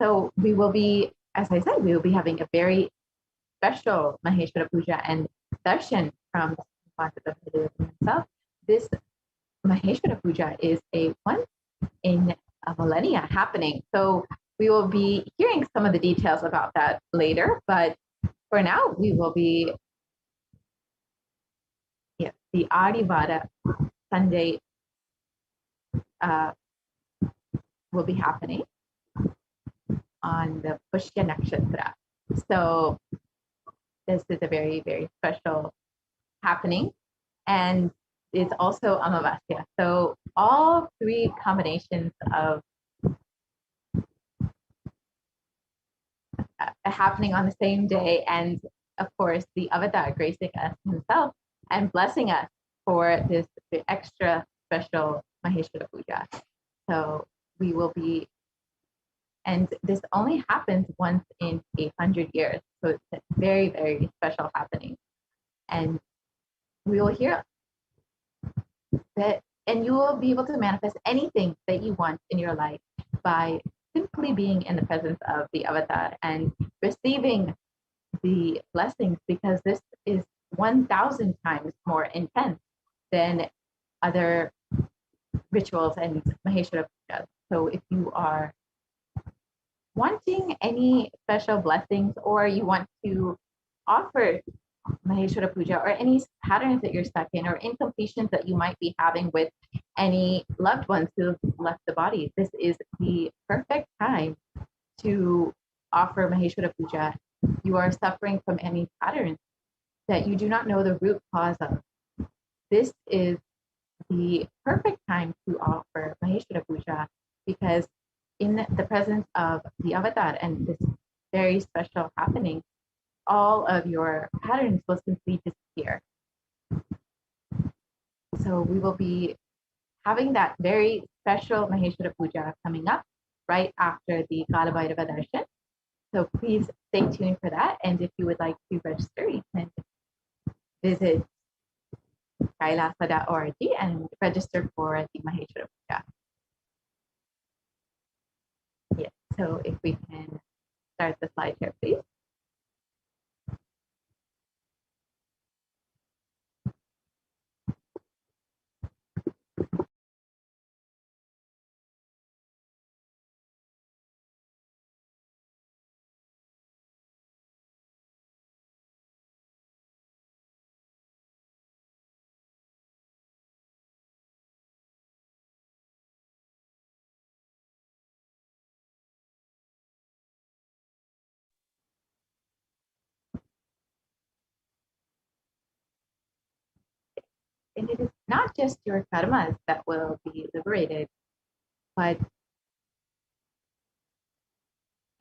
So we will be, as I said, we will be having a very special Maheshwara Puja and darshan from the concept of Hinduism himself. This Maheshwara Puja is a once in a millennia happening. So we will be hearing some of the details about that later, but for now we will be, the Adivara Sunday will be happening on the Pushya Nakshatra. So this is a very, very special happening. And it's also Amavasya. So all three combinations of happening on the same day. And of course, the Avatar gracing us himself and blessing us for this extra special Maheshwara Puja. So we will be, and this only happens once in 800 years. So it's a very, very special happening. And we will hear that, and you will be able to manifest anything that you want in your life by simply being in the presence of the Avatar and receiving the blessings, because this is 1,000 times more intense than other rituals and Maheshwara Pujas. So if you are wanting any special blessings, or you want to offer Maheshwara Puja, or any patterns that you're stuck in, or incompletions that you might be having with any loved ones who have left the body. This is the perfect time to offer Maheshwara Puja. You are suffering from any patterns that you do not know the root cause of. This is the perfect time to offer Maheshwara Puja, because in the presence of the avatar and this very special happening, all of your patterns will simply disappear. So we will be having that very special Maheshwara Puja coming up right after the Kala Bhairava Darshan. So please stay tuned for that. And if you would like to register, you can visit kailasa.org and register for the Maheshwara Puja. Yes, so if we can start the slide here, please. And it is not just your karmas that will be liberated, but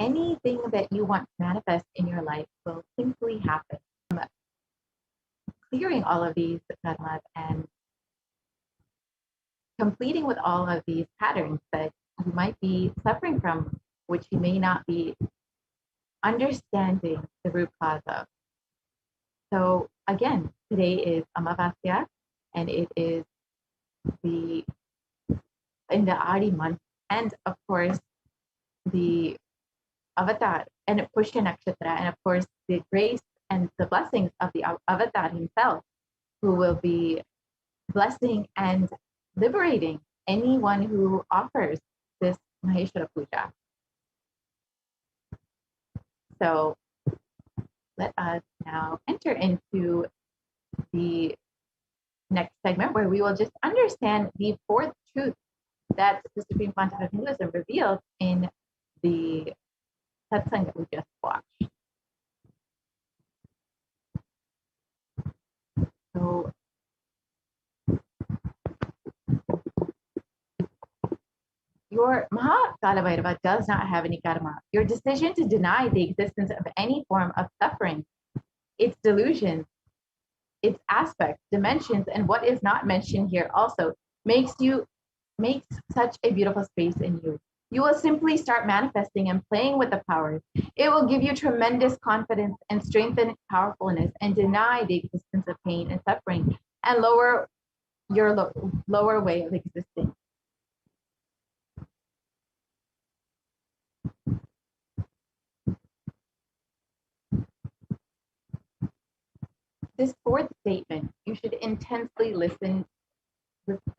anything that you want to manifest in your life will simply happen. Clearing all of these karmas and completing with all of these patterns that you might be suffering from, which you may not be understanding the root cause of. So again, today is Amavasya, and it is in the Adi month, and of course the avatar and Pushya Nakshatra, and of course the grace and the blessings of the avatar himself, who will be blessing and liberating anyone who offers this Maheshwara Puja. So let us now enter into the next segment, where we will just understand the fourth truth that the Supreme Pontiff of Hinduism revealed in the satsang that we just watched. So your Mahakala Bhairava does not have any karma. Your decision to deny the existence of any form of suffering, its delusions, its aspects, dimensions, and what is not mentioned here also makes such a beautiful space in you. You will simply start manifesting and playing with the powers. It will give you tremendous confidence and strengthen powerfulness, and deny the existence of pain and suffering, and lower your lower way of existing. This fourth statement, you should intensely listen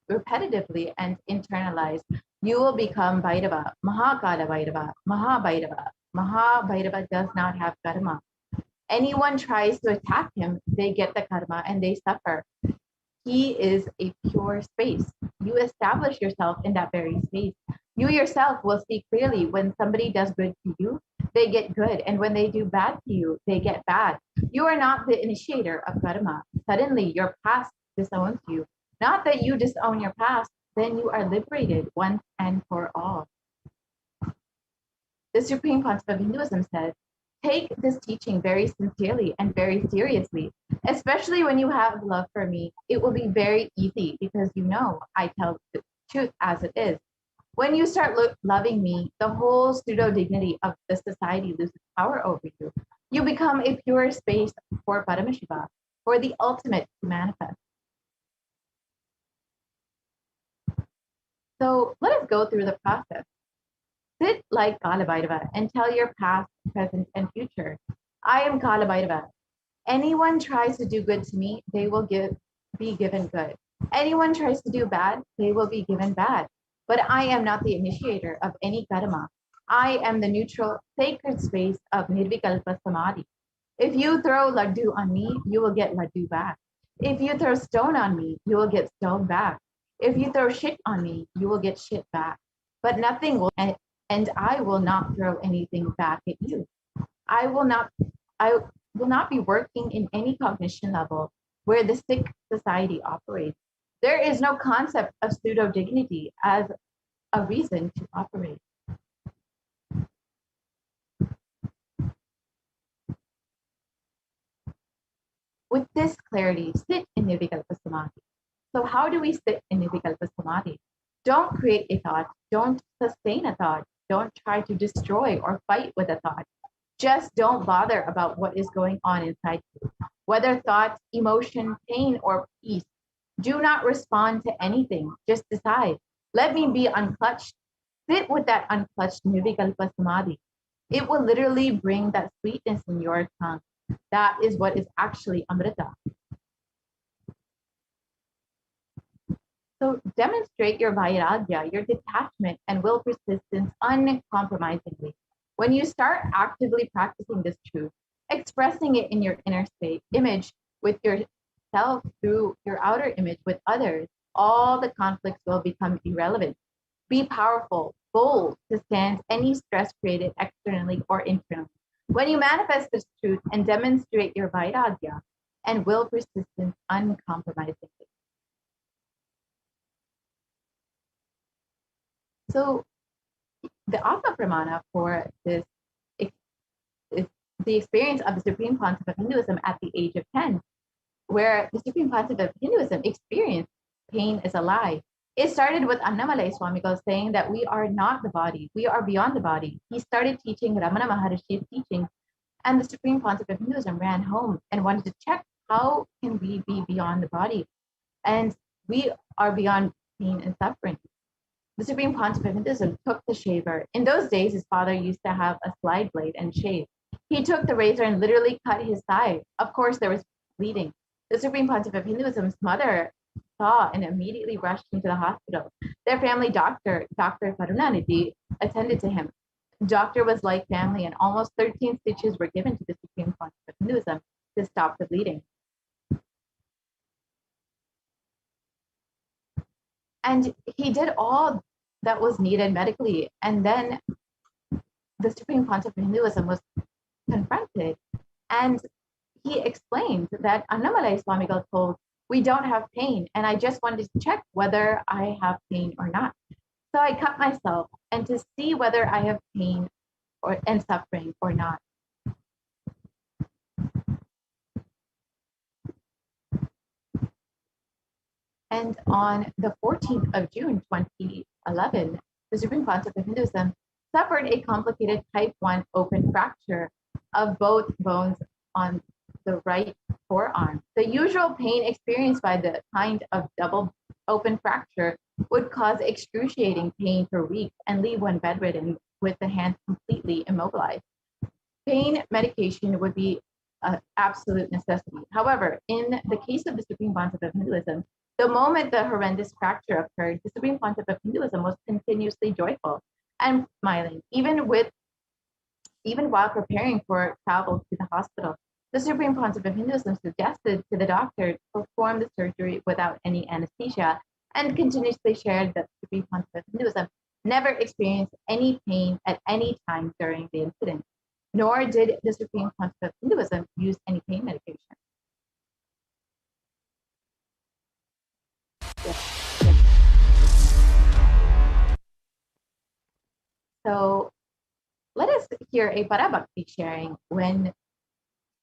repetitively and internalize. You will become Bhairava, Mahakala Bhairava, Mahabhairava. Mahabhairava does not have karma. Anyone tries to attack him, they get the karma and they suffer. He is a pure space. You establish yourself in that very space. You yourself will see clearly when somebody does good to you, they get good. And when they do bad to you, they get bad. You are not the initiator of karma. Suddenly your past disowns you. Not that you disown your past, then you are liberated once and for all. The Supreme Pontiff of Hinduism says, take this teaching very sincerely and very seriously, especially when you have love for me. It will be very easy because you know I tell the truth as it is. When you start loving me, the whole pseudo-dignity of the society loses power over you. You become a pure space for Paramashiva, for the ultimate to manifest. So let us go through the process. Sit like Kala Bhairava and tell your past, present, and future. I am Kala Bhairava. Anyone tries to do good to me, they will be given good. Anyone tries to do bad, they will be given bad. But I am not the initiator of any karma. I am the neutral, sacred space of Nirvikalpa Samadhi. If you throw laddu on me, you will get laddu back. If you throw stone on me, you will get stone back. If you throw shit on me, you will get shit back. But nothing will, and I will not throw anything back at you. I will not be working in any cognition level where the sick society operates. There is no concept of pseudo dignity as a reason to operate. With this clarity, sit in Nirvikalpa Samadhi. So how do we sit in Nirvikalpa Samadhi? Don't create a thought. Don't sustain a thought. Don't try to destroy or fight with a thought. Just don't bother about what is going on inside you. Whether thoughts, emotion, pain, or peace, do not respond to anything. Just decide. Let me be unclutched. Sit with that unclutched Nirvikalpa Samadhi. It will literally bring that sweetness in your tongue. That is what is actually Amrita. So demonstrate your vairagya, your detachment and will persistence uncompromisingly. When you start actively practicing this truth, expressing it in your inner state, image with yourself through your outer image with others, all the conflicts will become irrelevant. Be powerful, bold to stand any stress created externally or internally. When you manifest this truth and demonstrate your vairagya and will persistence uncompromisingly. So the Atma Pramana for this is the experience of the Supreme Concept of Hinduism at the age of 10, where the Supreme Concept of Hinduism experienced pain is a lie. It started with Annamalai Swamigal saying that we are not the body, we are beyond the body. He started teaching Ramana Maharishi's teaching, and the Supreme Concept of Hinduism ran home and wanted to check how can we be beyond the body, and we are beyond pain and suffering. The Supreme Concept of Hinduism took the shaver. In those days, his father used to have a slide blade and shave. He took the razor and literally cut his thigh. Of course, there was bleeding. The Supreme Concept of Hinduism's mother saw and immediately rushed him to the hospital. Their family doctor, Dr. Karunanidhi, attended to him. The doctor was like family, and almost 13 stitches were given to the Supreme Concept of Hinduism to stop the bleeding. And he did all that was needed medically. And then the Supreme Concept of Hinduism was confronted. And he explained that Annamalai Swamigal told, we don't have pain. And I just wanted to check whether I have pain or not. So I cut myself and to see whether I have pain and suffering or not. And on the 14th of June, 2011, the Supreme Concept of Hinduism suffered a complicated type 1 open fracture of both bones on the right forearm. The usual pain experienced by the kind of double open fracture would cause excruciating pain for weeks and leave one bedridden with the hands completely immobilized. Pain medication would be an absolute necessity. However, in the case of the Supreme Concept of Hinduism, the moment the horrendous fracture occurred, the Supreme Concept of Hinduism was continuously joyful and smiling, even while preparing for travel to the hospital. The Supreme Concept of Hinduism suggested to the doctor to perform the surgery without any anesthesia, and continuously shared that the Supreme Concept of Hinduism never experienced any pain at any time during the incident, nor did the Supreme Concept of Hinduism use any pain medication. So let us hear a Parabhakti sharing. When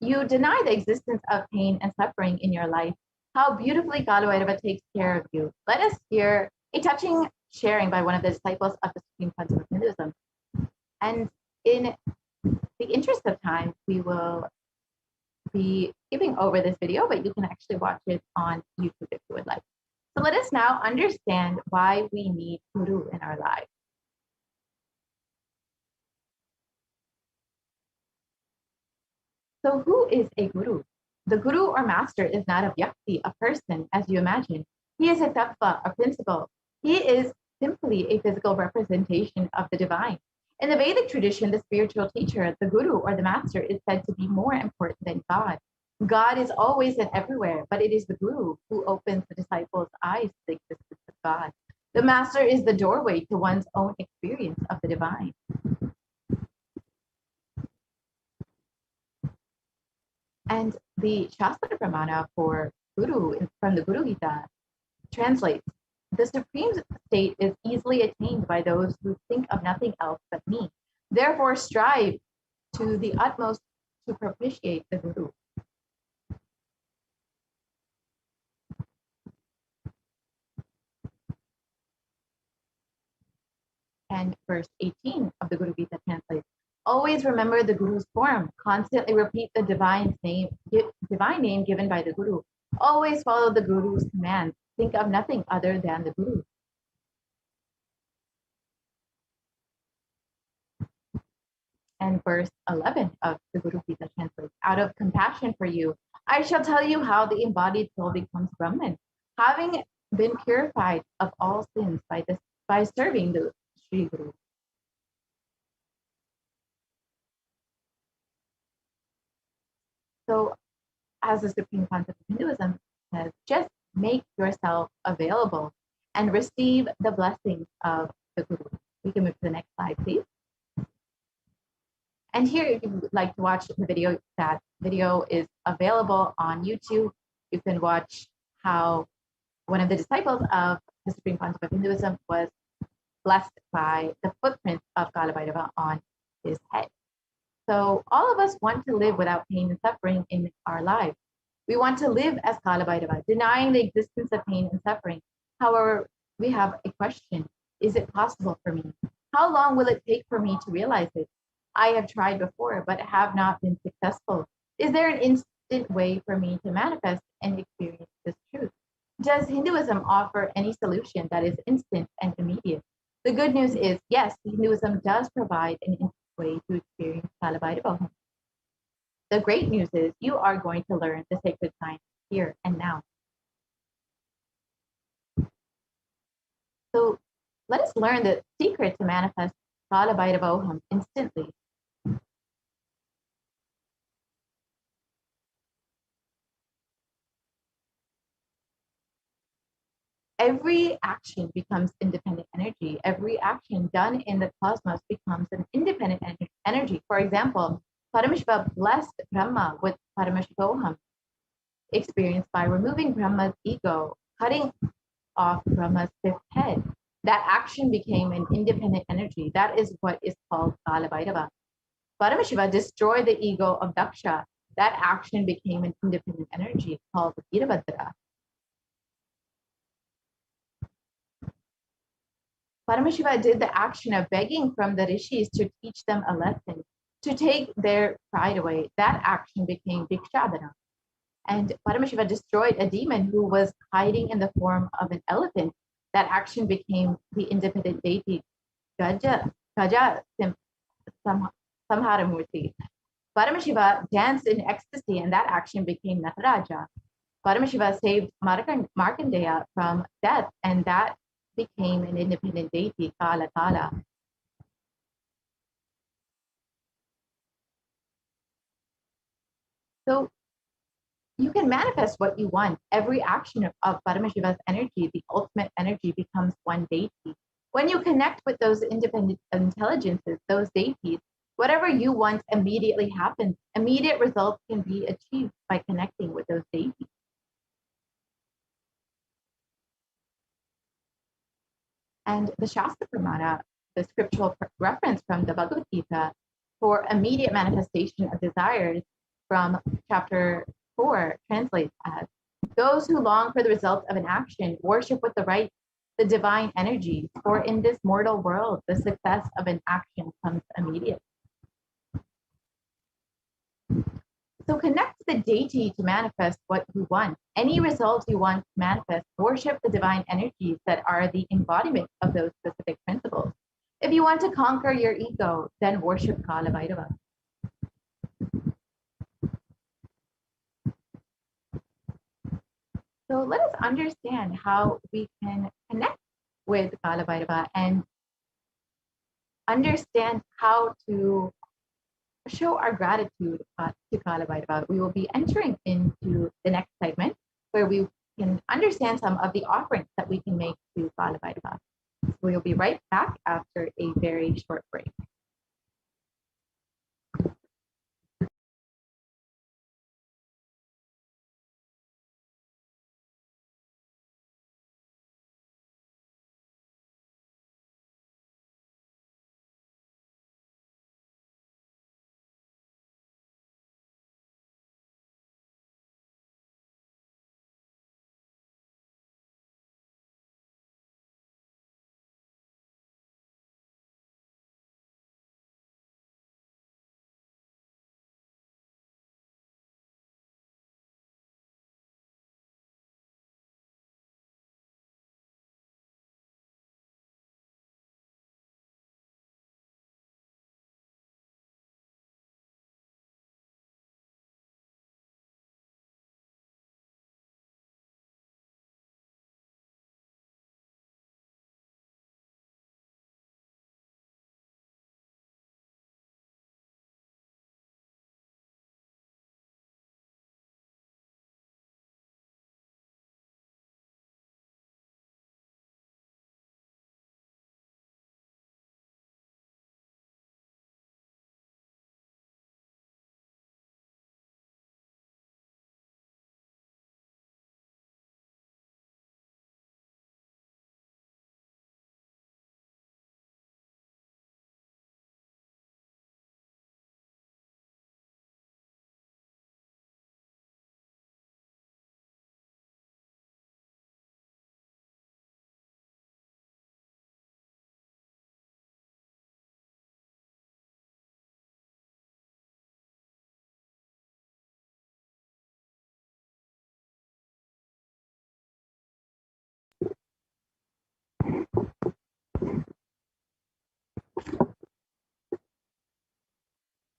you deny the existence of pain and suffering in your life, how beautifully Kaluvairava takes care of you. Let us hear a touching sharing by one of the disciples of the Supreme Concept of Hinduism. And in the interest of time, we will be skipping over this video, but you can actually watch it on YouTube if you would like. So let us now understand why we need Guru in our lives. So who is a Guru? The Guru or Master is not a Vyakti, a person, as you imagine. He is a Tattva, a principle. He is simply a physical representation of the divine. In the Vedic tradition, the spiritual teacher, the Guru or the Master, is said to be more important than God. God is always and everywhere, but it is the Guru who opens the disciples' eyes to the existence of God. The master is the doorway to one's own experience of the divine. And the Shastra Pramana for Guru from the Guru Gita translates, the supreme state is easily attained by those who think of nothing else but me. Therefore, strive to the utmost to propitiate the Guru. And verse 18 of the Guru Gita translates, always remember the Guru's form. Constantly repeat the divine name given by the Guru. Always follow the Guru's commands. Think of nothing other than the Guru. And verse 11 of the Guru Gita translates, out of compassion for you, I shall tell you how the embodied soul becomes Brahman, having been purified of all sins by serving the Sri Guru. So, as the supreme concept of Hinduism says, just make yourself available and receive the blessings of the Guru. We can move to the next slide, please. And here, if you would like to watch the video, that video is available on YouTube. You can watch how one of the disciples of the supreme concept of Hinduism was blessed by the footprints of Kalabhairava on his head. So all of us want to live without pain and suffering in our lives. We want to live as Kalabhairava, denying the existence of pain and suffering. However, we have a question. Is it possible for me? How long will it take for me to realize it? I have tried before, but have not been successful. Is there an instant way for me to manifest and experience this truth? Does Hinduism offer any solution that is instant and immediate? The good news is, yes, Hinduism does provide an instant way to experience Kalabhairavoham. The great news is you are going to learn the sacred science here and now. So let us learn the secret to manifest Kalabhairavoham instantly. Every action becomes independent energy. Every action done in the cosmos becomes an independent energy. For example, Paramashiva blessed Brahma with Paramashivoham, experienced by removing Brahma's ego, cutting off Brahma's fifth head. That action became an independent energy. That is what is called Kalabhairava. Paramashiva destroyed the ego of Daksha. That action became an independent energy called Virabhadra. Paramashiva did the action of begging from the rishis to teach them a lesson, to take their pride away. That action became Bhikshadana. And Paramashiva destroyed a demon who was hiding in the form of an elephant. That action became the independent deity, Gaja Samharamurti. Paramashiva danced in ecstasy, and that action became Nataraja. Paramashiva saved Markandeya from death, and that became an independent deity, Kala Kala. So you can manifest what you want. Every action of Paramashiva's energy, the ultimate energy, becomes one deity. When you connect with those independent intelligences, those deities, whatever you want immediately happens. Immediate results can be achieved by connecting with those deities. And the Shastra Pramana, the scriptural reference from the Bhagavad Gita for immediate manifestation of desires from chapter 4 translates as, those who long for the results of an action worship with the right the divine energies, for in this mortal world, the success of an action comes immediate. So connect to the deity to manifest what you want. Any result you want to manifest, worship the divine energies that are the embodiment of those specific principles. If you want to conquer your ego, then worship Kalabhairava. So let us understand how we can connect with Kalabhairava and understand how to show our gratitude to Kalabhairava. We will be entering into the next segment where we can understand some of the offerings that we can make to Balabhairava. We'll be right back after a very short break.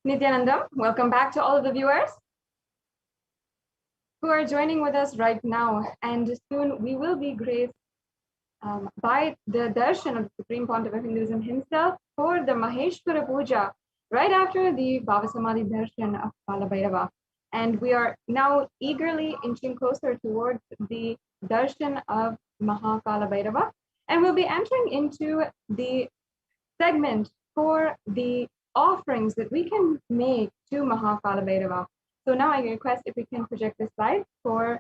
Nithyanandam, welcome back to all of the viewers who are joining with us right now. And soon we will be graced by the darshan of the Supreme Pontiff of Hinduism himself for the Maheshwara Puja right after the Bhavasamadhi darshan of Balabhairava. And we are now eagerly inching closer towards the darshan of Mahakala Bhairava. And we'll be entering into the segment for the offerings that we can make to Mahakala Bhairava. So now I request if we can project the slide for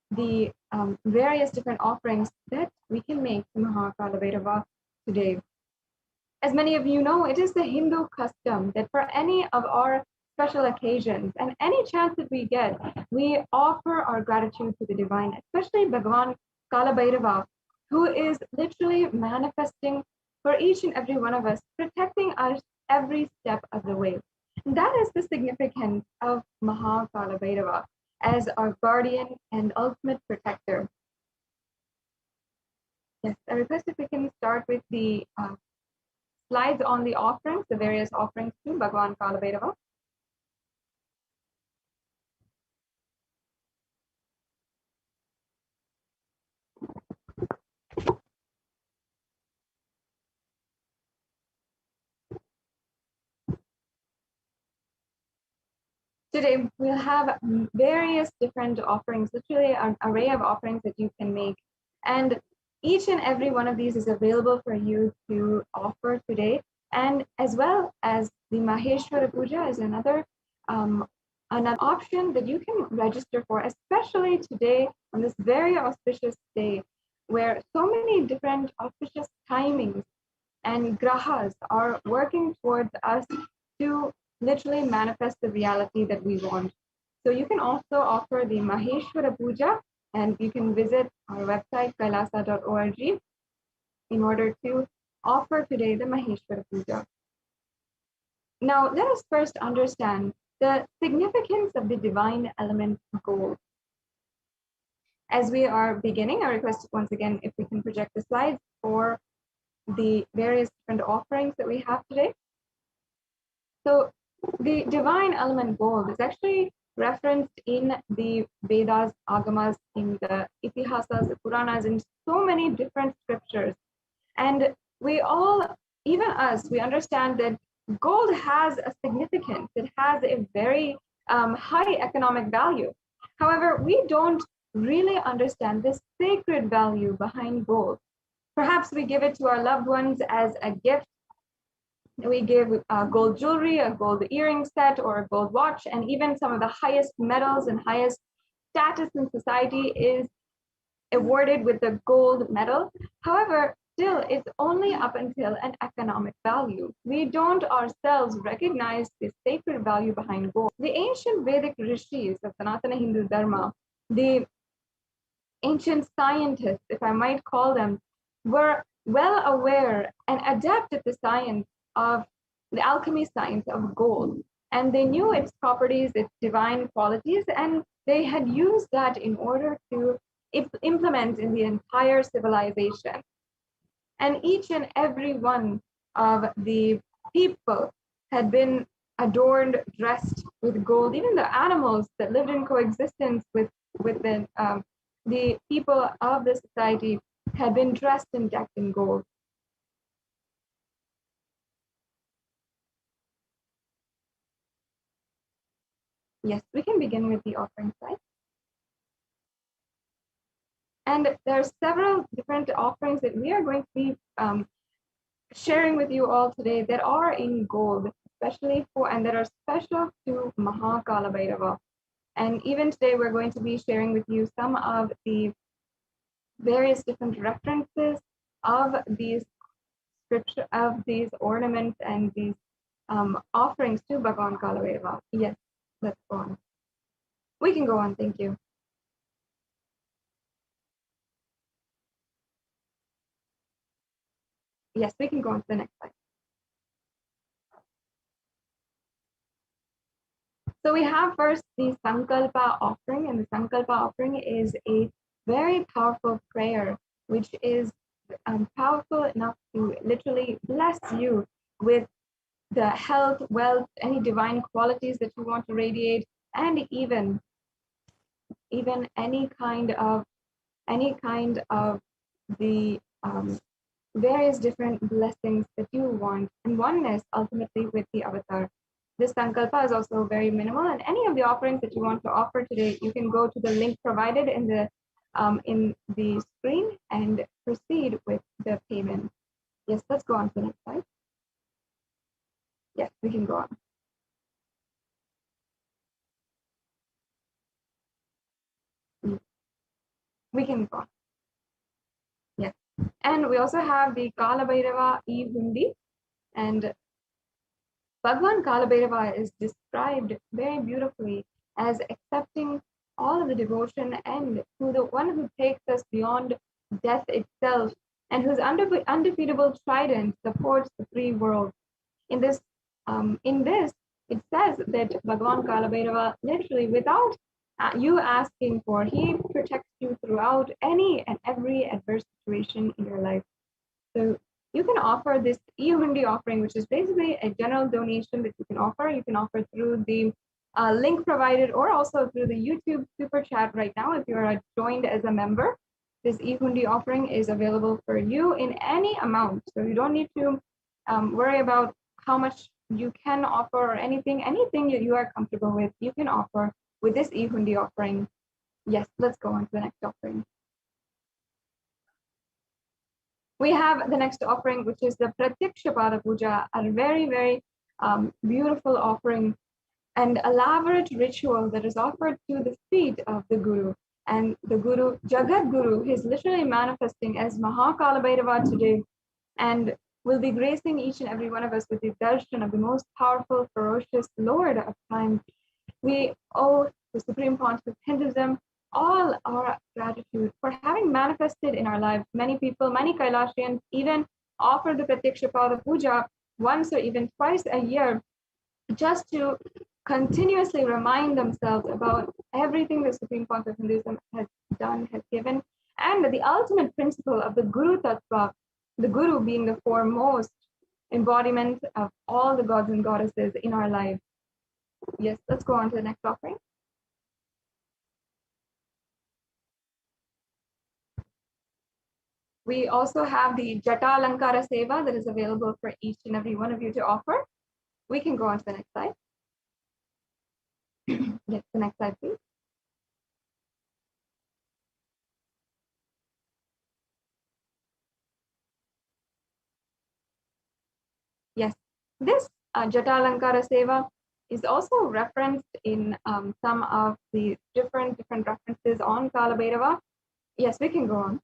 the various different offerings that we can make to Mahakala Bhairava today. As many of you know, it is the Hindu custom that for any of our special occasions and any chance that we get, we offer our gratitude to the divine, especially Bhagavan Kala Bhairava, who is literally manifesting for each and every one of us, protecting us every step of the way. And that is the significance of Mahakala Bhairava as our guardian and ultimate protector. Yes, I request if we can start with the slides on the offerings, the various offerings to Bhagavan Kala Bhairava. Today, we'll have various different offerings, literally an array of offerings that you can make. And each and every one of these is available for you to offer today. And as well as the Maheshwara Puja is another option that you can register for, especially today on this very auspicious day, where so many different auspicious timings and grahas are working towards us to literally manifest the reality that we want. So you can also offer the Maheshwara Puja, and you can visit our website kailasa.org in order to offer today the Maheshwara Puja. Now let us first understand the significance of the divine element gold. As we are beginning, I request once again if we can project the slides for the various different offerings that we have today. So the divine element gold is actually referenced in the Vedas, Agamas, in the Itihasas, the Puranas, in so many different scriptures. And we all, even us, we understand that gold has a significance. It has a very high economic value. However, we don't really understand the sacred value behind gold. Perhaps we give it to our loved ones as a gift. We give gold jewelry, a gold earring set, or a gold watch, and even some of the highest medals and highest status in society is awarded with the gold medal. However, still, it's only up until an economic value. We don't ourselves recognize the sacred value behind gold. The ancient Vedic rishis of Sanatana Hindu Dharma, the ancient scientists, if I might call them, were well aware and adept at the science of the alchemy science of gold. And they knew its properties, its divine qualities, and they had used that in order to implement in the entire civilization. And each and every one of the people had been adorned, dressed with gold. Even the animals that lived in coexistence with the people of the society had been dressed and decked in gold. Yes, we can begin with the offering side. And there are several different offerings that we are going to be sharing with you all today that are in gold, especially and that are special to Mahakala Bhairava. And even today, we're going to be sharing with you some of the various different references of these scripture, of these ornaments and these offerings to Bhagavan Kalabhairava. Yes, let's go on. We can go on, thank you. Yes, we can go on to the next slide. So we have first the Sankalpa offering, and the Sankalpa offering is a very powerful prayer, which is powerful enough to literally bless you with the health, wealth, any divine qualities that you want to radiate, and even any kind of the various different blessings that you want, and oneness ultimately with the avatar. This sankalpa is also very minimal, and any of the offerings that you want to offer today, you can go to the link provided in the screen and proceed with the payment. Yes, let's go on to the next slide. Yes, we can go on. We can go on. Yes, and we also have the Kala Bhairava e-hundi, and Bhagwan Kalabhairava is described very beautifully as accepting all of the devotion and who the one who takes us beyond death itself and whose undefeatable trident supports the three worlds. In this, it says that Bhagwan Kalabhairava, literally without you asking for, he protects you throughout any and every adverse situation in your life. So you can offer this e-hundi offering, which is basically a general donation that you can offer. You can offer through the link provided or also through the YouTube super chat right now if you are joined as a member. This e-hundi offering is available for you in any amount. So you don't need to worry about how much you can offer or anything that you are comfortable with, you can offer with this e-hundi offering. Yes, let's go on to the next offering. We have the next offering, which is the Pratyakshapada Puja, a very, very beautiful offering and elaborate ritual that is offered to the feet of the Guru. And the Guru, Jagat Guru, is literally manifesting as Mahakala Bhairava today and will be gracing each and every one of us with the darshan of the most powerful, ferocious Lord of time. We owe the Supreme Pontiff of Hinduism all our gratitude for having manifested in our lives. Many people, many Kailashians even offer the Pratyakshapada Puja once or even twice a year just to continuously remind themselves about everything the Supreme Pontiff of Hinduism has done, has given, and the ultimate principle of the Guru Tattva, the Guru being the foremost embodiment of all the gods and goddesses in our lives. Yes, let's go on to the next offering. We also have the Jata Alankara Seva that is available for each and every one of you to offer. We can go on to the next slide. Yes, the next slide, please. This Jatalankara Seva is also referenced in some of the different references on Kalabhairava. Yes, we can go on.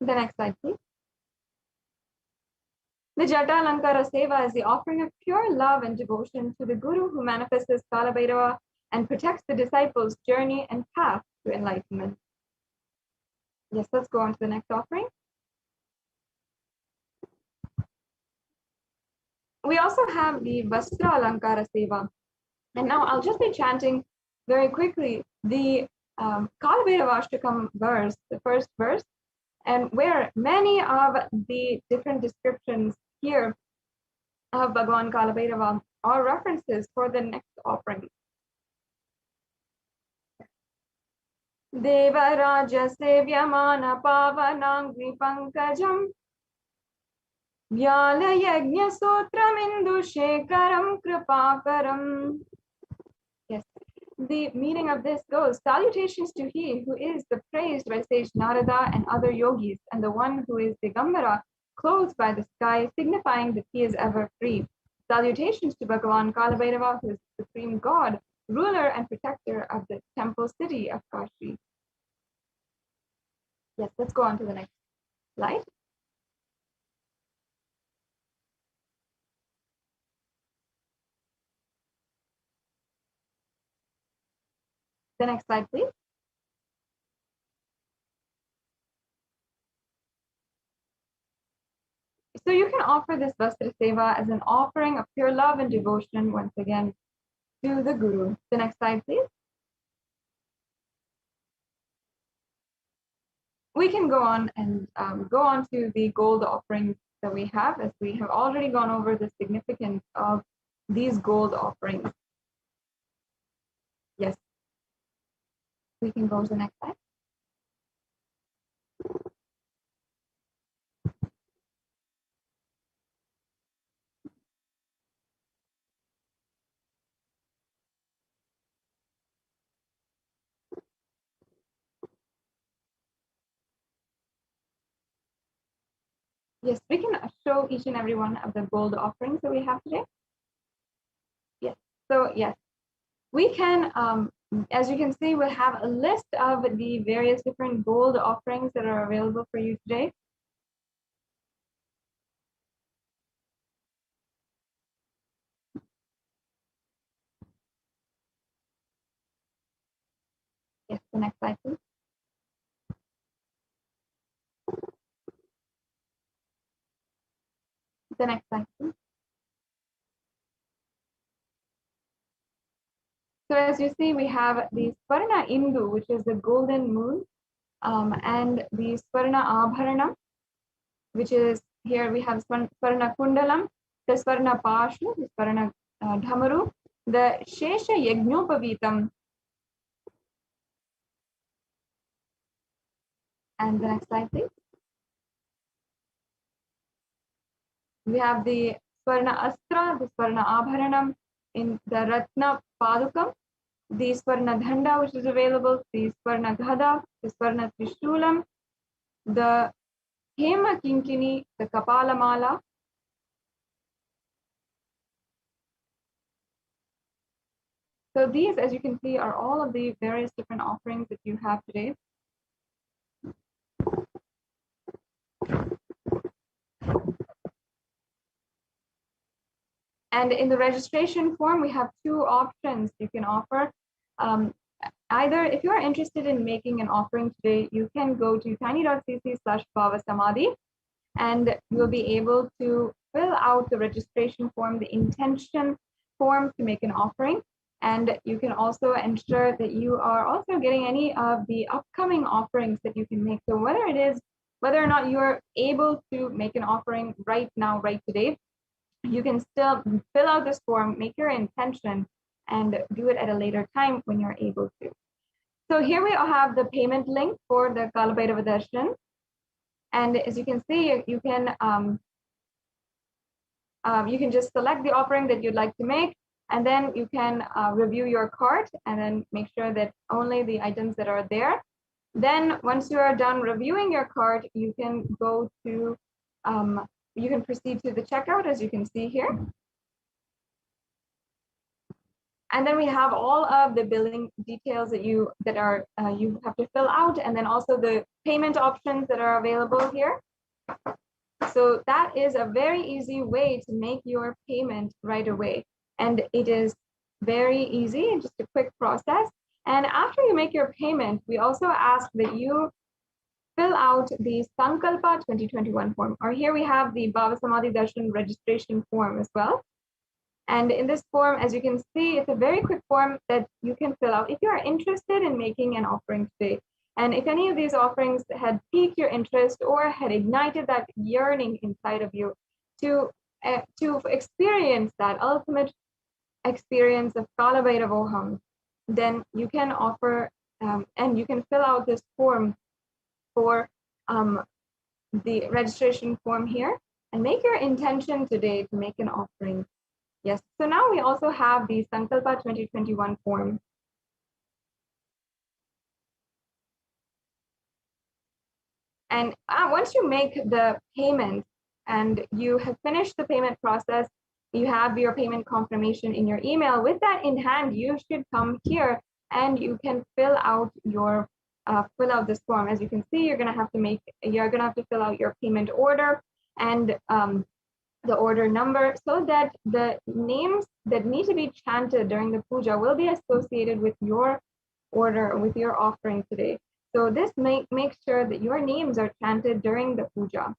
The next slide, please. The Jatalankara Seva is the offering of pure love and devotion to the Guru who manifests as Kalabhairava and protects the disciples' journey and path to enlightenment. Yes, let's go on to the next offering. We also have the Vastra Alankara Seva. And now I'll just be chanting very quickly the Kalabhairavashtakam verse, the first verse, and where many of the different descriptions here of Bhagavan Kalabhairava are references for the next offering. Devaraja Sevyamana Pavanangri Pankajam Vyala Yajna Sutramindu Shekaram Kripakaram. Yes, the meaning of this goes, salutations to he who is the praised by sage Narada and other yogis, and the one who is Digambara, clothed by the sky, signifying that he is ever free. Salutations to Bhagavan Kalabhairava, who is the supreme God, ruler and protector of the temple city of Kashi. Yes, let's go on to the next slide. The next slide, please. So you can offer this Vastra Seva as an offering of pure love and devotion, once again, to the Guru. The next slide, please. We can go on and go on to the gold offerings that we have, as we have already gone over the significance of these gold offerings. Yes. We can go to the next slide. Yes, we can show each and every one of the gold offerings that we have today. Yes, so yes, we can, as you can see, we'll have a list of the various different gold offerings that are available for you today. Yes, the next slide, please. The next slide, please. So as you see, we have the Swarna Indu, which is the golden moon, and the Swarna Abharana, which is here we have Swarna Kundalam, the Swarna Pashu, the Swarna Dhamaru, the Shesha Yajnopavitam, and the next slide, please. We have the Swarna Astra, the Swarna Abharanam, in the Ratna Padukam, the Swarna Dhanda, which is available, the Swarna Ghada, the Swarna Trishulam, the Hema Kinkini, the Kapala Mala, so these, as you can see, are all of the various different offerings that you have today. And in the registration form, we have two options you can offer. Either if you're interested in making an offering today, you can go to tiny.cc/bhavasamadhi, and you'll be able to fill out the registration form, the intention form to make an offering. And you can also ensure that you are also getting any of the upcoming offerings that you can make. So whether or not you're able to make an offering right now, right today, you can still fill out this form, make your intention, and do it at a later time when you're able to. So here we have the payment link for the Kalabhairava Darshan. And as you can see, you can just select the offering that you'd like to make, and then you can review your cart and then make sure that only the items that are there Then once you are done reviewing your cart, you can go to, you can proceed to the checkout, as you can see here. And then we have all of the billing details that you have to fill out, and then also the payment options that are available here. So that is a very easy way to make your payment right away. And it is very easy, just a quick process. And after you make your payment, we also ask that you fill out the Sankalpa 2021 form, or here we have the Bhava Samadhi Darshan registration form as well. And in this form, as you can see, it's a very quick form that you can fill out if you are interested in making an offering today. And if any of these offerings had piqued your interest or had ignited that yearning inside of you to experience that ultimate experience of Kala Bhairavoham, then you can offer and you can fill out this form for the registration form here and make your intention today to make an offering. Yes, so now we also have the Sankalpa 2021 form. And once you make the payment and you have finished the payment process, you have your payment confirmation in your email. With that in hand, you should come here and you can fill out your this form. As you can see, you're gonna have to fill out your payment order and the order number, so that the names that need to be chanted during the puja will be associated with your order, with your offering today. So this makes sure that your names are chanted during the puja.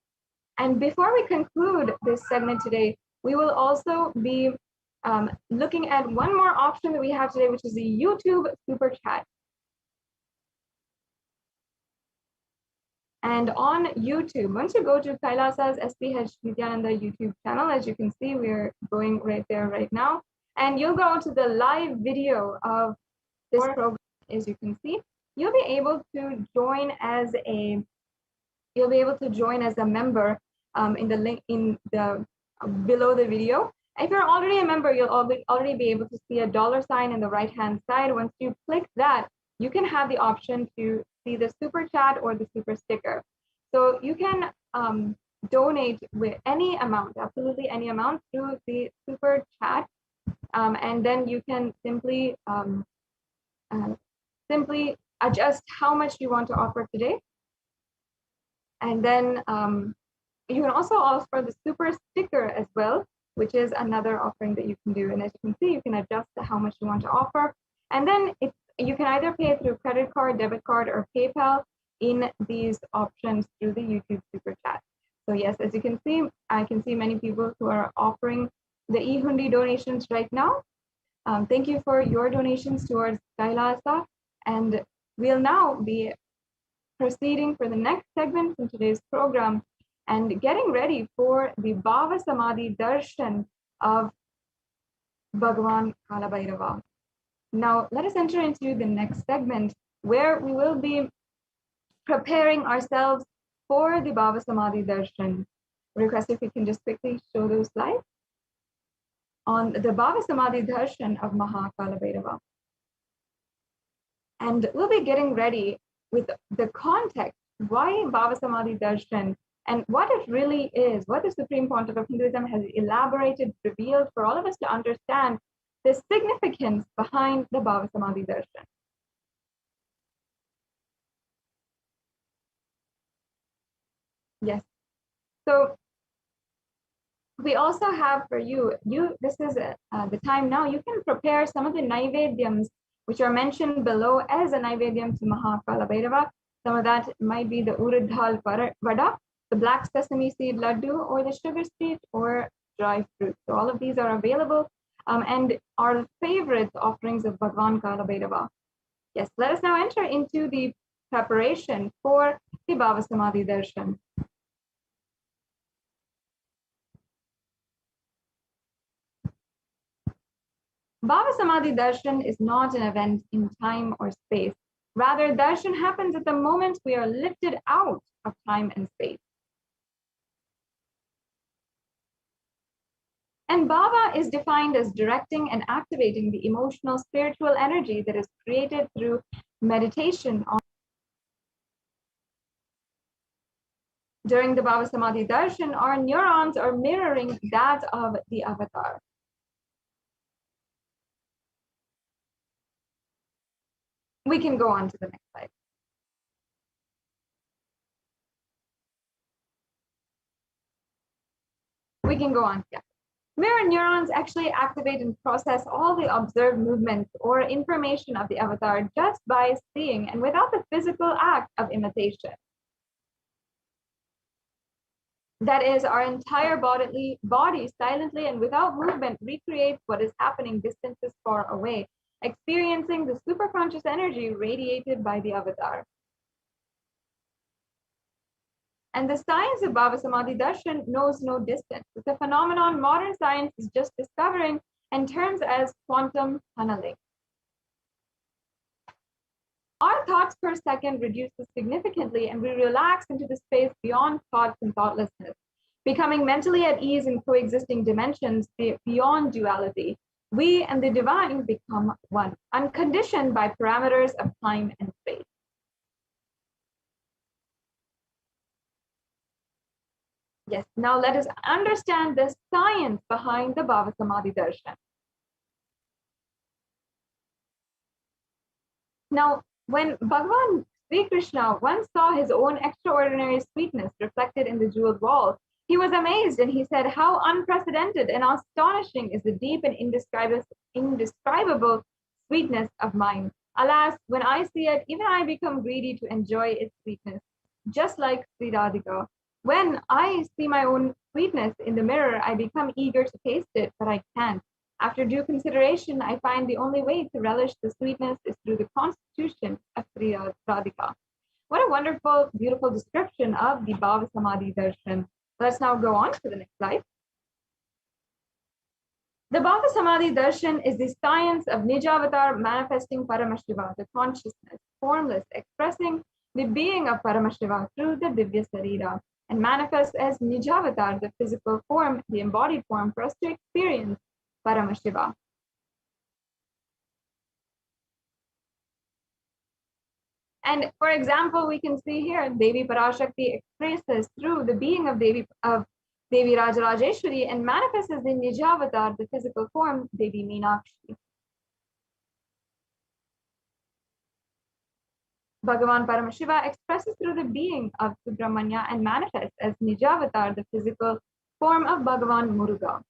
And before we conclude this segment today, we will also be looking at one more option that we have today, which is the YouTube Super Chat. And on YouTube, once you go to Kailasa's HDH Nithyananda YouTube channel, as you can see, we're going right there right now. And you'll go to the live video of this program, as you can see. You'll be able to join as a member in the link in the below the video. If you're already a member, you'll already be able to see a $sign in the right-hand side. Once you click that, you can have the option to see the super chat or the super sticker. So you can donate with any amount, absolutely any amount, through the super chat, and then you can simply adjust how much you want to offer today. And then you can also offer the super sticker as well, which is another offering that you can do. And as you can see, you can adjust how much you want to offer. And then you can either pay through credit card, debit card, or PayPal in these options through the YouTube Super Chat. So yes, as you can see, I can see many people who are offering the e-hundi donations right now. Thank you for your donations towards Kailasa. And we'll now be proceeding for the next segment in today's program and getting ready for the Bhava Samadhi Darshan of Bhagavan Kala Bhairava. Now, let us enter into the next segment where we will be preparing ourselves for the Bhava Samadhi Darshan. Request if you can just quickly show those slides on the Bhava Samadhi Darshan of Mahakala Bhairava. And we'll be getting ready with the context, why Bhava Samadhi Darshan and what it really is, what the Supreme Pontiff of Hinduism has elaborated, revealed for all of us to understand the significance behind the Bhava Samadhi Darshan. Yes. So we also have for you, this is the time now, you can prepare some of the Naivedyams which are mentioned below as a Naivedyam to Mahakala Bhairava. Some of that might be the Urad Dal Vada, the black sesame seed laddu, or the sugar sweet, or dry fruit. So all of these are available and are favorite offerings of Bhagavan Kala Bhairava. Yes, let us now enter into the preparation for the Bhava Samadhi Darshan. Bhava Samadhi Darshan is not an event in time or space. Rather, darshan happens at the moment we are lifted out of time and space. And bhava is defined as directing and activating the emotional, spiritual energy that is created through meditation on During the Bhava Samadhi Darshan, our neurons are mirroring that of the avatar. We can go on to the next slide. We can go on, yeah. Mirror neurons actually activate and process all the observed movements or information of the avatar just by seeing and without the physical act of imitation. That is, our entire body silently and without movement recreates what is happening distances far away, experiencing the superconscious energy radiated by the avatar. And the science of Bhava Samadhi Darshan knows no distance. It's a phenomenon modern science is just discovering and terms as quantum tunneling. Our thoughts per second reduces significantly and we relax into the space beyond thoughts and thoughtlessness, becoming mentally at ease in coexisting dimensions beyond duality. We and the divine become one, unconditioned by parameters of time and space. Yes, now let us understand the science behind the Bhava Samadhi Darshan. Now, when Bhagavan Sri Krishna once saw his own extraordinary sweetness reflected in the jeweled wall, he was amazed and he said, "How unprecedented and astonishing is the deep and indescribable sweetness of mine. Alas, when I see it, even I become greedy to enjoy its sweetness, just like Sri Radhika. When I see my own sweetness in the mirror, I become eager to taste it, but I can't. After due consideration, I find the only way to relish the sweetness is through the constitution of Sri Radhika." What a wonderful, beautiful description of the Bhava Samadhi Darshan. Let's now go on to the next slide. The Bhava Samadhi Darshan is the science of Nijavatar manifesting Paramashiva, the consciousness, formless, expressing the being of Paramashiva through the Divya Sarira, and manifests as Nijavatar, the physical form, the embodied form, for us to experience Paramashiva. And for example, we can see here Devi Parashakti expresses through the being of Devi Rajarajeshwari and manifests as the Nijavatar, the physical form, Devi Meenakshi. Bhagavan Paramashiva expresses through the being of Subramanya and manifests as Nijavatar, the physical form of Bhagavan Muruga.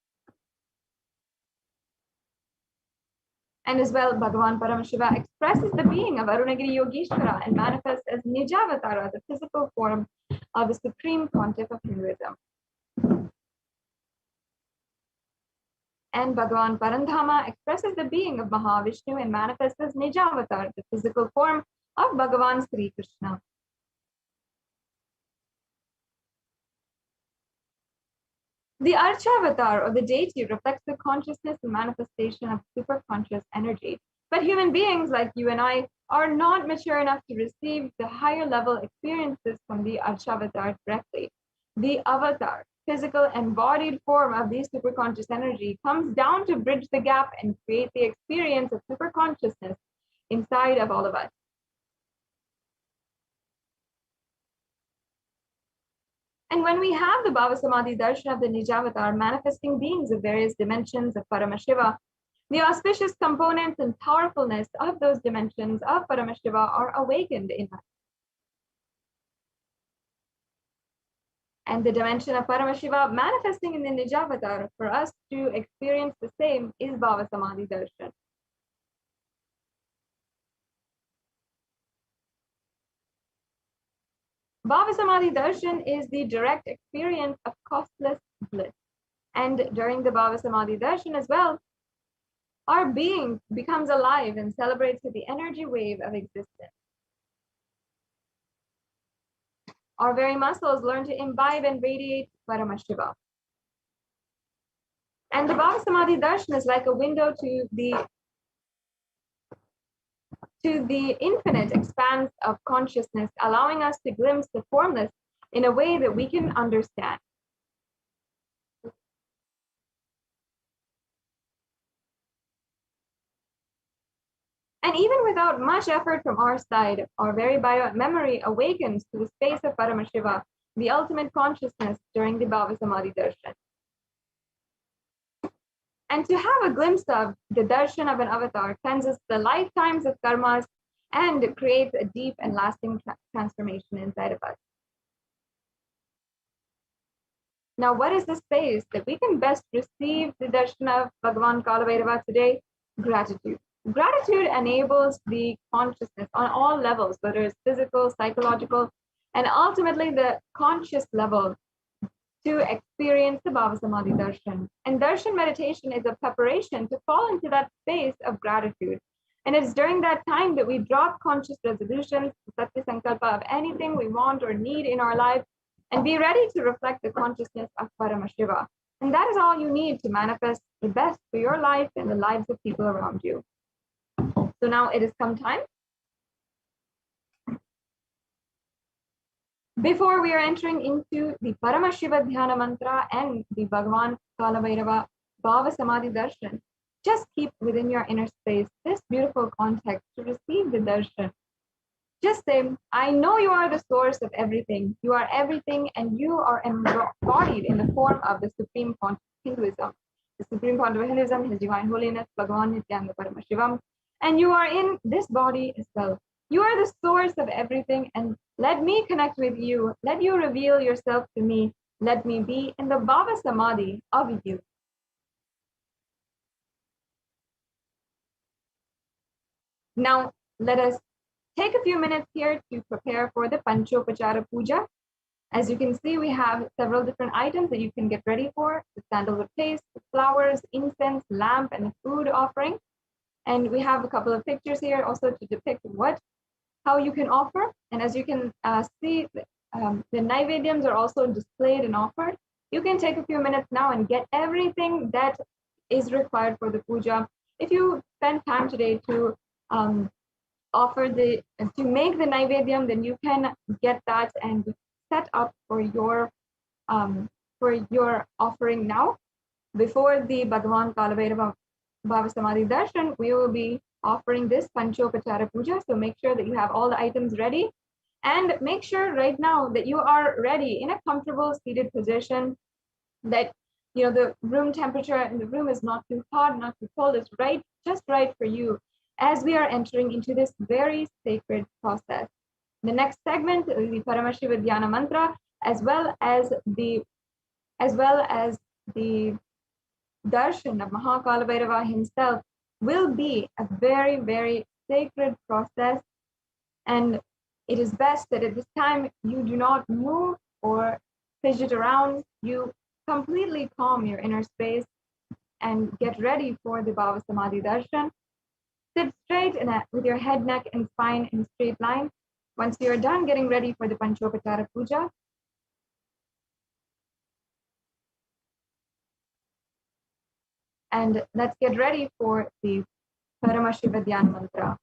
And as well, Bhagavan Paramashiva expresses the being of Arunagiri Yogeshwara and manifests as Nijavatara, the physical form of the supreme pontiff of Hinduism. And Bhagavan Parandhama expresses the being of Mahavishnu and manifests as Nijavatar, the physical form of Bhagavan Sri Krishna. The Archavatar, or the deity, reflects the consciousness and manifestation of superconscious energy. But human beings like you and I are not mature enough to receive the higher level experiences from the Archavatar directly. The avatar, physical embodied form of the superconscious energy, comes down to bridge the gap and create the experience of superconsciousness inside of all of us. And when we have the Bhava Samadhi Darshan of the Nijavatar manifesting beings of various dimensions of Paramashiva, the auspicious components and powerfulness of those dimensions of Paramashiva are awakened in us. And the dimension of Paramashiva manifesting in the Nijavatar, for us to experience the same, is Bhava Samadhi Darshan. Bhava Samadhi Darshan is the direct experience of costless bliss. And during the Bhava Samadhi Darshan as well, our being becomes alive and celebrates with the energy wave of existence. Our very muscles learn to imbibe and radiate Paramashiva. And the Bhava Samadhi Darshan is like a window to the infinite expanse of consciousness, allowing us to glimpse the formless in a way that we can understand. And even without much effort from our side, our very bio memory awakens to the space of Paramashiva, the ultimate consciousness during the Bhava Samadhi darshan. And to have a glimpse of the darshan of an avatar cleanses the lifetimes of karmas and creates a deep and lasting transformation inside of us. Now, what is the space that we can best receive the darshan of Bhagavan Kalabhairava today? Gratitude. Gratitude enables the consciousness on all levels, whether it's physical, psychological, and ultimately the conscious level, to experience the Bhava Samadhi darshan. And darshan meditation is a preparation to fall into that space of gratitude. And it's during that time that we drop conscious resolutions, satya sankalpa of anything we want or need in our life, and be ready to reflect the consciousness of Paramashiva. And that is all you need to manifest the best for your life and the lives of people around you. So now it is come time. Before we are entering into the Paramashiva Dhyana Mantra and the Bhagavan Kalabhairava Bhava Samadhi Darshan, just keep within your inner space this beautiful context to receive the darshan. Just say, I know you are the source of everything. You are everything, and you are embodied in the form of the Supreme Font of Hinduism. The Supreme Font of Hinduism, His Divine Holiness, Bhagavan Nithyananda Paramashivam. And you are in this body as well. You are the source of everything, and let me connect with you. Let you reveal yourself to me. Let me be in the Bhava Samadhi of you. Now, let us take a few minutes here to prepare for the Panchopachara Puja. As you can see, we have several different items that you can get ready for: the sandalwood paste, the flowers, incense, lamp, and the food offering. And we have a couple of pictures here also to depict how you can offer. And as you can see, the Naivedyams are also displayed and offered. You can take a few minutes now and get everything that is required for the puja. If you spend time today to to make the Naivedyam, then you can get that and set up for your offering now. Before the Bhagavan Kalabhairava Bhava Samadhi Darshan, we will be offering this Panchopachara Puja. So make sure that you have all the items ready, and make sure right now that you are ready in a comfortable seated position, that the room temperature in the room is not too hot, not too cold. It's just right for you as we are entering into this very sacred process. The next segment is the Paramashiva Dhyana Mantra, as well as the darshan of Mahakalabhairava himself, will be a very, very sacred process. And it is best that at this time you do not move or fidget around. You completely calm your inner space and get ready for the Bhava Samadhi darshan. Sit straight with your head, neck, and spine in a straight line. Once you're done getting ready for the Panchopachara Puja, and let's get ready for the Paramashiva Dhyana Mantra.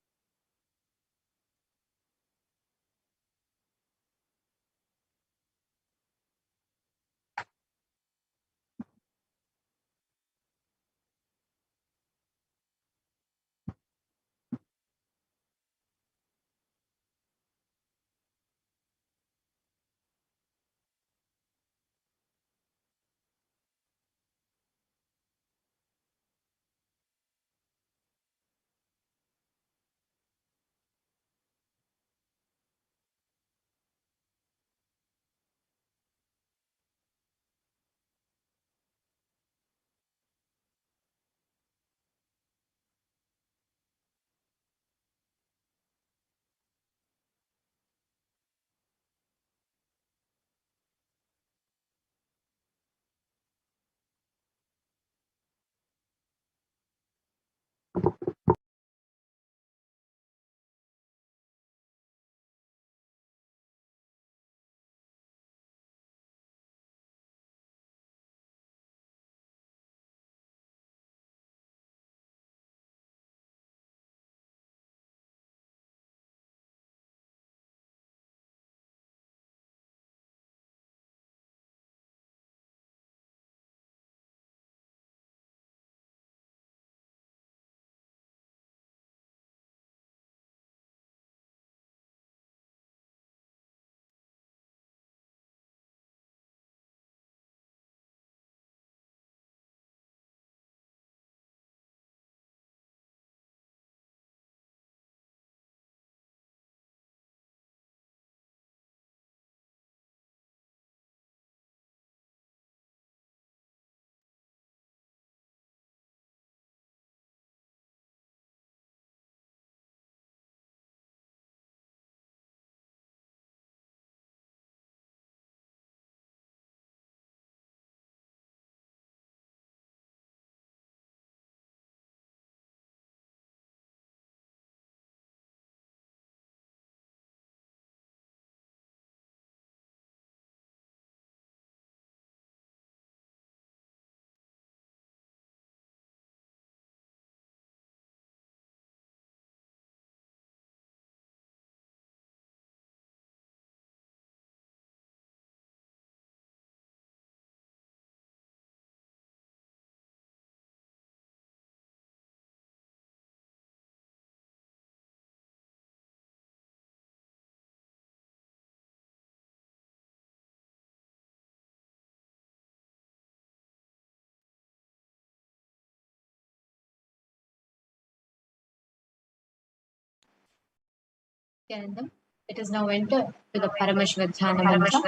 Nityanandam. Let us now enter to the Paramashivoham mantra.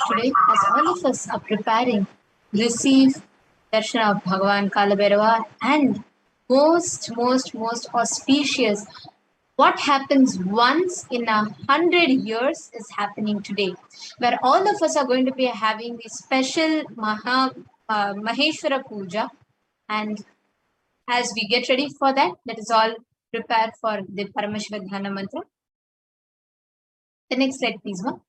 Today, as all of us are preparing to receive darshan of Bhagavan Kalabhairava and most auspicious, what happens once in 100 years is happening today, where all of us are going to be having the special Maheshwara Puja. And as we get ready for that, let us all prepare for the Paramashivoham mantra. The next slide, please, ma'am.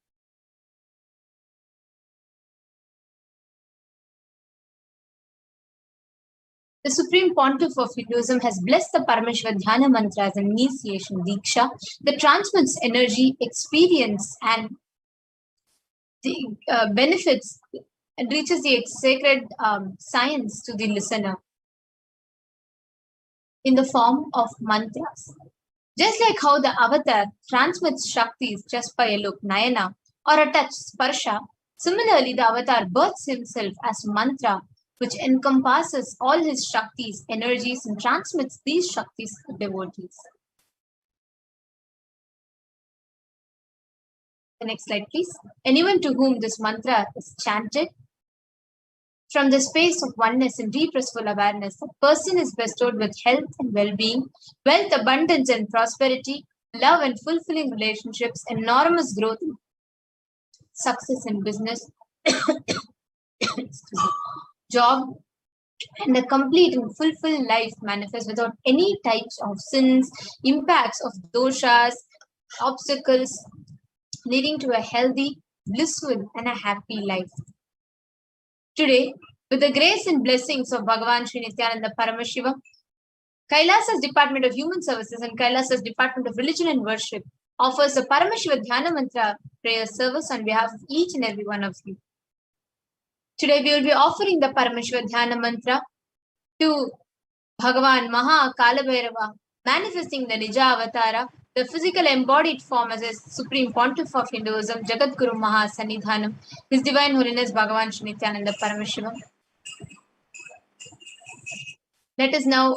The Supreme Pontiff of Hinduism has blessed the Paramashivoham mantra as an initiation diksha that transmits energy, experience, and the benefits and reaches the sacred science to the listener in the form of mantras. Just like how the avatar transmits Shaktis just by a look, Nayana, or a touch, Sparsha, similarly the avatar births himself as mantra, which encompasses all his Shaktis, energies, and transmits these Shaktis to devotees. The next slide, please. Anyone to whom this mantra is chanted, from the space of oneness and deep restful awareness, the person is bestowed with health and well-being, wealth, abundance, and prosperity, love and fulfilling relationships, enormous growth, success in business, job, and a complete and fulfilled life manifest without any types of sins, impacts of doshas, obstacles, leading to a healthy, blissful, and a happy life. Today, with the grace and blessings of Bhagavan Sri Nithyananda Paramashivam, Kailasa's Department of Human Services and Kailasa's Department of Religion and Worship offers a Paramashivoham mantra prayer service on behalf of each and every one of you. Today, we will be offering the Paramashivoham mantra to Bhagavan Maha Kalabhairava, manifesting the Nija Avatara, the physical embodied form as a Supreme Pontiff of Hinduism, Jagat Guru Maha Sannidhanam, His Divine Holiness Bhagavan Sri Nithyananda Paramashivam. Let us now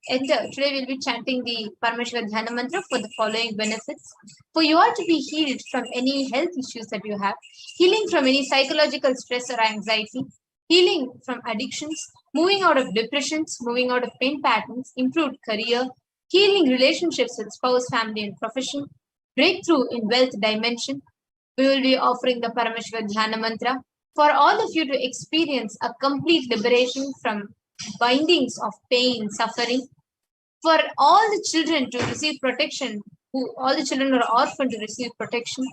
enter. Today we will be chanting the Paramashivoham mantra for the following benefits. For you all to be healed from any health issues that you have, healing from any psychological stress or anxiety, healing from addictions, moving out of depressions, moving out of pain patterns, improved career, healing relationships with spouse, family, and profession, breakthrough in wealth dimension. We will be offering the Paramashivoham mantra for all of you to experience a complete liberation from bindings of pain, suffering, for all the children to receive protection, all the children who are orphaned to receive protection,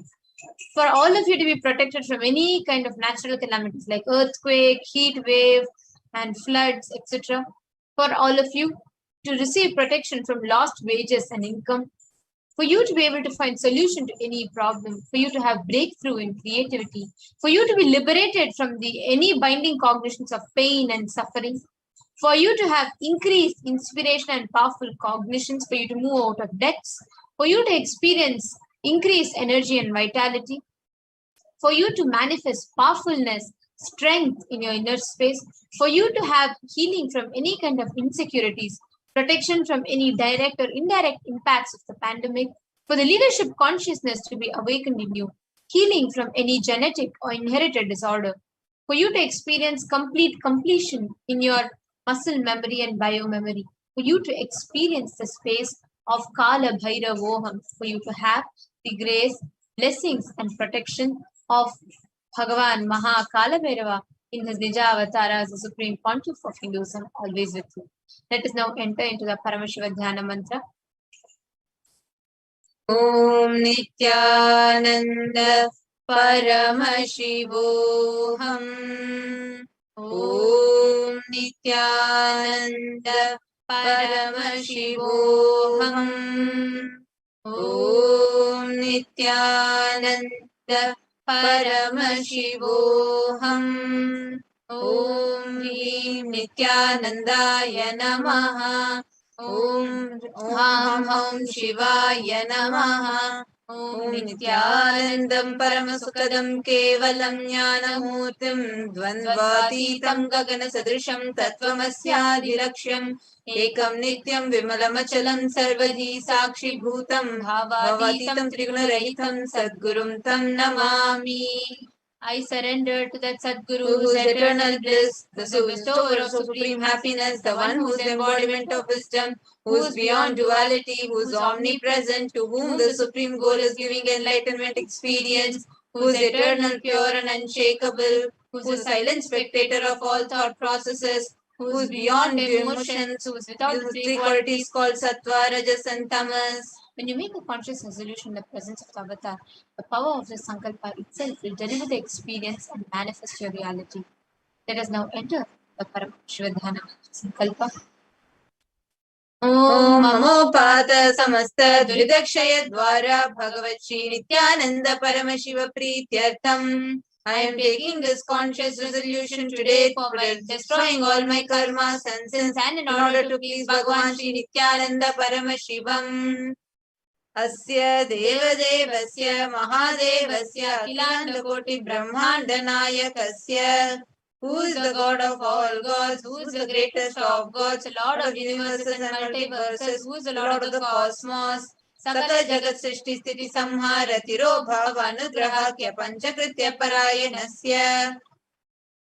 for all of you to be protected from any kind of natural calamities like earthquake, heat wave, and floods, etc. For all of you to receive protection from lost wages and income, for you to be able to find solution to any problem, for you to have breakthrough in creativity, for you to be liberated from any binding cognitions of pain and suffering, for you to have increased inspiration and powerful cognitions, for you to move out of debts, for you to experience increased energy and vitality, for you to manifest powerfulness, strength in your inner space, for you to have healing from any kind of insecurities, protection from any direct or indirect impacts of the pandemic, for the leadership consciousness to be awakened in you, healing from any genetic or inherited disorder, for you to experience complete completion in your muscle memory and biomemory, for you to experience the space of Kala Bhairavoham, for you to have the grace, blessings, and protection of Bhagavan Maha Kalabhairava in his Nija Avatara as the Supreme Pontiff of Hinduism, always with you. Let us now enter into the Paramashivoham mantra. Om Nithyananda Paramashivoham. Om Nithyananda Paramashivoham. Om Nithyananda Paramashivoham. Om Hrim Nithyanandaya Namaha. Om Shivaya Namaha. ॐ नित्यानन्दं परमसुखदं केवलं ज्ञानमूर्तिं द्वन्द्वातीतं गगनसदृशं तत्त्वमस्यादिलक्ष्यम् एकं नित्यं विमलमचलं सर्वधी साक्षिभूतं भावातीतं त्रिगुणरहितं सद्गुरुं तं Namami. I surrender to that Sadguru who is eternal bliss, the bestower of supreme happiness, the one who is embodiment of wisdom, who is beyond duality, who is omnipresent, to whom the supreme goal is giving enlightenment experience, who is eternal, pure and unshakable, who is a silent spectator of all thought processes, who is beyond emotions, who is without the three qualities called Sattva, Rajas and Tamas. When you make a conscious resolution in the presence of the avatar, the power of the Sankalpa itself will deliver the experience and manifest your reality. Let us now enter the Paramashivoham Sankalpa. Om Mamopata Samasta Duridakshaya Dwara Bhagavat Shri Nithyananda Paramashiva Prityartham. I am taking this conscious resolution today for destroying all my karmas and sins and in order to please Bhagavan Shri Nithyananda Paramashivam. Asya Devadevasya Mahadevasya Akhilandakoti Brahmanda Nayakasya. Who is the God of all gods? Who is the greatest of gods? Lord of universes and multiverses? Who is the Lord of the cosmos? Sakala Jagat Srishti Sthiti Samhara Tiro Bhava Anugraha Kya Panchakritya Parayanasya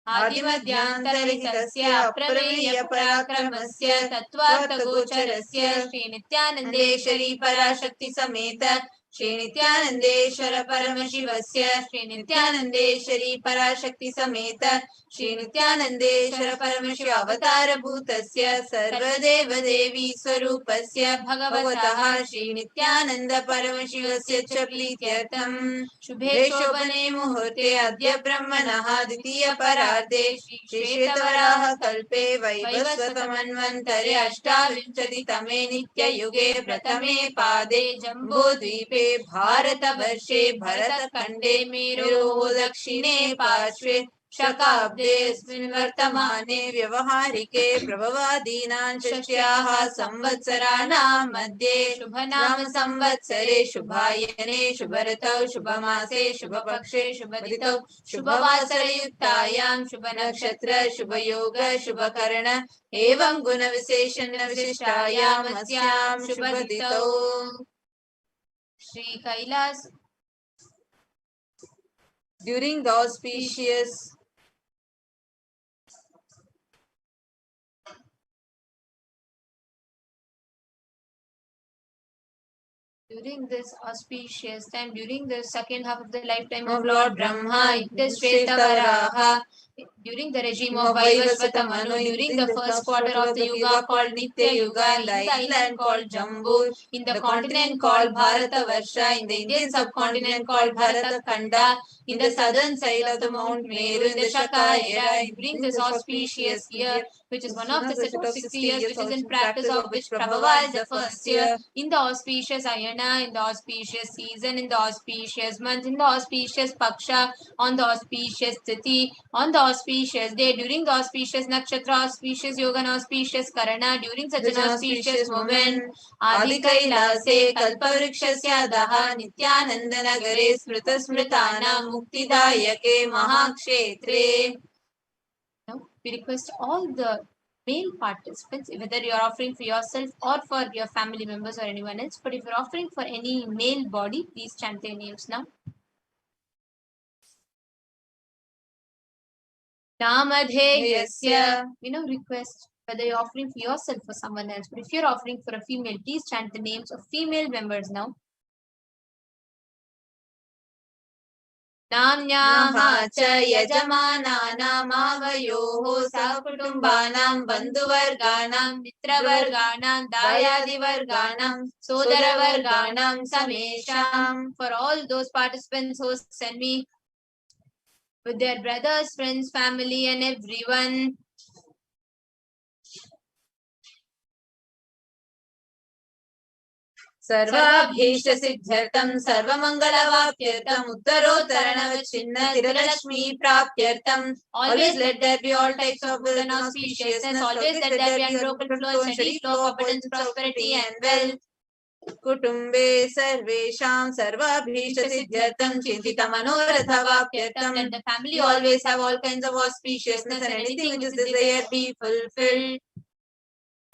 Adimadhyantarhitasya Aprameya Parakramasya Tattvartha Gocharasya Shri Nithyanandeshwari Parashakti Sameta Shri Nithyanandeshwara Paramashivasya Shri Nithyanandeshwari Parashakti Sameta Shri Nithyanandeshwara Paramashiva Avatara Bhutasya Sarvadeva Devi Swarupasya Bhagavataha Shri Nithyananda Paramashivasya Chaplityartham Shubhe Shobhane Muhurte Adya Brahmanaha Ditiya Parade Shri Shvetavaraha Kalpe Vaivasvatamanvantare Ashtavinchati Tame Nitya Yuge Pratame Pade Jambo Dvipe Bharata Varshe Bharata Khande Mero Dakshine Parshve शकाब्देऽस्मिन् वर्तमाने व्यवहारिके प्रभवादीनां षष्ट्याः संवत्सराणां मध्ये शुभनाम संवत्सरे शुभायने शुभऋतौ शुभमासे शुभपक्षे शुभदितौ शुभवासरयुक्तायां शुभनक्षत्र शुभयोग शुभकर्ण एवं गुणविशेषण विशिष्टायाम् अस्यां शुभतिथौ Shri Kailash during the auspicious during this auspicious time, during the second half of the lifetime of Lord Brahma, this Shvetavaraha, during the regime of Vaivasvata Manu, during the first quarter of the Yuga called Nitya Yuga, in the island called Jambu, in the continent called Bharata Varsha, in the Indian subcontinent called Bharata Khanda, in the southern side of the Mount Meru, in the Shaka era, during this auspicious year, which is one of the set of 60 years, which is in practice of which Prabhava is the first year, in the auspicious Ayana, in the auspicious season, in the auspicious month, in the auspicious Paksha, on the auspicious Tithi, on the auspicious day, during the auspicious Nakshatra, auspicious Yoga, and auspicious Karana, during such an auspicious moment, Adi Kailase, Kalpavrikshasya Daha, Nityananda Nagare, Smrita Smritana, Muktidayake, Mahakshetre. Now, we request all the male participants, whether you are offering for yourself or for your family members or anyone else, but if you're offering for any male body, please chant their names now. Namadheyasya. We now request whether you're offering for yourself or someone else, but if you're offering for a female, please chant the names of female members now. Namnyaha cha yajamanaanaam avayoho sakutumbaanaam bandhuvargaanaam mitravargaanaam dayadivargaanaam sodaravargaanaam samesham. For all those participants who send me with their brothers, friends, family and everyone. सर्वाभीष्ट सिद्ध्यर्थं सर्वमंगलवाप्यर्थं उत्तरोत्तरणवच्छिन्न तिरलक्ष्मी प्राप्त्यर्थं. Always let there be all types of good and auspiciousness. Always let there be unbroken flow and steady flow of abundance, prosperity and wealth. कुटुम्बे सर्वेषां सर्वाभीष्टसिद्ध्यर्थं चिन्तितमनोरथवाप्यर्थं. Let the family always have all kinds of auspiciousness and anything which is desired be fulfilled.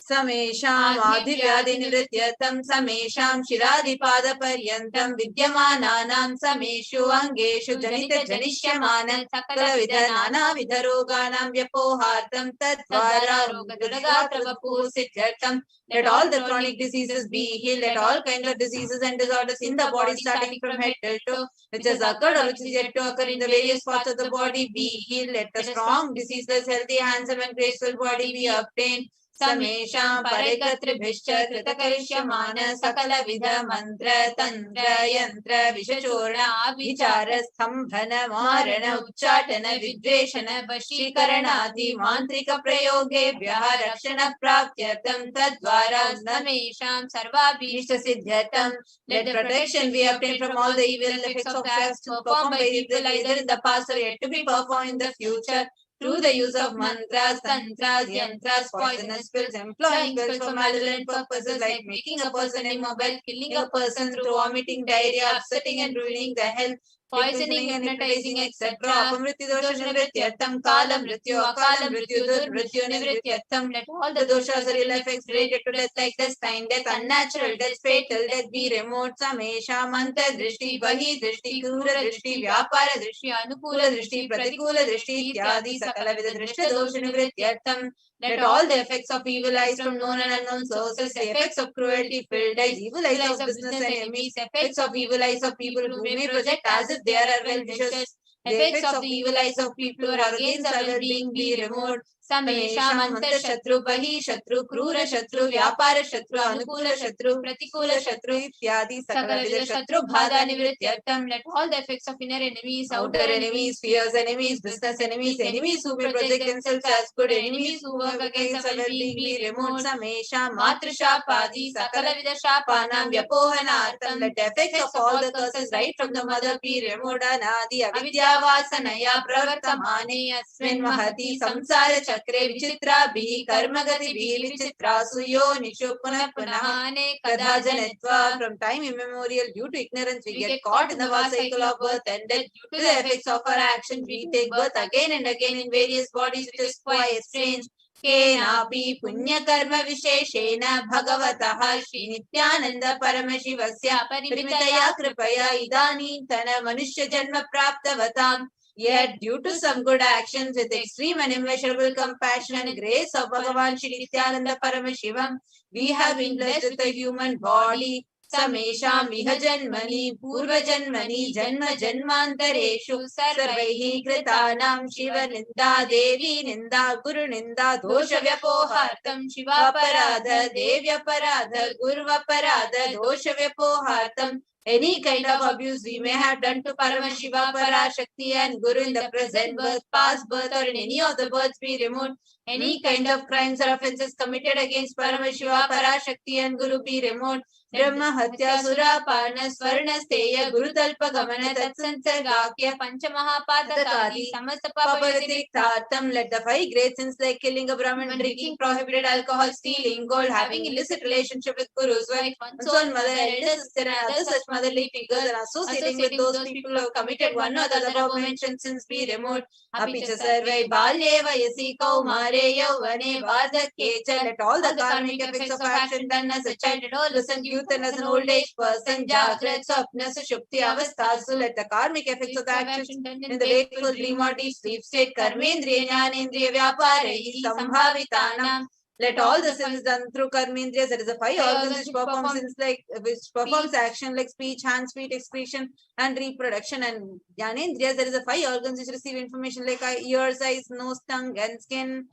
समेषाम् आदिव्याधिनिवृत्त्यर्थं समेषां शिरादिपादपर्यन्तं विद्यमानानां समेषु अङ्गेषु जनितजनिष्यमान सकलविध नानाविधरोगाणां व्यपोहार्थं तद्वारा रोगदुर्गात्रवपुः सिद्ध्यर्थं. Let all the chronic diseases be healed. Let all kinds of diseases and disorders in the body starting from head till toe, which has occurred or which is yet to occur in the various parts of the body, be healed. Let the strong, diseaseless, healthy, handsome and graceful body be obtained. समेषां परिकर्तृभिश्च कृतकरिष्यमान सकलविध मन्त्र तन्त्र यन्त्र विषचूर्ण विचार स्तम्भन मारण उच्चाटन विद्वेषण वशीकरणादि मान्त्रिक प्रयोगेभ्यः रक्षण प्राप्त्यर्थं तद्वारा समेषां सर्वाभीष्ट सिद्ध्यर्थं. Let protection be obtained from all the evil effects of acts performed by evil either in the past or yet to be performed in the future, through the use of mantras, tantras, yantras, poisonous pills, employing pills for malevolent purposes like making a person immobile, killing a person through vomiting, diarrhea, upsetting and ruining the health, poisoning, hypnotizing, etc. Apamrityu dosha nivrityartham, kala mrityu, akala mrityu, durmrityu nivrityartham. Let all the doshas or ill effects related to death like death, sign death, unnatural death, fatal death be removed. Samesha manta drishti, bahi drishti, krura drishti, vyapara drishti, anukula drishti, pratikula drishti, ityadi sakalavidha drishta dosha nivrityartham. Let all the effects of evil eyes from known and unknown sources, the effects of cruelty, filled eyes, evil eyes of business enemies, effects of evil eyes of people who may project as if they are well wishers, the effects of the evil eyes of people who are against our well-being be removed. Samesham antar shatru, bahi shatru, krura shatru, vyapara shatru, anukula shatru, pratikula shatru, ityadi sakalavidha shatru bhada nivrityartham. Let all the effects of inner enemies, outer enemies, fierce enemies, business enemies, enemies who may project themselves as good, enemies who work against our well-being be removed. Samesham matrishapadi sakalavidha shapanam vyapohanartham. Let the effects of all the curses right from the mother be removed. Anadi avidyavasanaya pravartamane asmin mahati samsara चक्रे विचित्राभिः कर्मगतिभिः विचित्रासु योनिषु पुनः पुनः अनेकधा जनयित्वा. From time immemorial, due to ignorance, we get caught in the vast cycle of birth and death. Due to the effects of our actions, we take birth again and again in various bodies, which is quite strange. केनापि पुण्यकर्म विशेषेण भगवतः श्री नित्यानंद परमशिवस्य परिमितया कृपया इदानीन्तन मनुष्य जन्म प्राप्तवताम्. Yet, due to some good actions with extreme and immeasurable compassion and grace of Bhagavan Shri Nithyananda Paramashivam, we have been blessed with a human body. Samesham vihajanmani purvajanmani janma janmantareshu sarvaihi kritanam shiva ninda devi ninda guru ninda dosha vyapohartam shivaparada devyaparada guruvaparada dosha vyapohartam. Any kind of abuse we may have done to Paramashiva, Parashakti and Guru in the present birth, past birth or in any of the births be removed. Any kind of crimes or offences committed against Paramashiva, Parashakti and Guru be removed. Brahma Hatya Surapana Swarna Steya Guru Talpa Gamana Tatsansargakya Panchamahapatakadi Samasta Papayatiriktartam. Let the 5 great sins like killing a Brahman, drinking prohibited alcohol, stealing gold, having illicit relationship with Guru's wife, one's mother, elder sister and other such motherly figures and associating with those people who have committed one or the other above-mentioned sins be removed. Apicha sarvai balye vayasi kaumare yauvane vardhakye cha. Let all the karmic effects of action done as a child, adolescent, youth and as an old age person, jagrat, swapna, sushupti, avasthasu. Let the karmic effects of the action done in the wakeful, dream or deep sleep state, karmendriya, jnanendriya, vyaparehi, sambhavitanam. Let all the sins done through karmendriyas, that is the 5 organs which perform sins like which performs action like speech, hands, feet, excretion, and reproduction, and jnanendriyas, that is the 5 organs which receive information like ears, eyes, nose, tongue, and skin.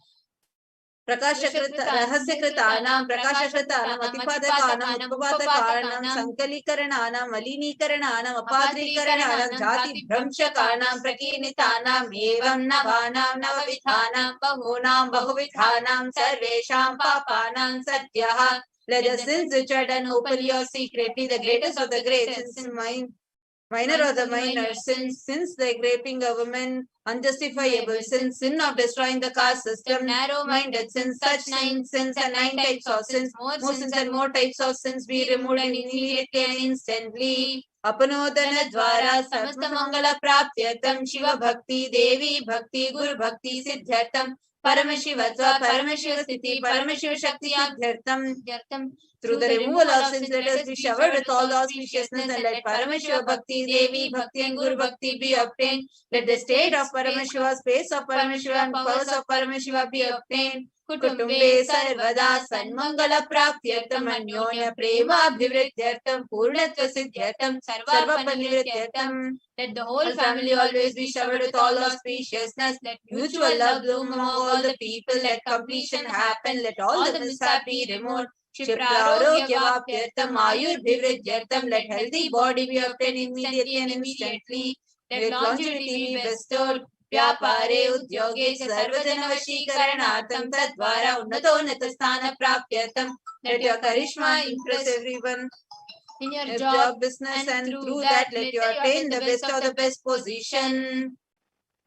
रहस्यकृतानां प्रकाशकृतानां अतिपादकानां उपपादकानां संकलीकरणानां मलिनीकरणानां अपाद्रीकरणानां जातिभ्रंशकानां प्रकीर्णितानाम् एवं नवानां नवविधानां बहूनां बहुविधानां सर्वेषां पापानां सद्यः. Let the sins which are done openly or secretly, the greatest of the great sins in mind, Minor or the minor sins, sins like raping a woman, unjustifiable sins, sin of destroying the caste system, narrow-minded sins, such 9 sins and 9 types of sins, more sins and more types of sins be removed immediately and instantly. Apanodana dwara samasta mangala praptyatam Shiva bhakti, Devi bhakti, Guru bhakti siddhyartam Paramashivatva, Paramashiva sthiti, Paramashiva shakti siddhyartam. Through the removal of sins, let us be showered with all the auspiciousness and let Paramashiva Bhakti, Devi Bhakti and Guru Bhakti be obtained. Let the state of Paramashiva, space of Paramashiva and powers of Paramashiva be obtained. Kutumbe sarvada sanmangala praptyartam anyonya prema abhivrityartam purnatva siddhyartam sarva panivrityartam. Let the whole family always be showered with all auspiciousness. Let mutual love bloom among all the people. Let completion happen. Let all the mishap be removed. Shiprarogya-vapyartam ayur-bhivridyartam. Let healthy body be obtained immediately and instantly. Let longevity be bestowed. Vyapare udyoge sarvajana vashikaranartam tadvara unnatonnata sthana prapyartam. Let your charisma impress everyone in your job, business, and through that let you attain the best of the best position.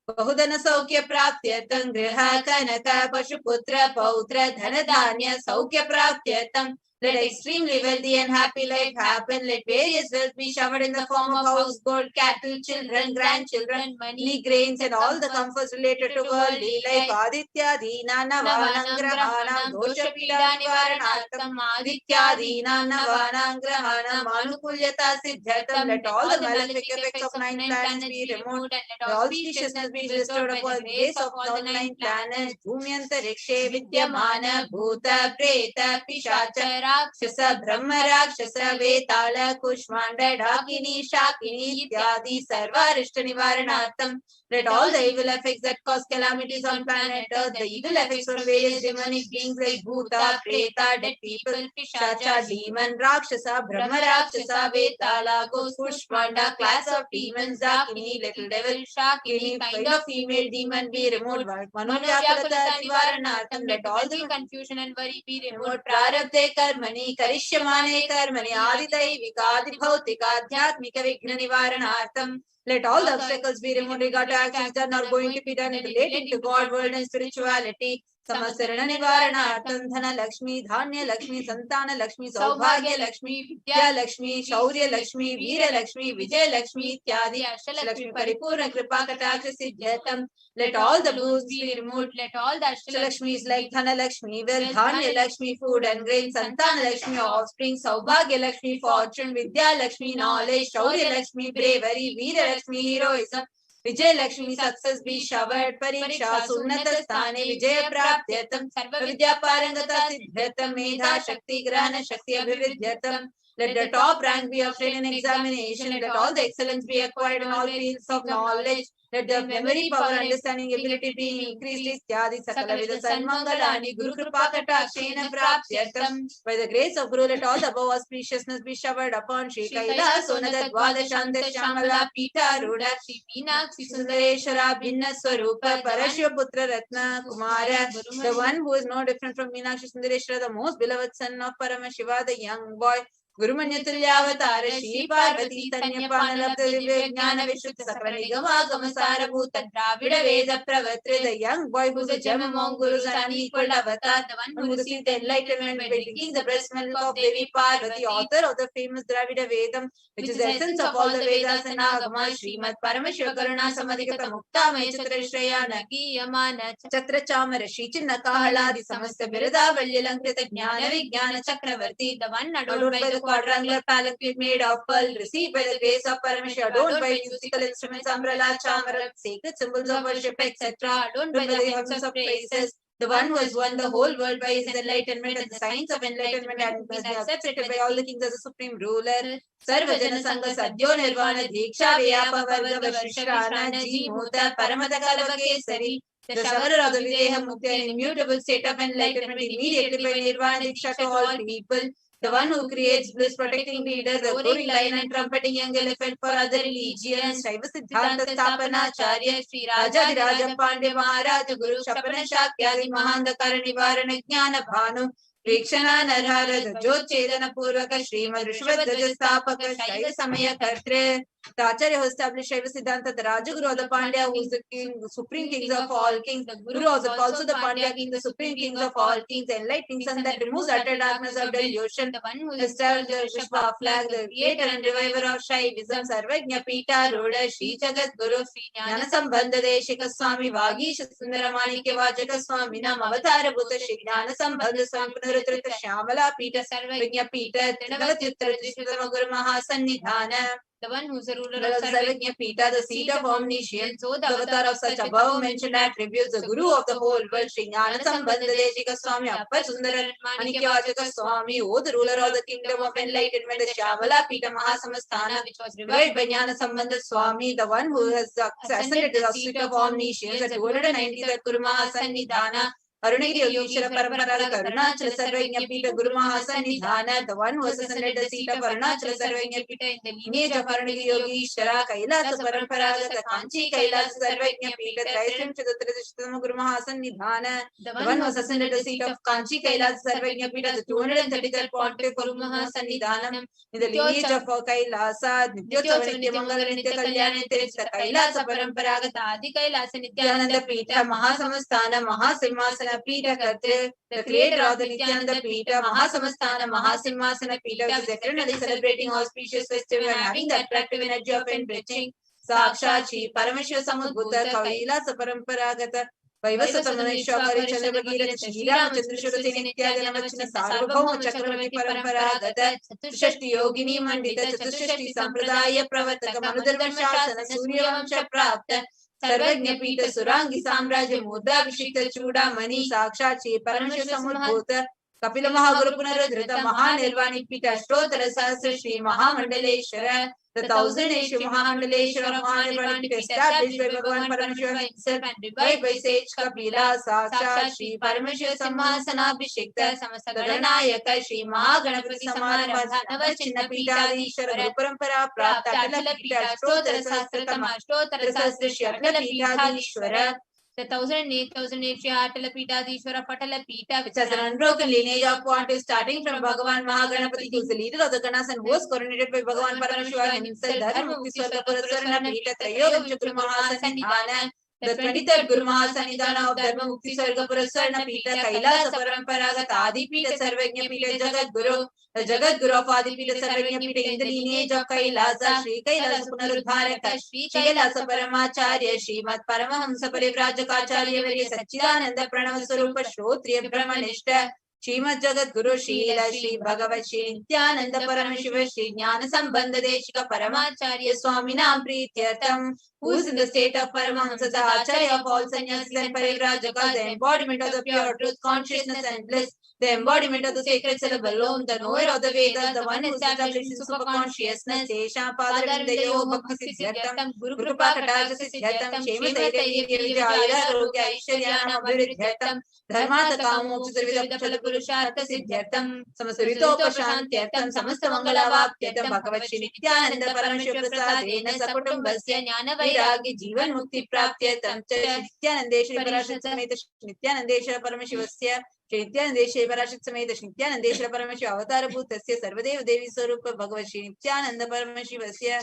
बहुधन सौख्य प्राप्त्यर्थं गृह कनक पशुपुत्र पौत्र धन धान्य सौख्य प्राप्त्यर्थं. Let extremely wealthy and happy life happen. Let various wealth be showered in the form of house, gold, cattle, children, grandchildren, money, grains, and all the comforts related to worldly life. Aditya Dina Navanam Grahanam Dosha Pida Nivaranartam Aditya Navanam Grahanam Anukulyata Siddhartam. Let all the malefic effects of 9 planets be removed and let all auspiciousness be bestowed upon the grace of all the 9 planets. Bhumyantarikshe Vidyamana Bhuta Preta Pishacha Rakshasa Brahma Rakshasa Vetala Kushmanda Dhakini Shakini Ityadi Sarvarishta Nivaranartam. Let all the evil effects that cause calamities on planet Earth, the evil effects from various demonic beings like Bhuta, Preta, dead people, Pishacha, demon, Rakshasa, Brahma Rakshasa, Vetala, Ghost, Kushmanda, class of demons, Dakini, little devil, Shakini, kind of female demon be removed. Manovyakulata Nivaranartam. Let all the confusion and worry be removed. Prarabdhe karmani, karishyamane karmani, adidai vikadibhautika, adhyatmika vigna nivaranartam. Let all the obstacles be removed regarding actions done or going to be done relating to God, world and spirituality. Samasarana Nivaranartam Dhana Lakshmi, Dhanya Lakshmi, Santana Lakshmi, Saubhagya Lakshmi, Vidya Lakshmi, Shaurya Lakshmi, Veera Lakshmi, Vijay Lakshmi, Ityadi Ashtalakshmi, Paripurna Kripa Kataksha Siddhyatam. Let all the boons be removed. Let all the Ashtalakshmis like Dhana Lakshmi, wealth, Dhanya Lakshmi, food and grain, Santana Lakshmi, offspring, Saubhagya Lakshmi, fortune, Vidya Lakshmi, knowledge, Shaurya Lakshmi, bravery, Veera Lakshmi, heroism, Vijay Lakshmi, success be showered, Pariksha, Sunnata Sthane, Vijaya Praptyatam, Sarva Vidya Parangata Siddhyatam, Medha Shakti, Grana Shakti, Abhividhyatam. Let the top rank be obtained in examination. Let all the excellence be acquired in all fields of knowledge. Let the memory, power, understanding, ability be increased. Ityadi Sakala Vida Sanmangalani Guru Kripa Katakshena Praptyatam. By the grace of Guru, let all the above auspiciousness be showered upon Shri Kaila Sonada Dwada Shanta Shamala Pita Ruda Shri Meenakshi Sundareshwara Bhinna Swarupa Parashya Putra Ratna Kumara, the one who is no different from Meenakshi Sundareshwara, the most beloved son of Paramashiva, the young boy. Gurumanyatulyavatara Shri Parvati Tanyapanalabdha Divya Jnana Vishuddha Sakala Nigama Gamasara Bhuta Dravida Veda Pravatri, the young boy who is a gem among gurus and unequaled avatar, the one who received the enlightenment by drinking the breast milk of Devi Parvati, author of the famous Dravida Vedam, which is the essence of all the Vedas and Agamas. Srimad Paramashiva Karuna Samadhikata Mukta Mechatra Shraya Nagi Yamana Chatra Chamara Shri Chinna Kahaladi Samasta Birada Valyalankrita Jnana Vijnana Chakravarti, the one adorned by the quadrangular palanquin made of pearl, received by the grace of Paramashiva, adorned by musical instruments, umbrella, chamara, sacred symbols of worship, etc., adorned by the hymns of praises. The one who has won the whole world by his enlightenment and the signs of enlightenment and been accepted by all the kings as the supreme ruler. Sarvajana Sangha Sadhyo Nirvana Diksha Vyapa Varga Vashishrana Jimhuta Paramata Kalava Kesari. The shower of the Videha Mukti and immutable state of enlightenment immediately by Nirvana Diksha to all people. The one who creates bliss, protecting leader, the roaring lion and trumpeting young elephant for other religions. Shaiva Siddhanta Stapana Acharya Sri Raja Raja Pandya Maharaja Guru Shapana Shakyadi Mahanda Karanivarana Jnana Bhanu Vikshana Narhara Jot Chedana Purvaka Srimad Rishvadvaja Stapaka Shaiva Samaya Kartre. The Acharya who established Shaiva Siddhanta, the Rajaguru of the Pandya, who is the king, the supreme kings of all kings, the Guru is also the Pandya king, the supreme kings of all kings, the enlightening sun that removes utter darkness of delusion, the one who established the Vishwa flag, the creator and reviver of Shaivism, Sarvajna Pita, Roda, Shri Jagat Guru, Jnana Sambandha Deshika Swami, Vagisha Sundaramanikya Vajaka Swami, Nam Avatara Bhuta, Shri Jnana Sambandha Swami, Punarutrita Shyamala Pita, Sarvajna Pita, Tinavatyuttara Drishtama Guru Mahasannidhana, the one who is the ruler of of Sarvajna Pita, the seat of omniscience, so the avatar of such above mentioned attributes, the Guru of the whole world, Shri Jnana Sambandha Deshika Swami, Appar Sundara Manikya Vajaka Swami, O the ruler of the kingdom of enlightenment, the Shyamala Pita Mahasamasthana, which was revived by Jnana Sambandha Swami, the one who has ascended to the seat of omniscience, the 290th Guru Mahasannidhana, Arunagiri Yogeshwara Paramparaga Arunachala Sarvajna Pita Guru Mahasannidhana, the one who has ascended the seat of Arunachala Sarvajna Pita in the lineage of Arunagiri Yogeshwara, Kailasa Paramparaga Kanchi Kailasa Sarvajna Pita, Traisrim Chitratrishtama Guru Mahasannidhana, the one who has ascended the seat of Kanchi Kailasa Sarvajna Pita, the 233rd Pontiff Guru Mahasannidhanam, in the lineage of Kailasa, Nityotsava Nitya Mangala Nitya Kalyana Nitya Kailasa Paramparaga Adi Kailasa Nithyananda Pita Mahasamasthana Mahasimhasana Pita Katre, the creator of the Nithyananda Pita, Mahasamasthana, Mahasimhasana Pita, which is eternally celebrating auspicious festival and having the attractive energy of enriching. Sakshat Shri Paramashivoham Kailasa Paramparagata, Vaivasatamaneshwari Chandravagirata Shri Ramachandra Nitya Janavachana Sarvabhauma Chakravati Paramparagata, Chatushashti Yogini Mandita, Chatushashti Sampradaya Pravartaka Manudharma Shasana Suryavamsha Prapta, Sarvajna Pita Surangi Samrajya Mudabhishikta Chudamani Sakshat Shri Paramashivoham Kapila Mahaguru Punaradhrita Mahanirvani Pita Ashtotara Sahasra Shri Mahamandaleshwara, the 1000th Shri Mahamandaleshwara of Mahanirvani Pita established by Bhagavan Paramashiva himself and revived by sage Kapila Sakshat Shri Paramashiva Samhasanabhishekta Samasaganayaka Shri Mahaganapati Samarabha Navachinna Pitadishwara Guru Parampara Prapta Atala Pita Ashtotara Sahasratama Ashtotara Sahasra Shri Atala Pitadishwara, the 1008 Shri Atala Pitadishwara Patala Pita, which has an unbroken lineage of pontiffs starting from Bhagavan Mahaganapati, who is the leader of the Ganas and who was coronated by Bhagavan Paramashiva himself, Dharma Mukti Swarga Puraswarana Pita Trayovincha Guru Mahasannidhana, the 23rd Guru Mahasannidhana of Dharma Mukti Swarga Puraswarana Pita, Kailasa Paramparaga Adi Pita Sarvajna Pita Jagat Guru, the Jagat Guru of Adi Pita Sarvajna Pita in the lineage of Kailasa, Shri Kailasa Punarudharaka, Shri Kailasa Paramacharya, Srimad Paramahamsa Parivrajaka Varya Satchidananda Pranava Swarupa Shrotriya Brahmanishta, Srimad Jagat Guru Shila Shri Bhagavat Shri Nithyananda Paramashiva Shri Jnana Sambandha Deshika Paramacharya Swami Nam Prityartham, who is in the state of Paramahamsa, the Acharya of all sannyasis and Parivrajaka, the embodiment of the pure truth, consciousness and bliss, the embodiment of the sacred syllable alone, the knower of the Vedas, the one who established in super consciousness, Desha Padarindayo Bhakti Siddhyartham, Guru Kripa Kataja Siddhyartham, Shema Tairya Vijaya Rogya Aishwaryanam Abhiruddhyartham, Dharmata Kamoksha Sarvida Phala Purushartha Siddhyartham, Samasarito Pashantyartham, Samasta Mangala Vaptyatam, Bhagavat Shri Nithyananda Paramashiva Prasadena Sakutumbasya Jnana Vairagya Jivan Mukti Praptyatam Nithyanandeshwara Parashakti Sameta Nithyanandeshwara Paramashivasya Shri Nithyanandeshwara Parashakti Sameta Nithyanandeshwara Paramashiva Avatara Bhutasya Sarvadeva Devi Swarupa Bhagavat Shri Nithyananda Paramashivasya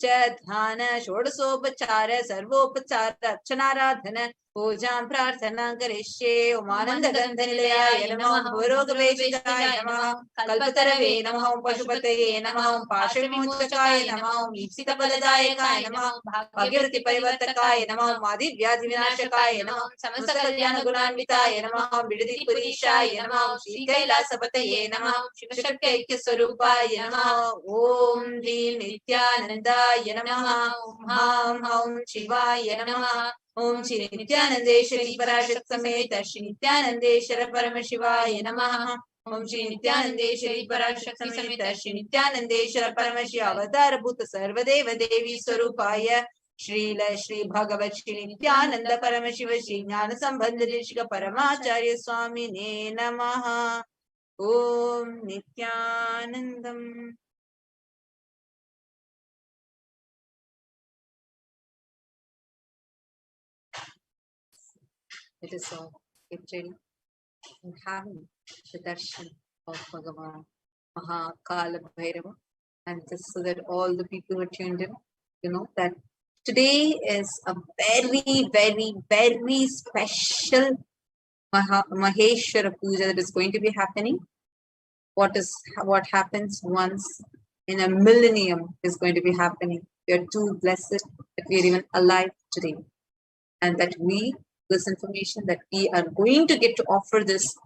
Dhana Shodasopachara Sarvopachara Archanaradhana Pujam Prarthana Karishe Umananda Gandhanilaya Namah Bhurogaveshikaya Namah Kalpatarave Namah Pashupataye Namah Pashamimuttakaya Namah Ipsita Baladayakaya Namah Bhagirathi Parivartakaya Namah Madhi Vyadhi Vinashakaya Namah Samasta Kalyana Gunanvitaya Namah Bidadi Purishaya Namah Shri Kailasapataye Namah Shivashakti Aikya Swarupaya Namah Om Dhin Nithyanandaya Namah Om Ham Shivaya Namah Om Shri Nithyanandeshwari Parashakti Sameta Shri Nithyanandeshwara Paramashivaya Namaha. Om Shri Nithyanandeshwari Parashakti Sameta Shri Nithyanandeshwara Paramashiva Avatara Bhuta Sarvadeva Devi Swarupaya Srila Shri Bhagavat Shri Nithyananda Paramashiva Shri Jnana Sambandha Deshika Paramacharya Swami Ne Namaha. Om Nithyanandam. It is all get ready and having the darshan of Bhagavan Mahakala Bhairava, and just so that all the people who are tuned in you know that today is a very, very, very special Maheshwara Puja that is going to be happening. What happens once in a millennium is going to be happening. We are too blessed that we are even alive today, and that this information that we are going to get to offer this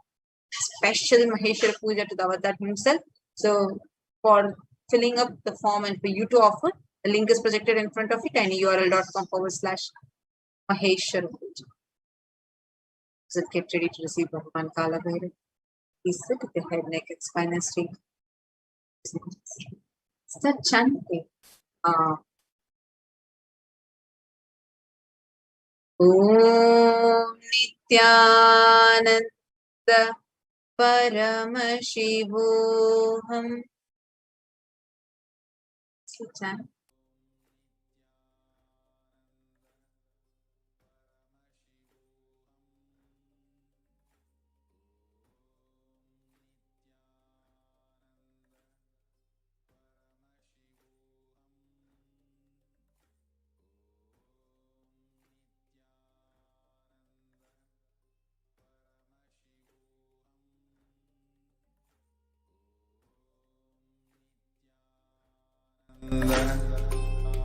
special Maheshwara Puja to the Avatar himself. So for filling up the form and for you to offer, the link is projected in front of it, tinyurl.com/Maheshwara Puja. So get ready to receive Bhagavan Kala Bhairav. Please sit with the head, neck, and spine and straight. Start chanting. Om Nithyananda Paramashivoham. Chant.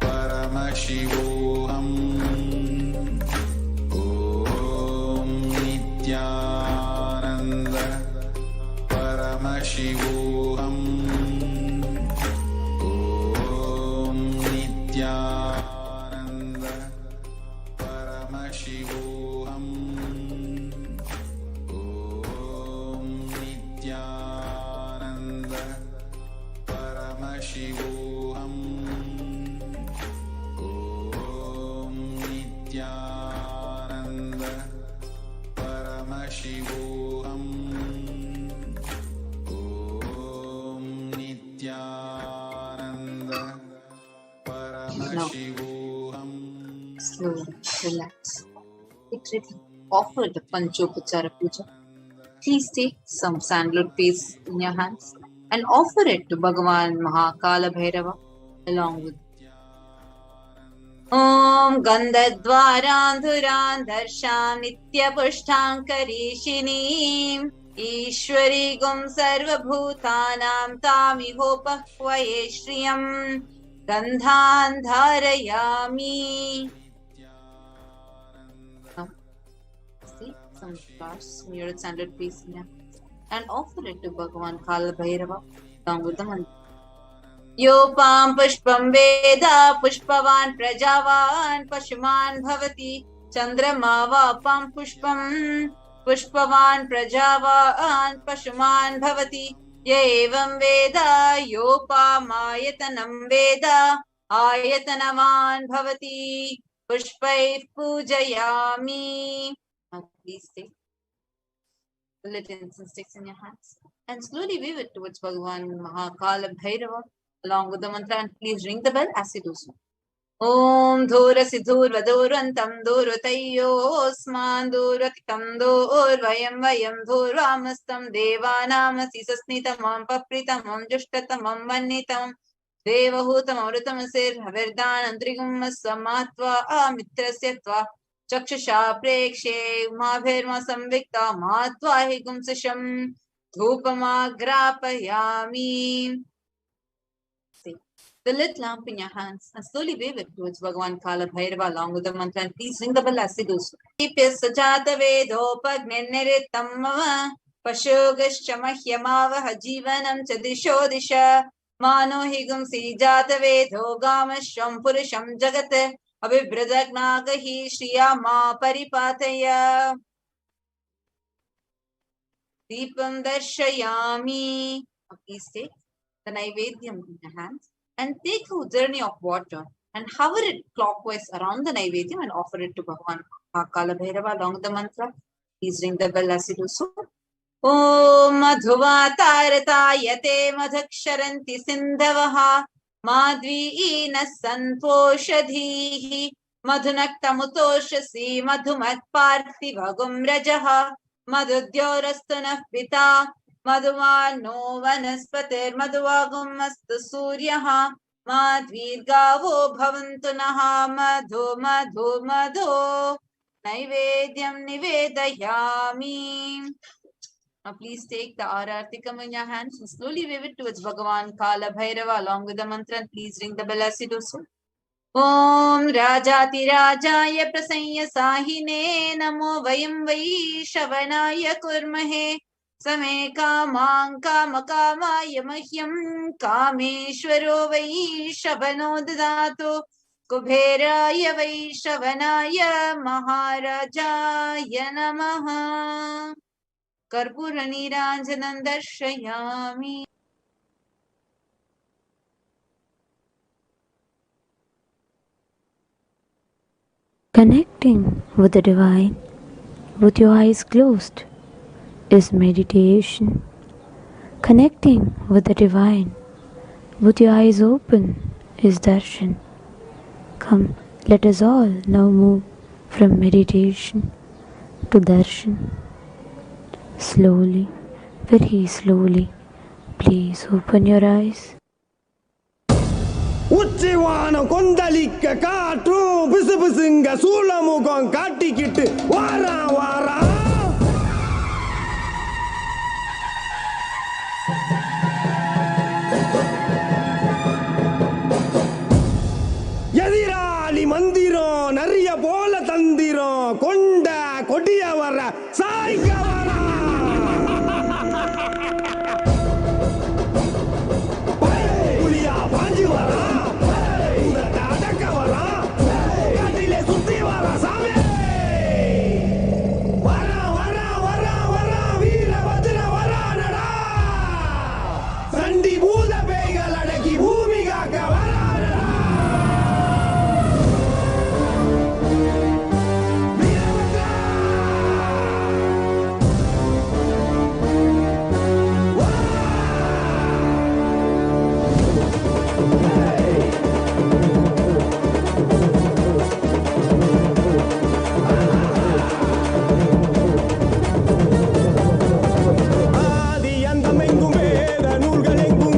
Paramashivoham. Om Nithyananda Paramashivoham. Om Nithyananda Paramashivoham. Om Nithyananda Paramashivoham. Nithyananda Paramashivoham. Om Nithyananda Paramashivoham. Slowly relax. Get ready. Offer the Panchopachara Puja. Please take some sandalwood paste in your hands and offer it to Bhagavan Mahakala Bhairava along with Om Gandhadvaran Darsham Nitya Pushtankarishinim Ishwari Gum Sarva Bhutanam Tamihopahvaye Shriyam Gandhan Dharayami. See some flowers, smeared sandalwood paste in your hands and offer it to Bhagavan Kala Bhairava along with the mantra. Yopam pushpam veda pushpavan prajavan pashuman bhavati chandrama vapam pushpam pushpavan prajavan pashuman bhavati yevam veda yopam ayatanam veda ayatanavan bhavati pushpai pujayami. Now please take the little incense sticks in your hands and slowly wave it towards Bhagavan Mahakala Bhairava along with the mantra, and please ring the bell as you do so. Om Dhura Sidhur Vadurantam Dhurutayo Osman Dhuratitam Dhur Vayam Vayam Dhuramastam Devanam Sisasnitamam Papritamam Jushtatamam Vannitamam Devahutam Amrutamasir Havirdan Andrigum Samatva Amitrasyatva Chakshusha Prekshe Umabhirma Samvikta Matva Higum Sisham Dhupamagrapayami. The lit lamp in your hands and slowly wave it towards Bhagavan Kala Bhairava along with the mantra, and please ring the bell as you do so. Sajata Vedopagnirittam Mama Pashogascha Mahyamavaha Jivanam Chadisho Disha Mano Higum Sijata Vedo Gamasham Purusham Jagate Abhibhradaknagahi Shriyama Paripataya Deepam Darshayami. Please take the Naivedyam in your hands and take a journey of water and hover it clockwise around the Naivedyam and offer it to Bhagavan Mahakala Bhairava along with the mantra. Please ring the bell as you do so. Om Madhuvatartayate Madhaksharanti Sindhavaha Madviina Santoshadhihi Madhunaktamutoshasi Madhumat Parthivagum Rajaha Madhudyorastunah Pita Madhuvano Vanaspatir Madhuvagum Astu Suryaha माध्वीर्गावो भवन्तु नः मधो मधो मधो नैवेद्यं निवेदयामि. Now please take the Arartikam in your hands and slowly wave it towards Bhagavan Kala Bhairava along with the mantra, and please ring the bell as you do so. Om Rajati Rajaya Prasanya Sahine Namo Vayam Vaishavanaya Kurmahe Same Kamang Kamakama Mahyam Kameshwaro Vaishavano Dadato Kubheraya Vaishavanaya Maharajaya Namaha. Karpura Niranjanam Darshayami. Connecting with the divine with your eyes closed is meditation. Connecting with the divine with your eyes open is darshan. Come, let us all now move from meditation to darshan. Slowly, very slowly, please open your eyes. உச்சிவானம் கொந்தளிக்க காற்றும் பிசு பிசுங்க சூளமுகம் காட்டிக்கிட்டு வாரா வாரா. எதிராளி மந்திரம் நிறைய போல தந்திரம் கொண்ட கொடிய வர சாய்க்க வரா. புலியா பாஞ்சு வரா. ஆதி அந்தமெங்கும் வேத நூல்கள் எங்கும்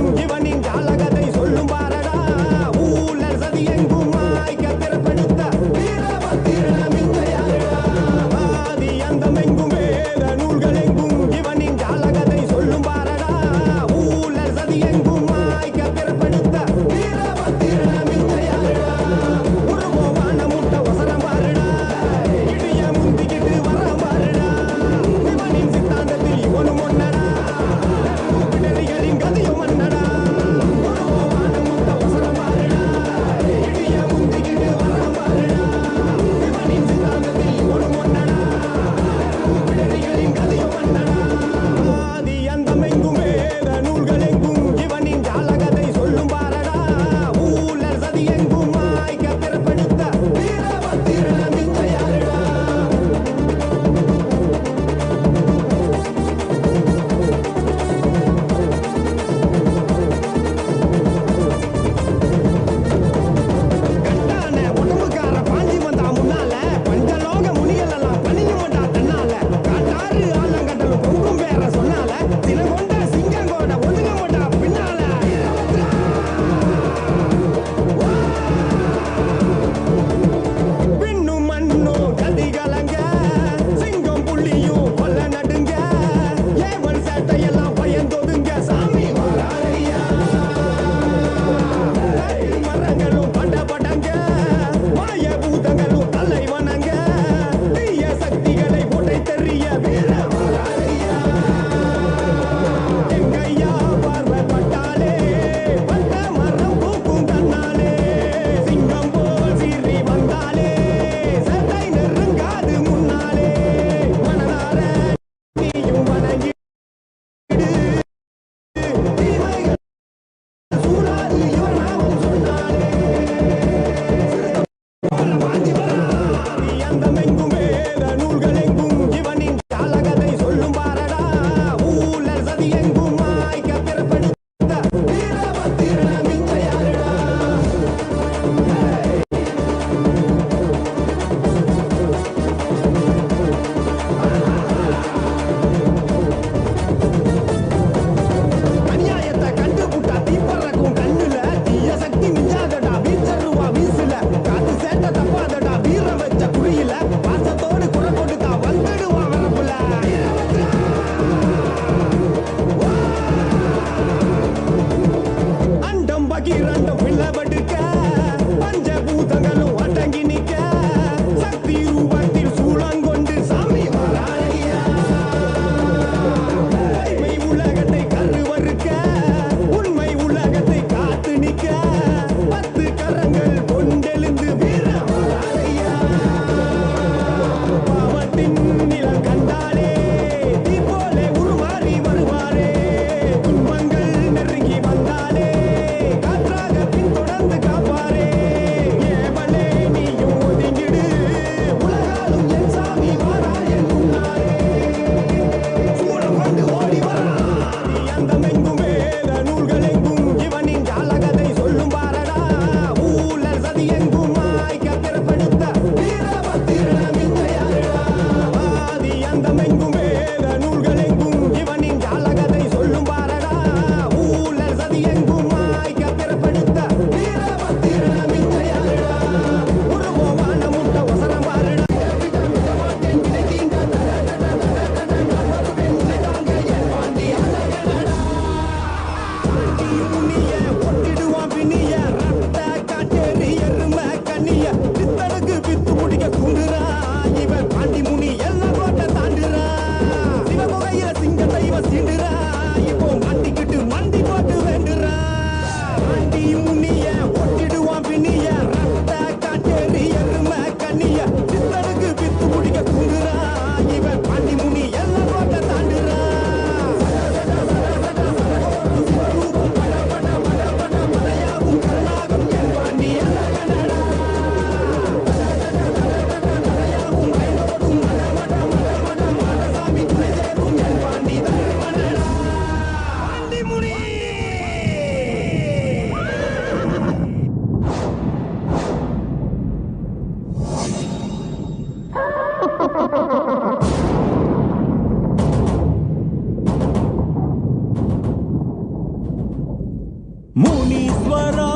முனீஸ்வரா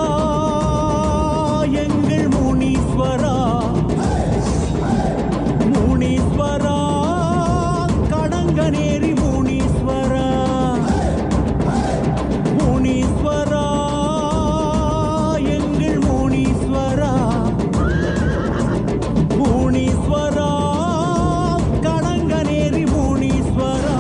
எங்கள் முனீஸ்வரா, முனீஸ்வரா கடங்கநேரி முனீஸ்வரா, முனீஸ்வரா எங்கள் முனீஸ்வரா, முனீஸ்வரா கடங்கநேரி முனீஸ்வரா.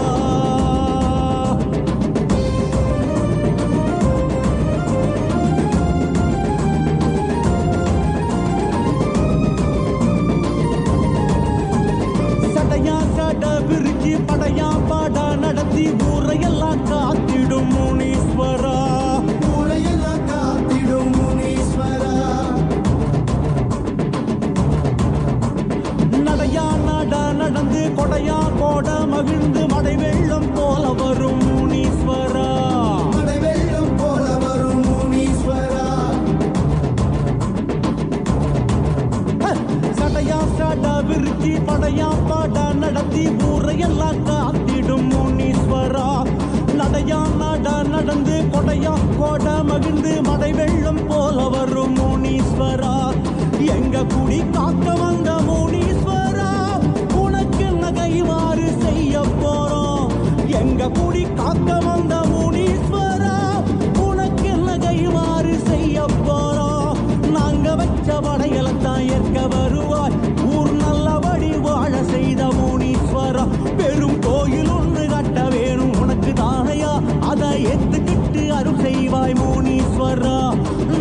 சடையா சட விரிச்சி படையா பாடா நடத்தி ஊரையெல்லாம் காத்திடும் முனீஸ்வரா, ஊரையெல்லாம் காத்திடும் முனீஸ்வரா. நடையா நட நடந்து கொடையா கோட மகிழ்ந்து மடை வெள்ளம் போல வரும் முனீஸ்வரா, மடை வெள்ளம் போல வரும் முனீஸ்வரா. சடையா சட விரிச்சி படையா பாடா நடத்தி ஊரையெல்லாம் காத்திடும் முனீஸ்வரா. நடையா நட நடந்து கொடையா கோட மகிழ்ந்து மடை வெள்ளம் போல வரும் முனீஸ்வரா. எங்க குடி காக்க வந்த முனீஸ்வரா, உனக்கு நகைவாறு செய்ய போறோம். எங்க குடி காக்க வந்த முனீஸ்வரா, உனக்கு நகைவாறு செய்ய போறோம். நாங்க வச்ச வடையலத்தான் ஏற்க வருவாய், ஊர் நல்லபடி வாழ செய்த முனீஸ்வரா. பெரும் கோயில் ஒன்று கட்ட வேணும் உனக்கு தானையா, அதை ஏத்துக்கிட்டு அருள் செய்வாய் முனீஸ்வரா.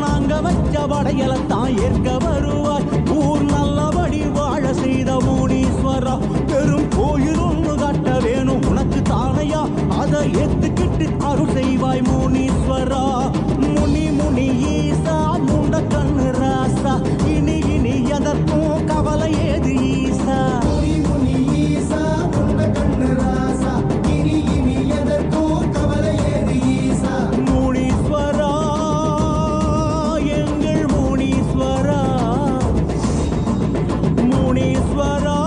நாங்க வச்ச வடையலத்தான் ஏற்க வருவாய், ஊர் நல்லபடி வாழ செய்த முனீஸ்வரா. பெரும் கோயில் ஒன்று கட்ட வேணும் உனக்கு தானையா, அதை ஏத்துக்கிட்டு அருள் செய்வாய் முனீஸ்வரா. முனி முனி ஈசா முண்ட கண்ணு ராசா, இனி இனி எதற்கும் கவலை ஏது ஈசா. முனி முனி ஈசா முண்ட கண்ணு ராசா, இனி இனி எதற்கும் கவலை ஏது ஈசா. முனீஸ்வரா எங்கள் முனீஸ்வரா, முனீஸ்வரா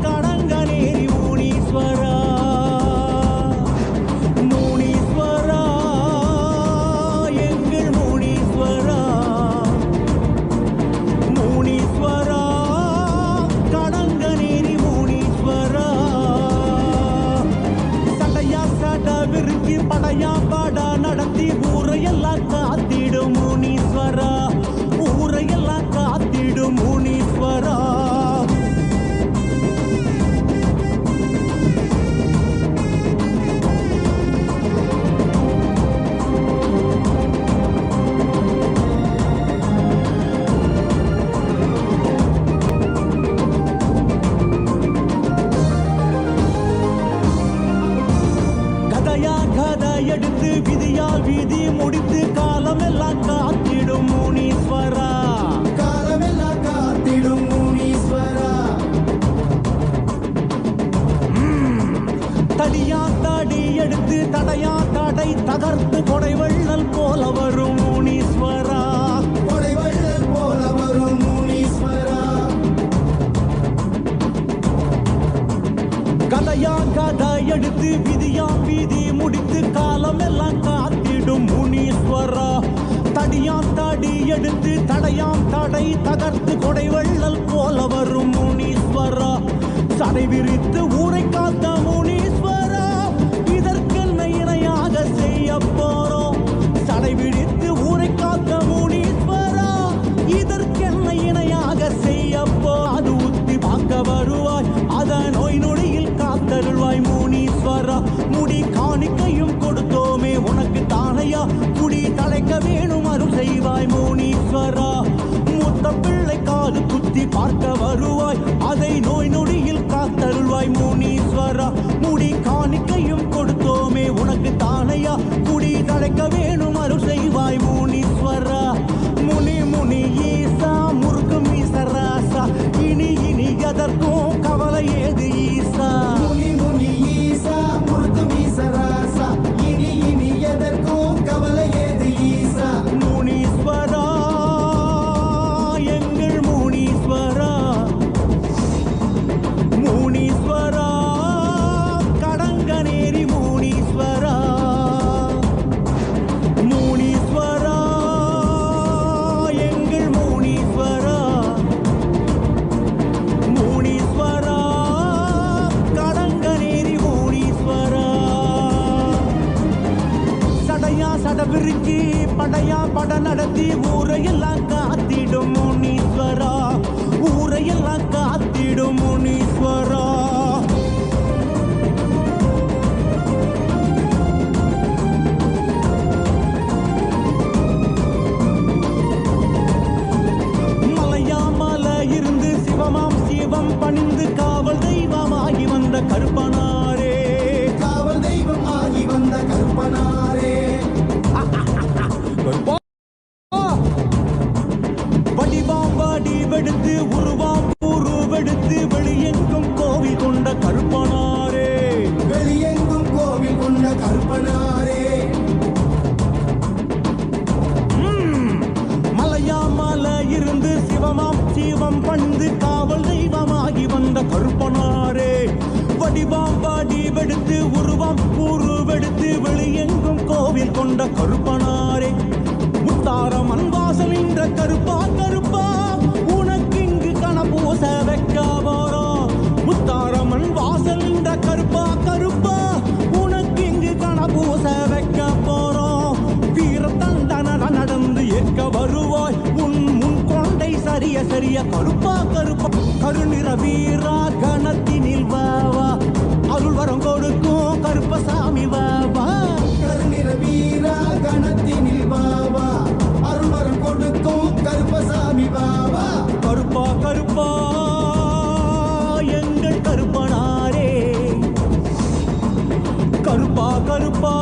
கடங்கநேரி முனீஸ்வரா, முனீஸ்வரா எங்கள் முனீஸ்வரா, முனீஸ்வரா கடங்கநேரி முனீஸ்வரா. சடையா சட விரிச்சி படையா பாடா நடத்தி ஊரையெல்லாம் காத்திடும் முனீஸ்வரா, ஊரையெல்லாம் காத்திடும் முனீஸ்வரா. கதையா கதை எடுத்து விதியால் விதி முடித்து காலமெல்லாம் காத்திடும் முனீஸ்வரா, காலமெல்லாம் காத்திடும் முனீஸ்வரா. தடியா தடி எடுத்து தடையா தடை தகர்த்து கொடை வள்ளல் போல வரும் முனீஸ்வரா, கொடை வள்ளல் போல வரும் முனீஸ்வரா. கதையா கதை எடுத்து விதியா விதி முடித்து காலமெல்லாம் காத்திடும் முனீஸ்வரா. தடியா தடி எடுத்து தடையாம் தடை தகர்த்து கொடை வள்ளல் போல வரும் முனீஸ்வரா. சடை விரித்து ஊரை காத்த முனீஸ்வரா, இதற்கென்ன இணையாக செய்ய போறோம். சடை விரித்து ஊரை காத்த முனீஸ்வரா, இதற்கென்ன இணையாக செய்ய போ. அது உத்தி பார்க்க வருவாய், அத நோய் நொடியில் காத்தருள்வாய் முனீஸ்வரா. முடி காணிக்கையும் கொடுத்தோமே உனக்கு தானையா, குடி தலைக்க வேணும் அருள் செய்வாய் முனீஸ்வரா. மூத்த பிள்ளை காது குத்தி பார்க்க வருவாய், அதை நோய் நொடியில் காத்தருள்வாய் முனீஸ்வரா. முடி காணிக்கையும் கொடுத்தோமே உனக்கு தானையா, குடி தலைக்க வேணும் அருள் செய்வாய் முனீஸ்வரா. முனி முனி ஈசா முருகு மீசராசா, இனி இனி எதற்கும் கவலை ஏது ஈசா. முனி முனி ஈசா முருகு மீசராசா, இனி இனி எதற்கும் கவலை ஏது ஈசா. முனீஸ்வரா எங்கள் முனீஸ்வரா, முனீஸ்வரா கடங்கநேரி முனீஸ்வரா, சடையா சடவிருக்கி படையா பட நடத்தி ஊரையெல்லாம் காத்திடும் முனீஸ்வரா, ஊரையெல்லாம் காத்திடும் முனீஸ்வரா. மலையாமல இருந்து சிவமாம் சிவம் பணிந்து காவல் தெய்வமாகி வந்த கருப்பனாரே, காவல் தெய்வமாகி வந்த கருப்பனாரே. வடிவாம் வடிவெடுத்து உருவாம் உருவெடுத்து வெளியெங்கும் கோவில் கொண்ட கருப்பனாரே, வெளியெங்கும் கோவில் கொண்ட கருப்பனாரே. மலையாமல இருந்து சிவமாம் சிவம் பணிந்து காவல் தெய்வமாகி வந்த கருப்பனாரே, வடிவாம் வடிவெடுத்து உருவாம் உருவெடுத்து வெளியெங்கும் கோவில் கொண்ட கருப்பனாரே. முத்தாரம் அன்வாசல் என்ற கருப்பா கருப்பா உனக்கு இங்கு கணபூச வைக்க போறோம். முத்தாரம் அன்வாசல் என்ற கருப்பா கருப்பா உனக்கு இங்கு கணபூச வைக்க போறோம். வீர தண்டன நடந்து ஏற்க வருவாய் உன் முன் கொண்டை சரிய சரிய கருப்பா கருப்பா. கருநிற வீரா கணத்தினில் வாவா அருள் வரம் கொடுக்கும் கருப்பசாமி வாவா. கருநிற வீரா கணத்தினில் வாவா அருள் வரம் கொடுக்கும் கருப்பசாமி வாவா. கருப்பா கருப்பா எங்கள் கருப்பனாரே, கருப்பா கருப்பா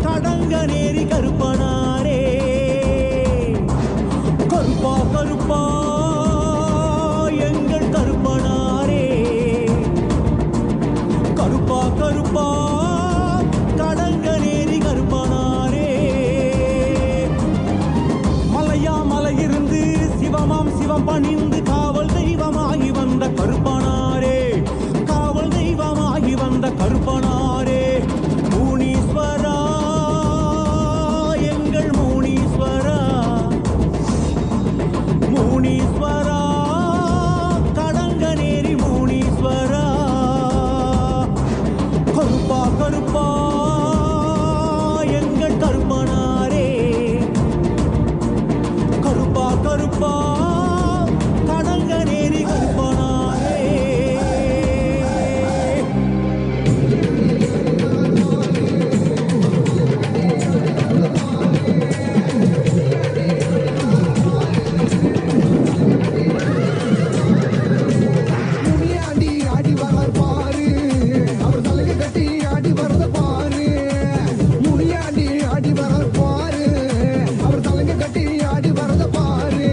கடங்கநேரி கருப்பனாரே. கருப்பா கருப்பா எங்கள் கருப்பனாரே, கருப்பா கருப்பா கடங்கநேரி கருப்பனாரே. மலையா மலையிருந்து சிவமாம் சிவம் பணிந்து காவல் தெய்வமாகி வந்த கருப்பனாரே, காவல் தெய்வமாகி வந்த கருப்பனாரே. முனீஸ்வரா எங்கள் முனீஸ்வரா, முனீஸ்வரா கடங்கநேரி முனீஸ்வரா. கருப்பா கருப்பா எங்கள் கருப்பனாரே, கருப்பா கருப்பா கடங்கநேரி கருப்பனாரே. முனியாண்டி ஆடி வர பாரு, அவர் தலையை கட்டி ஆடி வரத பாரு. முனியாண்டி ஆடி வர பாரு, அவர் தலையை கட்டி ஆடி வரத பாரு.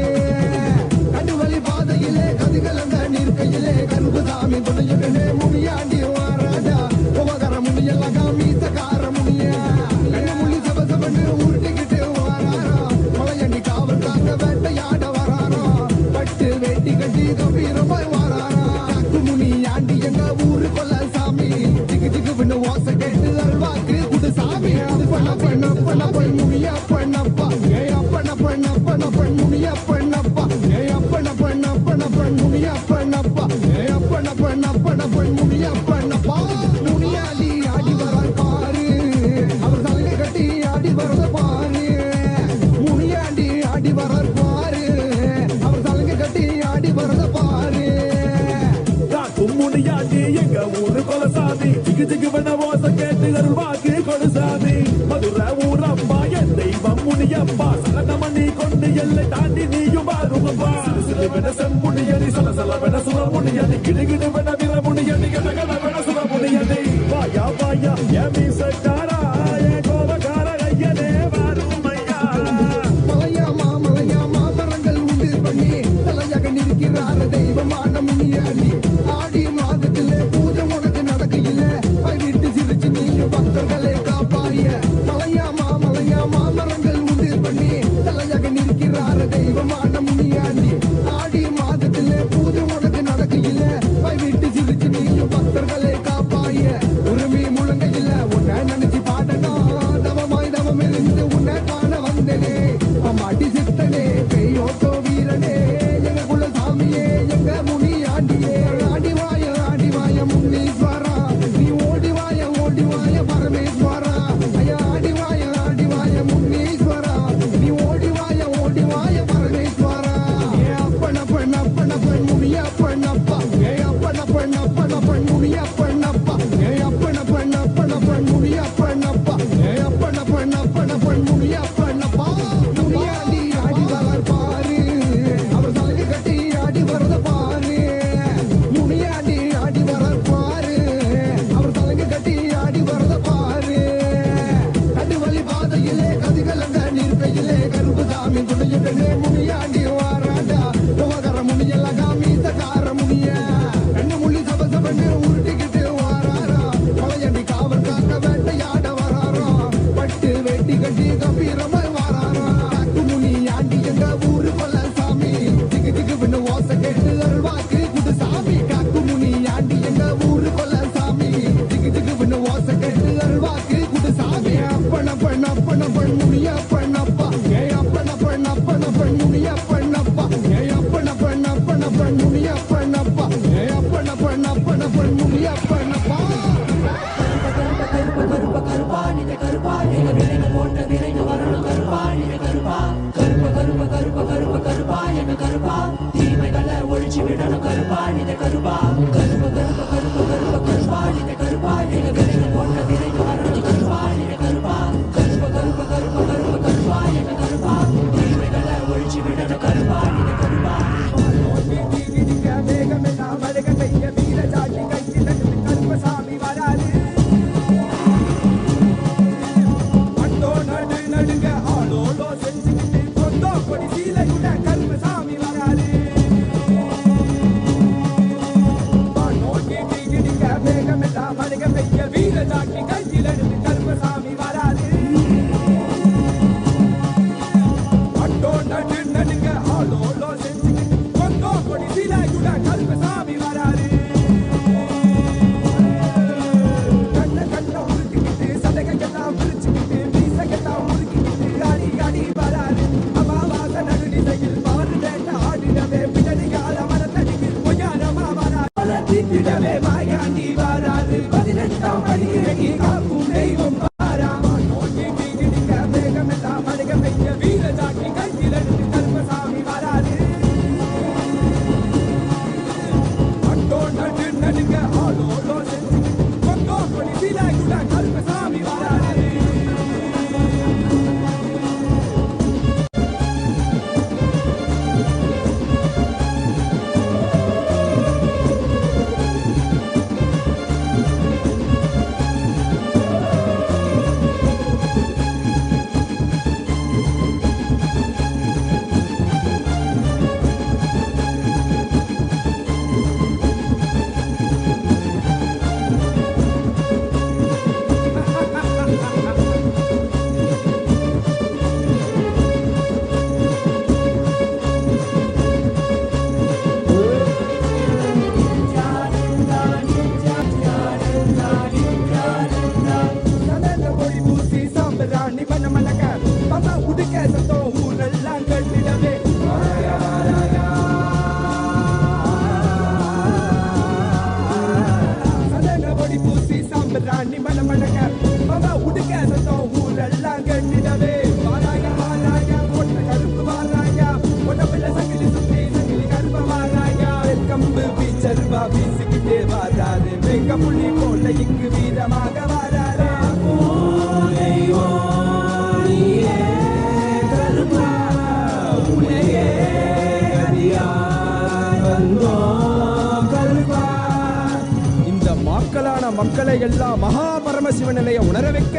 கண்டுவலி பாதையிலே கதிகலந்த நிற்கையிலே கருப்புசாமி துணையுடனே முனியாண்டி வாராடா. உபகர முனியெல்லாம் காமீசக்கார முனியா கண்ணு முள்ளி சபசபன்னு உருட்டிக்கிட்டு வாராரா. மலையண்டி காவல் காக்க வேட்டையாட வராரா. பட்டு வேட்டி கட்டி கம்பீரமாய் வாராரா. முனியாண்டி எங்க ஊரு கொல்ல சாமி திக்கு திக்கு பண்ணு ஓச கேட்டு அல்வாக்கு குடு சாமி. பண்ண பண்ண பண்ண பண்ண முனியா பண்ணப்பா ஏ அப்பன பண்ண பண்ண பண்ண முனியா பண்ணப்பா ஏ அப்பன பண்ண பண்ண பண்ண முனியா பண்ணப்பா ஏ அப்பன பண்ண பண்ண பண்ண முனியா பண்ணப்பா. முனியாண்டி ஆடி வரார் பாரு, அவர் தலையை கட்டி ஆடி வரத பாரு. முனியாண்டி ஆடி வரார் பாரு, அவர் தலையை கட்டி ஆடி வரத பாரு. முனியாண்டி எங்க ஊரு கொலசாமி திக்கு திக்கு பண்ண ஓச கேட்டு அருள்வாக்கு கொடுசாமி. மதுரை ஊரப்பா என் தெய்வம் முனியப்பா சலனமணி கொண்டு எல்லை தாண்டி நீயும் பாருங்கப்பா. சிறு வென செம்முனியடி சலசல வென சுர முனியடி கிடுகிடு வென விர முனியடி கடகட வென சுர முனியடி. வாயா வாயா ஏமி சட்டாரா ஏ கோபக்கார ஐயனே வாருமையா. மலையாமா மலையாமா மரங்கள் உண்டு பண்ணி தலையாக நிற்கிறார தெய்வமான முனியாண்டி. ஆடி மாதத்திலே பூஜை உனக்கு நடக்கையில வீட்டு சிரிச்சு நீங்க பக்தர்களை காப்பாய. மலையாமா மலையாமா மரங்கள் உண்டு பண்ணி தலையாக நிற்கிறார தெய்வமான முனியாண்டி. ஆடி மாதத்திலே பூஜை உனக்கு நடக்கையில வீட்டு சிரிச்சு நீங்க பக்தர்களை காப்பாய. உரிமை முழங்கையில உன்னை நினைச்சு பாடணும் தவமாய் தவம் இருந்து உன்னை காண வந்தனே. அம்மாட்டி சித்தனே பெய்யோட்டோ வீரனே எங்க குல சாமியே எங்க முனியாண்டியே. ஆடி வாய முனீஸ்வரா நீ ஓடி வாய பரமேஸ்வரா. ஐயா ஆடி வாய நடுங்க ஆளோலோ செஞ்சுக்கிட்டு கொண்டோ கொடி சீலையுட கருப்பசாமி வராரு. நோக்கி கிடிக்க வேகமெல்லாம் மணிக பெய்ய வீர ஜாக்கி கையில் எடுத்து கருப்பசாமி வராரு. அட்டோ நடு நடுங்க ஆளோலோ செஞ்சுக்கிட்டு கொண்டோ கொடி சீலையுட கருப்பசாமி வராரு. கண்ண கண்ண உருட்டிக்கிட்டு சதகையெல்லாம் விரிச்சுக்கிட்டு வீசகெல்லாம் முறுக்கிக்கிட்டு ஆடி ஆடி வராரு. அமாவாச நடுநிலையில் மாறு வேண்ட ஆடிடவே பிடரி கால மரத்தடியில் பொய்யாரமா வராரு. தீட்டிடவே மாயாண்டி வராரு. 18ஆம் படி இறங்கி காக்கும் தெய்வம் வாராமா. நோக்கி கிடிக்க வேகமெல்லாம் மணிக பெய்ய வீர ஜாக்கி கையில் எடுத்து கருப்பசாமி வராரு. அட்டோ நடு நடுங்க ஆளோலோ செஞ்சுக்கிட்டு கொண்டோ கொடி சீலையுட கருப்பசாமி வராரு. சந்தன பொடி பூசி சாம்பிராணி பண்ண மணக்க பம்பா உடுக்க சத்தம் ஊரெல்லாம் கட்டிடவே வாராயா, வாராயா. சந்தன பொடி பூசி சாம்பிராணி பண்ண மணக்க பம்பா உடுக்க சத்தம் ஊரெல்லாம் கட்டிடவே வாராயா, வாராயா. போட்ட கருப்பு வாராயா, உடம்புல சங்கிலி சுத்தி சங்கிலி கருப்ப வாராயா. கம்பு பீச்சருவா வீசிக்கிட்டே வாராரு. வெங்க புள்ளி போல இங்கு வீரமாக வாராரு. இந்த மக்களான மக்களை எல்லாம் மகா பரமசிவ நிலைய உணர வைக்க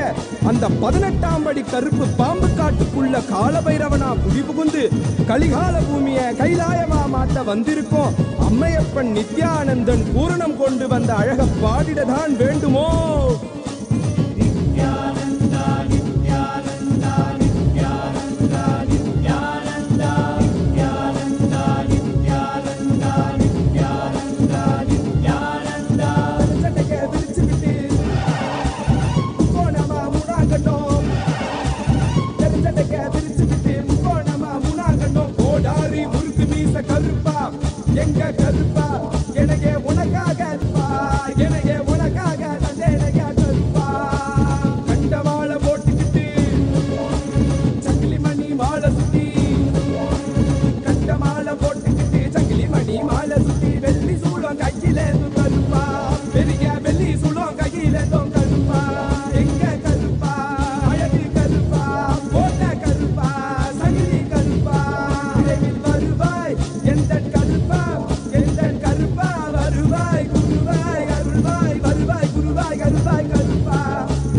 அந்த 18ஆம் படி கருப்பு பாம்பு காட்டுக்குள்ள காலபைரவனா குடி புகுந்து கலிகால பூமிய கைலாயமா மாத்த வந்திருக்கோம். அம்மையப்பன் நித்யானந்தன் பூரணம் கொண்டு வந்த அழக பாடிடதான் வேண்டுமோ? கருப்பா எங்க கருப்பா எனக்கு உனக்காக இருப்பா, எனக்கு உனக்காக தந்தேனையா கருப்பா. கண்ட மாலை போட்டுக்கிட்டு சங்கிலி மணி மாலை சுத்தி, கண்ட மாலை போட்டுக்கிட்டு சங்கிலி மணி மாலை சுத்தி வெள்ளி சூளம் கையில கருப்பா, பெரிய வெள்ளி சூளம் கையில கருப்பா. எங்க கருப்பா அழகு கருப்பா, போட்ட கருப்பா சங்கிலி கருப்பா. விரைவில் வருவாய் எந்த கருப்பா, எந்த கருப்பா வருவாய் குருவாய் அருள்வாய், வருவாய் குருவாய் அருள்வாய் கருப்பா.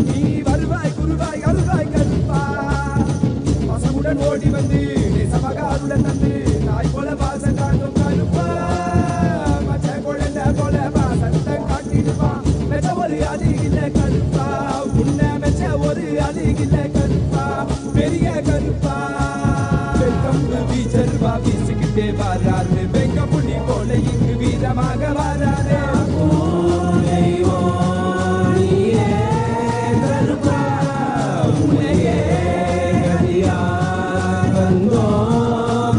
நீ வருவாய் குருவாய் அருள்வாய் கருப்பா. பசமுடன் ஓடி வந்து நேசமாக அருளன் தந்து நாய் போல வாசம் காட்டும் கருப்பா. மச்ச குழந்தை போல வாசத்தை காட்டிடுவான். மெச்ச ஒரு அழகில்ல கருப்பா, உன்ன மெச்ச ஒரு அழகில்ல கருப்பா, பெரிய கருப்பா. வெங்கம்பு வீச்சருவா வீசிக்கிட்டே வாராரு. வெங்க புலி போல இங்கு வீரமாக வாராரு. கருப்பா உன்னையே அடியா வந்தோ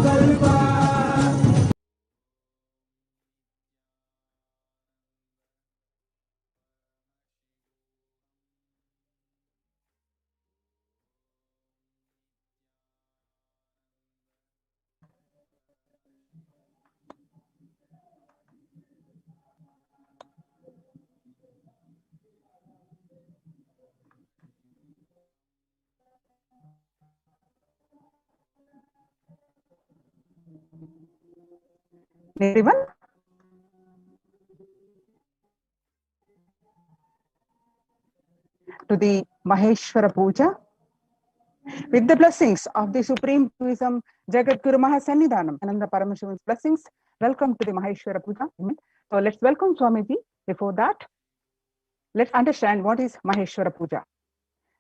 கருப்பா. Everyone, to the Maheshwara Puja With the blessings of the Supreme Wisdom, Jagat Guru Mahasannidhanam, Ananda Paramashivan's blessings, welcome to the Maheshwara Puja. So let's welcome Swamiji. Before that, let's understand what is Maheshwara Puja.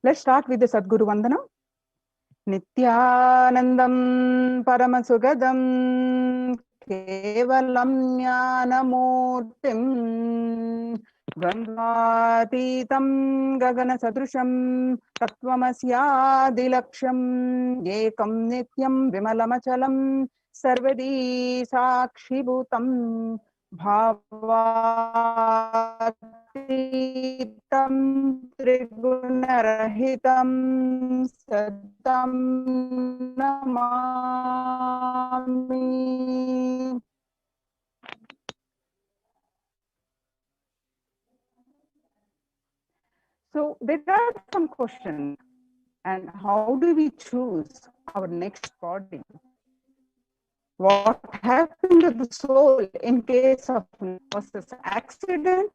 Let's start with the Sadguru Vandanam. Nithyanandam Paramasugadam Kevalam Jnanamurtim Dvandvatitam Gagana Sadrusham Tattvamasyadilaksham Ekam Nityam Vimalamachalam Sarvadi Sakshibhutam Bhavatitam Trigunarahitam Satam Namami. So there are some questions, and how do we choose our next body? What happened to the soul in case of was this accident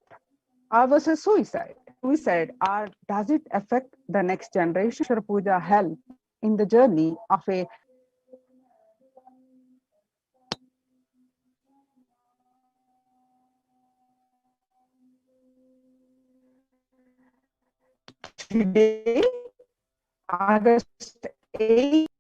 or was it suicide? Suicide, or does it affect the next generation? Maheshwara Puja help in the journey of a today, August 8,